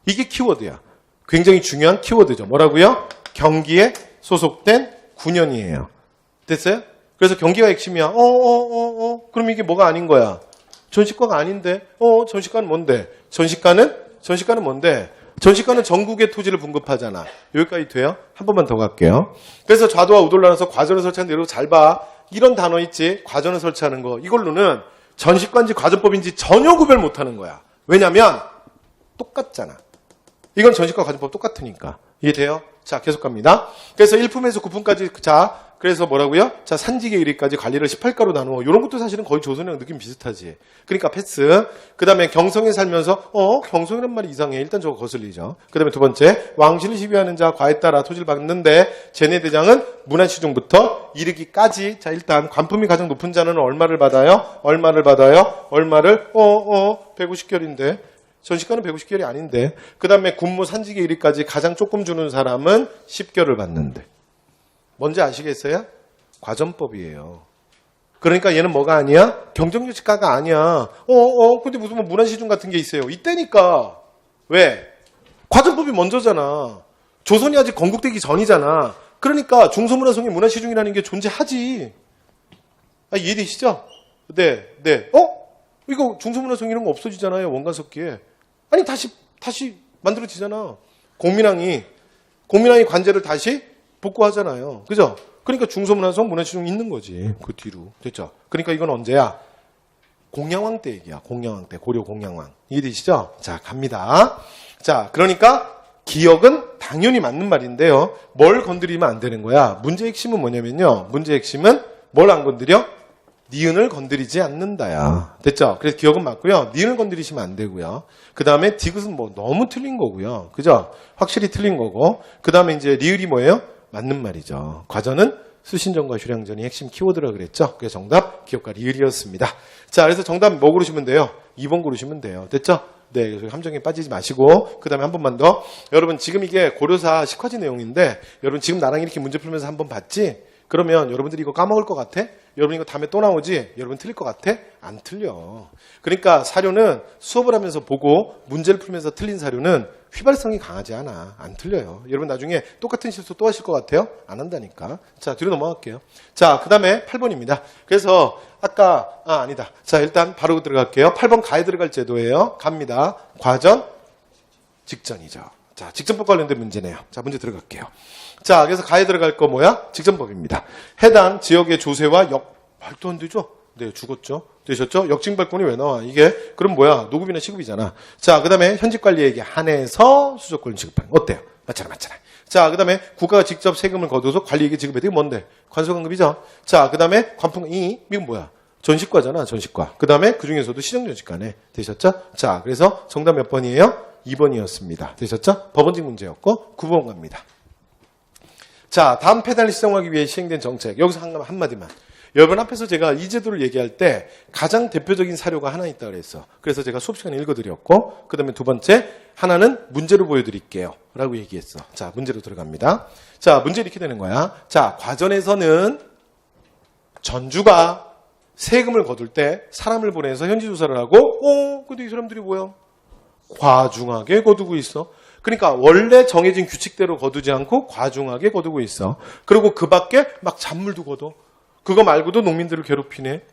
이게 키워드야. 굉장히 중요한 키워드죠. 뭐라고요? 경기에 소속된 9년이에요. 됐어요? 그래서 경기가 핵심이야. 그럼 이게 뭐가 아닌 거야? 전시가가 아닌데? 전시가는 뭔데? 전시가는 뭔데? 전시가는 전국의 토지를 분급하잖아. 여기까지 돼요? 한 번만 더 갈게요. 그래서 좌도와 우도를 나눠서 과전을 설치하는 대로 잘 봐. 이런 단어 있지? 과전을 설치하는 거. 이걸로는 전시가인지 과전법인지 전혀 구별 못하는 거야. 왜냐면 똑같잖아. 이건 전시가 과전법 똑같으니까. 이해돼요? 자, 계속 갑니다. 그래서 1품에서 9품까지, 자, 그래서 뭐라고요? 자, 산지계 1위까지 관리를 18가로 나누어. 이런 것도 사실은 거의 조선이랑 느낌 비슷하지. 그러니까 패스. 그 다음에 경성에 살면서, 경성이란 말이 이상해. 일단 저거 거슬리죠. 그 다음에 두 번째, 왕실을 시비하는 자, 과에 따라 토지를 받는데, 제내대장은 문화시중부터 이르기까지. 자, 일단, 관품이 가장 높은 자는 얼마를 받아요? 150개월인데. 전시가는 150개월이 아닌데. 그 다음에 군무 산지계 1위까지 가장 조금 주는 사람은 10개월을 받는데. 뭔지 아시겠어요? 과전법이에요. 그러니까 얘는 뭐가 아니야? 경정유치가가 아니야. 근데 무슨 뭐 문화시중 같은 게 있어요. 이때니까. 왜? 과전법이 먼저잖아. 조선이 아직 건국되기 전이잖아. 그러니까 중소문화성의 문화시중이라는 게 존재하지. 이해되시죠? 네. 이거 중소문화성 이런 거 없어지잖아요. 원가석기에. 아니 다시 만들어지잖아. 공민왕이 관제를 다시 복구하잖아요. 그죠? 그러니까 중소문화성 문화시중 있는 거지. 그 뒤로. 됐죠? 그러니까 이건 언제야? 공양왕 때 얘기야. 공양왕 때. 고려 공양왕. 이해되시죠? 자, 갑니다. 자, 그러니까 기억은 당연히 맞는 말인데요. 뭘 건드리면 안 되는 거야? 문제의 핵심은 뭐냐면요. 문제의 핵심은 뭘 안 건드려? 니은을 건드리지 않는다야. 됐죠? 그래서 기억은 맞고요. 니은을 건드리시면 안 되고요. 그 다음에 디귿은 뭐 너무 틀린 거고요. 그죠? 확실히 틀린 거고. 그 다음에 이제 리을이 뭐예요? 맞는 말이죠. 과전은 수신전과 휴량전이 핵심 키워드라 그랬죠? 그래서 정답 기억과 리을이었습니다. 자, 그래서 정답 뭐 고르시면 돼요? 2번 고르시면 돼요. 됐죠? 네, 그래서 함정에 빠지지 마시고 그 다음에 한 번만 더. 여러분 지금 이게 고려사 식화지 내용인데 여러분 지금 나랑 이렇게 문제 풀면서 한번 봤지? 그러면 여러분들이 이거 까먹을 것 같아? 여러분 이거 다음에 또 나오지? 여러분 틀릴 것 같아? 안 틀려. 그러니까 사료는 수업을 하면서 보고 문제를 풀면서 틀린 사료는 휘발성이 강하지 않아. 안 틀려요. 여러분 나중에 똑같은 실수 또 하실 것 같아요? 안 한다니까. 자, 뒤로 넘어갈게요. 자, 그 다음에 8번입니다. 그래서 아까 아니다. 자, 일단 바로 들어갈게요. 8번 가에 들어갈 제도예요. 갑니다. 과전, 직전이죠. 자, 직전법 관련된 문제네요. 자, 문제 들어갈게요. 자, 그래서 가에 들어갈 거 뭐야? 직전법입니다. 해당 지역의 조세와 말도 안 되죠? 네, 죽었죠? 되셨죠? 역징발권이 왜 나와? 이게 그럼 뭐야? 노급이나 시급이잖아. 자, 그 다음에 현직관리에게 한해서 수조권 지급하는 거. 어때요? 맞잖아. 자, 그 다음에 국가가 직접 세금을 거둬서 관리에게 지급해. 이게 뭔데? 관소관급이죠? 자, 그 다음에 관풍이 이건 뭐야? 전시과잖아, 전시과. 그 다음에 그 중에서도 시정전시과네. 되셨죠? 자, 그래서 정답 몇 번이에요? 2번이었습니다. 되셨죠? 법원직 문제였고 9번 갑니다. 자, 다음 폐단을 시정하기 위해 시행된 정책. 여기서 한마디만. 여러분 앞에서 제가 이 제도를 얘기할 때 가장 대표적인 사료가 하나 있다 그랬어. 그래서 제가 수업 시간에 읽어드렸고 그 다음에 두 번째 하나는 문제로 보여드릴게요 라고 얘기했어. 자, 문제로 들어갑니다. 자, 문제 이렇게 되는 거야. 자, 과전에서는 전주가 세금을 거둘 때 사람을 보내서 현지조사를 하고 근데 이 사람들이 뭐야? 과중하게 거두고 있어. 그러니까 원래 정해진 규칙대로 거두지 않고 과중하게 거두고 있어. 그리고 그 밖에 막 잔물도 거둬. 그거 말고도 농민들을 괴롭히네.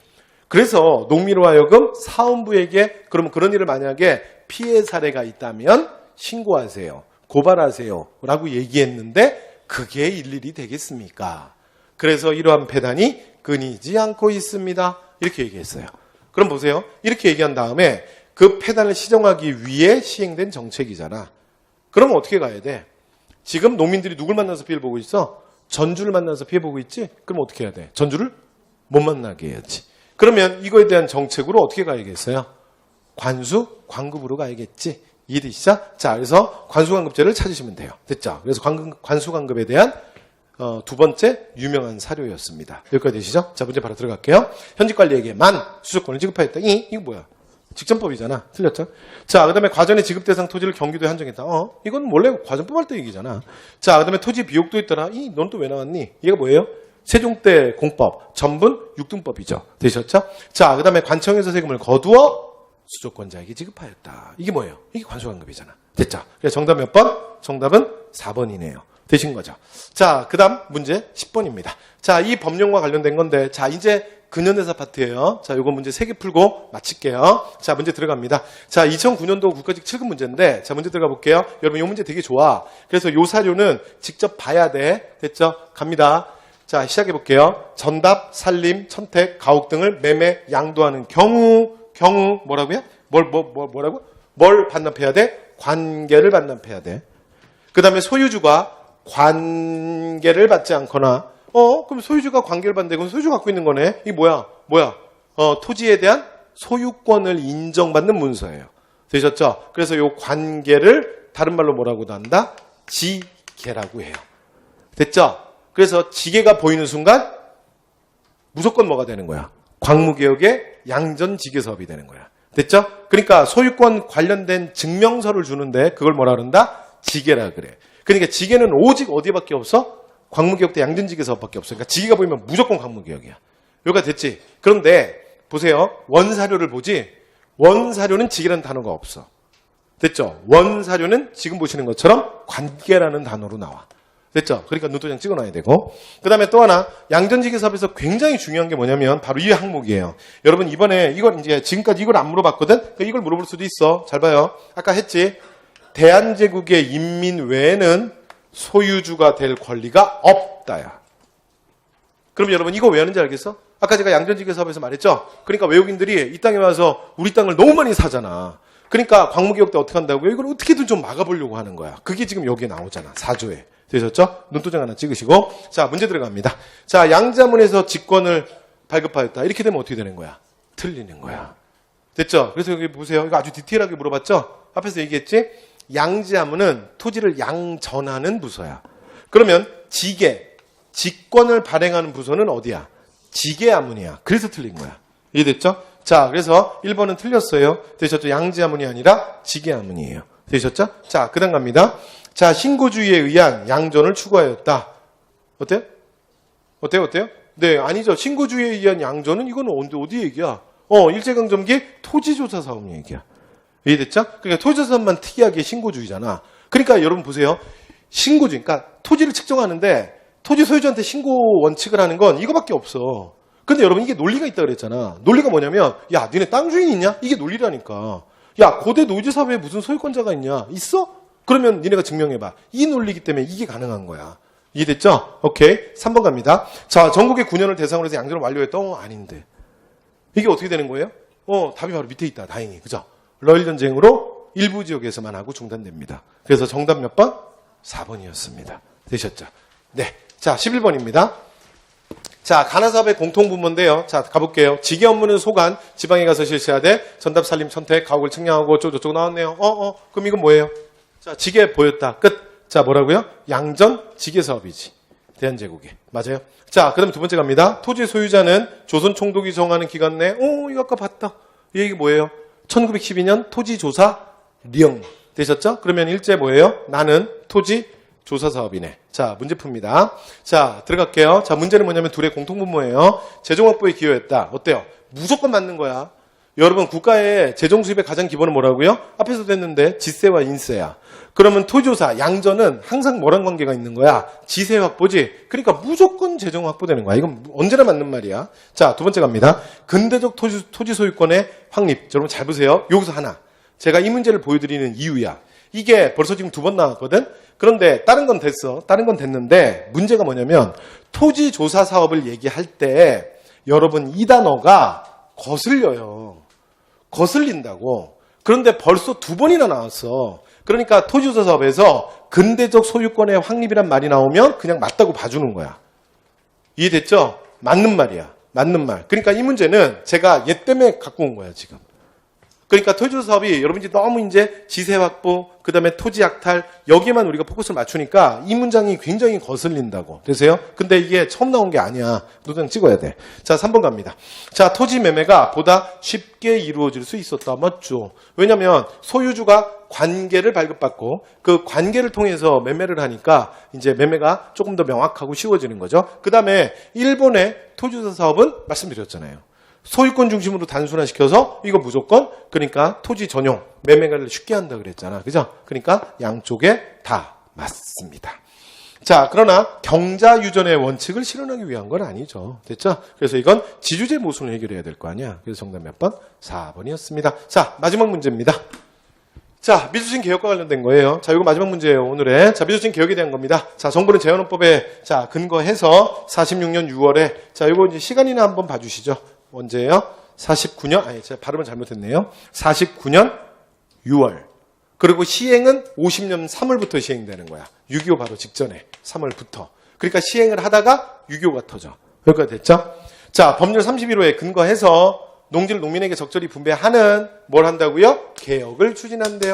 그래서 농민으로 하여금 사원부에게 그러면 그런 일을 만약에 피해 사례가 있다면 신고하세요. 고발하세요. 라고 얘기했는데 그게 일일이 되겠습니까? 그래서 이러한 폐단이 끊이지 않고 있습니다. 이렇게 얘기했어요. 그럼 보세요. 이렇게 얘기한 다음에 그 폐단을 시정하기 위해 시행된 정책이잖아. 그러면 어떻게 가야 돼? 지금 농민들이 누굴 만나서 피해를 보고 있어? 전주를 만나서 피해보고 있지? 그럼 어떻게 해야 돼? 전주를 못 만나게 해야지. 그러면 이거에 대한 정책으로 어떻게 가야겠어요? 관수, 관급으로 가야겠지. 이해되시죠? 자, 그래서 관수관급제를 찾으시면 돼요. 됐죠? 그래서 관수관급에 대한 두 번째 유명한 사료였습니다. 여기까지 되시죠? 자, 문제 바로 들어갈게요. 현직관리에게만 수조권을 지급하였다. 이거 뭐야? 직전법이잖아. 틀렸죠? 자, 그 다음에 과전의 지급 대상 토지를 경기도에 한정했다. 이건 원래 과전법 할 때 얘기잖아. 자, 그 다음에 토지 비옥도 있더라. 넌 또 왜 나왔니? 얘가 뭐예요? 세종 때 공법, 전분 육등법이죠. 되셨죠? 자, 그 다음에 관청에서 세금을 거두어 수조권자에게 지급하였다. 이게 뭐예요? 이게 관수관급이잖아. 됐죠? 그래서 정답 몇 번? 정답은 4번이네요. 되신 거죠. 자, 그 다음 문제 10번입니다. 자, 이 법령과 관련된 건데, 자, 이제 근현대사 파트예요. 자, 요거 문제 3개 풀고 마칠게요. 자, 문제 들어갑니다. 자, 2009년도 국가직 7급 문제인데, 자, 문제 들어가 볼게요. 여러분, 요 문제 되게 좋아. 그래서 요 사료는 직접 봐야 돼. 됐죠? 갑니다. 자, 시작해 볼게요. 전답, 살림, 천택, 가옥 등을 매매, 양도하는 경우 뭐라고요? 뭐라고? 뭘 반납해야 돼? 관계를 반납해야 돼. 그 다음에 소유주가 관계를 받지 않거나, 그럼 소유주가 관계를 받는데, 그럼 소유주가 갖고 있는 거네? 이게 뭐야? 토지에 대한 소유권을 인정받는 문서예요. 되셨죠? 그래서 요 관계를 다른 말로 뭐라고도 한다? 지계라고 해요. 됐죠? 그래서 지계가 보이는 순간 무조건 뭐가 되는 거야? 광무개혁의 양전지계 사업이 되는 거야. 됐죠? 그러니까 소유권 관련된 증명서를 주는데 그걸 뭐라 그런다? 지계라 그래. 그러니까 지계는 오직 어디밖에 없어? 광무개혁 때 양전지계 사업밖에 없어. 그러니까 지계가 보이면 무조건 광무개혁이야. 여기가 됐지? 그런데 보세요. 원사료를 보지? 원사료는 지계라는 단어가 없어. 됐죠? 원사료는 지금 보시는 것처럼 관계라는 단어로 나와. 됐죠? 그러니까 눈도장 찍어놔야 되고. 그 다음에 또 하나, 양전지계 사업에서 굉장히 중요한 게 뭐냐면 바로 이 항목이에요. 여러분 이번에 이걸 이제 지금까지 이걸 안 물어봤거든? 그러니까 이걸 물어볼 수도 있어. 잘 봐요. 아까 했지? 대한제국의 인민 외에는 소유주가 될 권리가 없다야. 그럼 여러분 이거 왜 하는지 알겠어? 아까 제가 양전지계 사업에서 말했죠? 그러니까 외국인들이 이 땅에 와서 우리 땅을 너무 많이 사잖아. 그러니까 광무개혁 때 어떻게 한다고요? 이걸 어떻게든 좀 막아보려고 하는 거야. 그게 지금 여기에 나오잖아. 4조에. 되셨죠? 눈도장 하나 찍으시고. 자, 문제 들어갑니다. 자, 양자문에서 직권을 발급하였다. 이렇게 되면 어떻게 되는 거야? 틀리는 거야. 됐죠? 그래서 여기 보세요. 이거 아주 디테일하게 물어봤죠? 앞에서 얘기했지? 양지하문은 토지를 양전하는 부서야. 그러면 지계, 직권을 발행하는 부서는 어디야? 지계하문이야. 그래서 틀린 거야. 이해됐죠? 자, 그래서 1번은 틀렸어요. 되셨죠? 양지하문이 아니라 지계하문이에요. 되셨죠? 자, 그 다음 갑니다. 자, 신고주의에 의한 양전을 추구하였다. 어때요? 어때요? 네, 아니죠. 신고주의에 의한 양전은 이건 어디 얘기야? 일제강점기 토지조사 사업 얘기야. 이해됐죠? 그러니까 토지조사 사업만 특이하게 신고주의잖아. 그러니까 여러분 보세요. 신고주의, 그러니까 토지를 측정하는데 토지 소유주한테 신고 원칙을 하는 건 이거밖에 없어. 근데 여러분 이게 논리가 있다 그랬잖아. 논리가 뭐냐면, 야, 니네 땅 주인 있냐? 이게 논리라니까. 야, 고대 노지 사회에 무슨 소유권자가 있냐? 있어? 그러면 니네가 증명해봐. 이 논리이기 때문에 이게 가능한 거야. 이해됐죠? 오케이. 3번 갑니다. 자, 전국의 9년을 대상으로 해서 양전을 완료했다. 아닌데. 이게 어떻게 되는 거예요? 답이 바로 밑에 있다. 다행히. 그죠? 러일 전쟁으로 일부 지역에서만 하고 중단됩니다. 그래서 정답 몇 번? 4번이었습니다. 되셨죠? 네. 자, 11번입니다. 자, 가나사업의 공통분모인데요. 자, 가볼게요. 지계 업무는 소관, 지방에 가서 실시해야 돼. 전답, 살림, 천택, 가옥을 측량하고 저쪽 나왔네요. 그럼 이건 뭐예요? 자, 지계 보였다. 끝. 자, 뭐라고요? 양전 지계 사업이지. 대한제국에. 맞아요? 자, 그 다음에 두 번째 갑니다. 토지 소유자는 조선 총독이 정하는 기간 내에, 이거 아까 봤다. 이 얘기 뭐예요? 1912년 토지조사령. 되셨죠? 그러면 일제 뭐예요? 나는 토지 조사 사업이네. 자, 문제 풉니다. 자, 들어갈게요. 자, 문제는 뭐냐면 둘의 공통분모예요. 재정 확보에 기여했다. 어때요? 무조건 맞는 거야. 여러분, 국가의 재정 수입의 가장 기본은 뭐라고요? 앞에서도 했는데 지세와 인세야. 그러면 토지조사, 양전은 항상 뭐랑 관계가 있는 거야? 지세 확보지. 그러니까 무조건 재정 확보되는 거야. 이건 언제나 맞는 말이야. 자, 두 번째 갑니다. 근대적 토지 소유권의 확립. 여러분 잘 보세요. 여기서 하나. 제가 이 문제를 보여드리는 이유야. 이게 벌써 지금 2번 나왔거든? 그런데 다른 건 됐어. 다른 건 됐는데 문제가 뭐냐면 토지조사 사업을 얘기할 때 여러분 이 단어가 거슬려요. 거슬린다고. 그런데 벌써 2번이나 나왔어. 그러니까 토지조사 사업에서 근대적 소유권의 확립이란 말이 나오면 그냥 맞다고 봐주는 거야. 이해됐죠? 맞는 말이야. 맞는 말. 그러니까 이 문제는 제가 얘 때문에 갖고 온 거야, 지금. 그러니까 토지조사 사업이 여러분들이 너무 이제 지세 확보, 그 다음에 토지 약탈, 여기에만 우리가 포커스를 맞추니까 이 문장이 굉장히 거슬린다고. 되세요? 근데 이게 처음 나온 게 아니야. 노장 찍어야 돼. 자, 3번 갑니다. 자, 토지 매매가 보다 쉽게 이루어질 수 있었다. 맞죠? 왜냐면 소유주가 관계를 발급받고 그 관계를 통해서 매매를 하니까 이제 매매가 조금 더 명확하고 쉬워지는 거죠. 그 다음에 일본의 토지조사 사업은 말씀드렸잖아요. 소유권 중심으로 단순화시켜서 이거 무조건 그러니까 토지 전용 매매를 쉽게 한다 그랬잖아. 그죠? 그러니까 양쪽에 다 맞습니다. 자, 그러나 경자 유전의 원칙을 실현하기 위한 건 아니죠. 됐죠? 그래서 이건 지주제 모순을 해결해야 될 거 아니야. 그래서 정답 몇 번? 4번이었습니다. 자, 마지막 문제입니다. 자, 미수신 개혁과 관련된 거예요. 자, 이거 마지막 문제예요, 오늘의. 자, 미수신 개혁에 대한 겁니다. 자, 정부는 재헌헌법에 자, 근거해서 46년 6월에 자, 이거 이제 시간이나 한번 봐주시죠. 언제예요? 49년, 아니, 제가 발음을 잘못했네요. 49년 6월. 그리고 시행은 50년 3월부터 시행되는 거야. 6.25 바로 직전에 3월부터. 그러니까 시행을 하다가 6.25가 터져. 여기까지 됐죠? 자, 법률 31호에 근거해서 농지를 농민에게 적절히 분배하는 뭘 한다고요? 개혁을 추진한대요.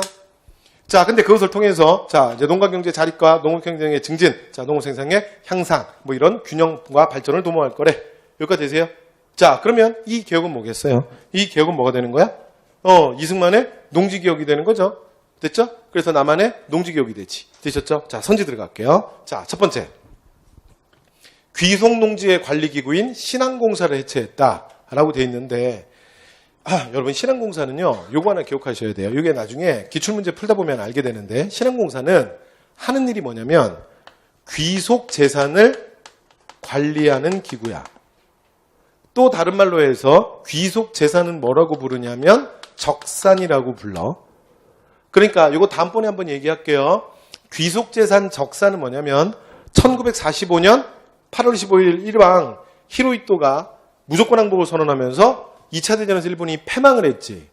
자, 근데 그것을 통해서 자, 이제 농가 경제 자립과 농업 경쟁의 증진, 자, 농업 생산의 향상, 뭐 이런 균형과 발전을 도모할 거래. 여기까지 되세요? 자, 그러면 이 개혁은 뭐겠어요? 이 개혁은 뭐가 되는 거야? 이승만의 농지개혁이 되는 거죠. 됐죠? 그래서 남한의 농지개혁이 되지. 되셨죠? 자, 선지 들어갈게요. 자, 첫 번째. 귀속농지의 관리기구인 신안공사를 해체했다라고 돼 있는데 여러분 신안공사는요. 요거 하나 기억하셔야 돼요. 이게 나중에 기출문제 풀다 보면 알게 되는데 신안공사는 하는 일이 뭐냐면 귀속재산을 관리하는 기구야. 또 다른 말로 해서 귀속재산은 뭐라고 부르냐면 적산이라고 불러. 그러니까 이거 다음번에 한번 얘기할게요. 귀속재산 적산은 뭐냐면 1945년 8월 15일 일왕 히로히토가 무조건 항복을 선언하면서 2차 대전에서 일본이 패망을 했지.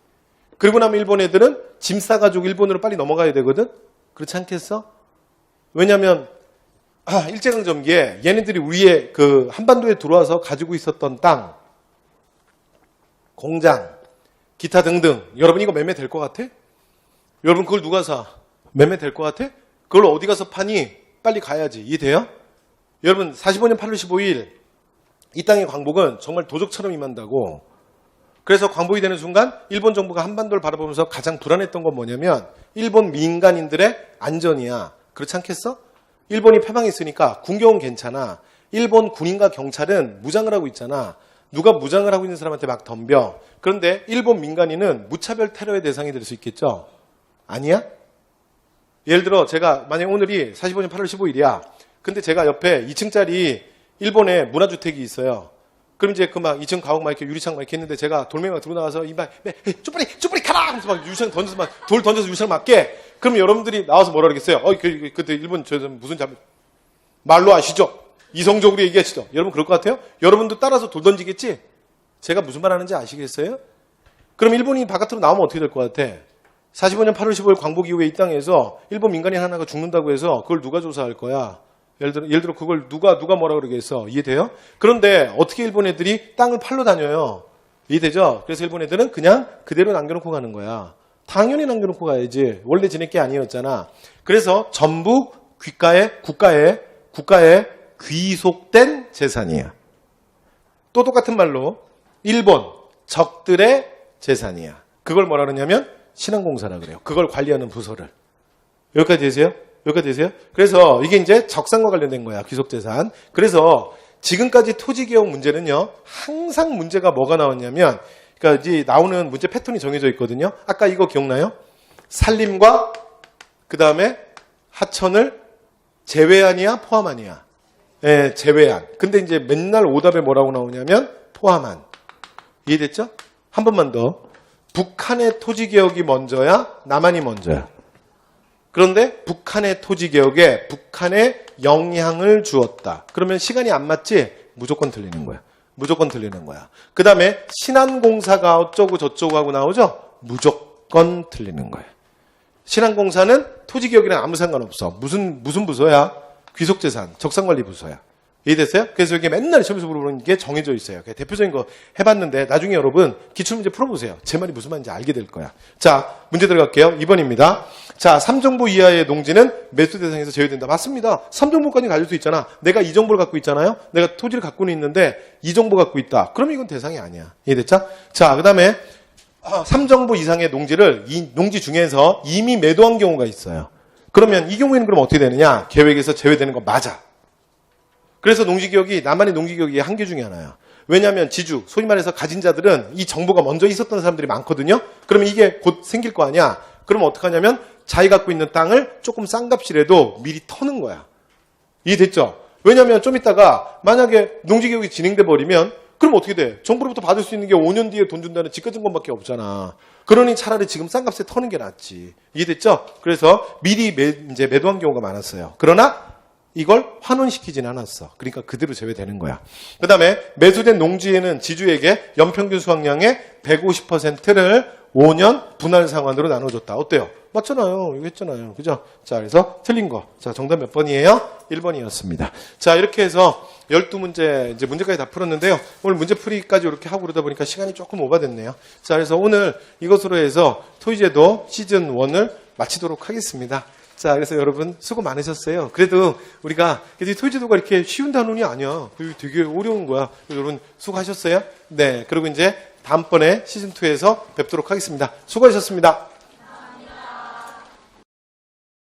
그리고 나면 일본 애들은 짐 싸가지고 일본으로 빨리 넘어가야 되거든? 그렇지 않겠어? 왜냐면 일제강점기에 얘네들이 우리의 그 한반도에 들어와서 가지고 있었던 땅, 공장, 기타 등등. 여러분 이거 매매 될 것 같아? 여러분 그걸 누가 사? 매매 될 것 같아? 그걸 어디 가서 파니? 빨리 가야지. 이해돼요? 여러분 45년 8월 15일 이 땅의 광복은 정말 도적처럼 임한다고. 그래서 광복이 되는 순간 일본 정부가 한반도를 바라보면서 가장 불안했던 건 뭐냐면 일본 민간인들의 안전이야. 그렇지 않겠어? 일본이 패망했으니까 군경은 괜찮아. 일본 군인과 경찰은 무장을 하고 있잖아. 누가 무장을 하고 있는 사람한테 막 덤벼. 그런데 일본 민간인은 무차별 테러의 대상이 될 수 있겠죠? 아니야? 예를 들어 제가 만약 오늘이 45년 8월 15일이야. 근데 제가 옆에 2층짜리 일본의 문화주택이 있어요. 그럼 이제 그 막 2층 가옥 막 이렇게 유리창 막 이렇게 했는데 제가 돌멩이 막 들고 나가서 이막 쭈뿌리 가라! 하면서 막 유리창 던져서 막 돌 던져서 유리창 맞게. 그럼 여러분들이 나와서 뭐라 그러겠어요? 그때 일본 저 무슨 말로 아시죠? 이성적으로 얘기하시죠? 여러분 그럴 것 같아요? 여러분도 따라서 돌 던지겠지? 제가 무슨 말 하는지 아시겠어요? 그럼 일본이 바깥으로 나오면 어떻게 될 것 같아? 45년 8월 15일 광복 이후에 이 땅에서 일본 민간인 하나가 죽는다고 해서 그걸 누가 조사할 거야? 예를 들어 그걸 누가 뭐라 그러겠어? 이해돼요? 그런데 어떻게 일본 애들이 땅을 팔러 다녀요? 이해되죠? 그래서 일본 애들은 그냥 그대로 남겨놓고 가는 거야. 당연히 남겨놓고 가야지. 원래 지낼 게 아니었잖아. 그래서 전부 국가에 귀속된 재산이야. 또 똑같은 말로 일본 적들의 재산이야. 그걸 뭐라 그러냐면 신안공사라 그래요. 그걸 관리하는 부서를. 여기까지 되세요? 여기까지 되세요? 그래서 이게 이제 적산과 관련된 거야. 귀속재산. 그래서 지금까지 토지개혁 문제는요. 항상 문제가 뭐가 나왔냐면 그러니까 이제 나오는 문제 패턴이 정해져 있거든요. 아까 이거 기억나요? 산림과 그 다음에 하천을 제외한이야? 포함한이야? 예, 제외한. 근데 이제 맨날 오답에 뭐라고 나오냐면 포함한. 이해됐죠? 한 번만 더. 북한의 토지개혁이 먼저야? 남한이 먼저야? 그런데 북한의 토지개혁에 북한에 영향을 주었다. 그러면 시간이 안 맞지? 무조건 틀리는 거야. 무조건 틀리는 거야. 그 다음에 신안공사가 어쩌고 저쩌고 하고 나오죠? 무조건 틀리는 거예요. 신한공사는 토지개혁이랑 아무 상관없어. 무슨 부서야? 귀속재산, 적산관리부서야. 이해됐어요? 그래서 여기 맨날 시험에서 물어보는 게 정해져 있어요. 대표적인 거 해봤는데 나중에 여러분 기출문제 풀어보세요. 제 말이 무슨 말인지 알게 될 거야. 자, 문제 들어갈게요. 2번입니다. 자, 3정보 이하의 농지는 매수 대상에서 제외된다. 맞습니다. 3정보까지 가질 수 있잖아. 내가 이 정보를 갖고 있잖아요. 내가 토지를 갖고는 있는데 이 정보 갖고 있다. 그럼 이건 대상이 아니야. 이해됐죠? 자, 그 다음에 3정보 이상의 농지를 이 농지 중에서 이미 매도한 경우가 있어요. 그러면 이 경우에는 그럼 어떻게 되느냐? 계획에서 제외되는 거 맞아. 그래서 농지개혁이 나만의 농지개혁의 한계 중에 하나야. 왜냐하면 지주, 소위 말해서 가진 자들은 이 정보가 먼저 있었던 사람들이 많거든요. 그러면 이게 곧 생길 거 아니야. 그러면 어떡하냐면 자기 갖고 있는 땅을 조금 싼 값이라도 미리 터는 거야. 이해됐죠? 왜냐하면 좀 이따가 만약에 농지개혁이 진행돼 버리면 그럼 어떻게 돼? 정부로부터 받을 수 있는 게 5년 뒤에 돈 준다는 직가증권밖에 없잖아. 그러니 차라리 지금 싼 값에 터는 게 낫지. 이해됐죠? 그래서 미리 이제 매도한 경우가 많았어요. 그러나 이걸 환원시키지는 않았어. 그러니까 그대로 제외되는 거야. 그 다음에 매수된 농지에는 지주에게 연평균 수확량의 150%를 5년 분할 상환으로 나눠줬다. 어때요? 맞잖아요. 이거 했잖아요. 그죠? 자, 그래서 틀린 거. 자, 정답 몇 번이에요? 1번이었습니다. 자, 이렇게 해서 12문제, 이제 문제까지 다 풀었는데요. 오늘 문제풀이까지 이렇게 하고 그러다 보니까 시간이 조금 오바됐네요. 자, 그래서 오늘 이것으로 해서 토의제도 시즌 1을 마치도록 하겠습니다. 자, 그래서 여러분 수고 많으셨어요. 그래도 우리가 토의제도가 이렇게 쉬운 단원이 아니야. 되게 어려운 거야. 여러분 수고하셨어요? 네. 그리고 이제 다음번에 시즌2에서 뵙도록 하겠습니다. 수고하셨습니다.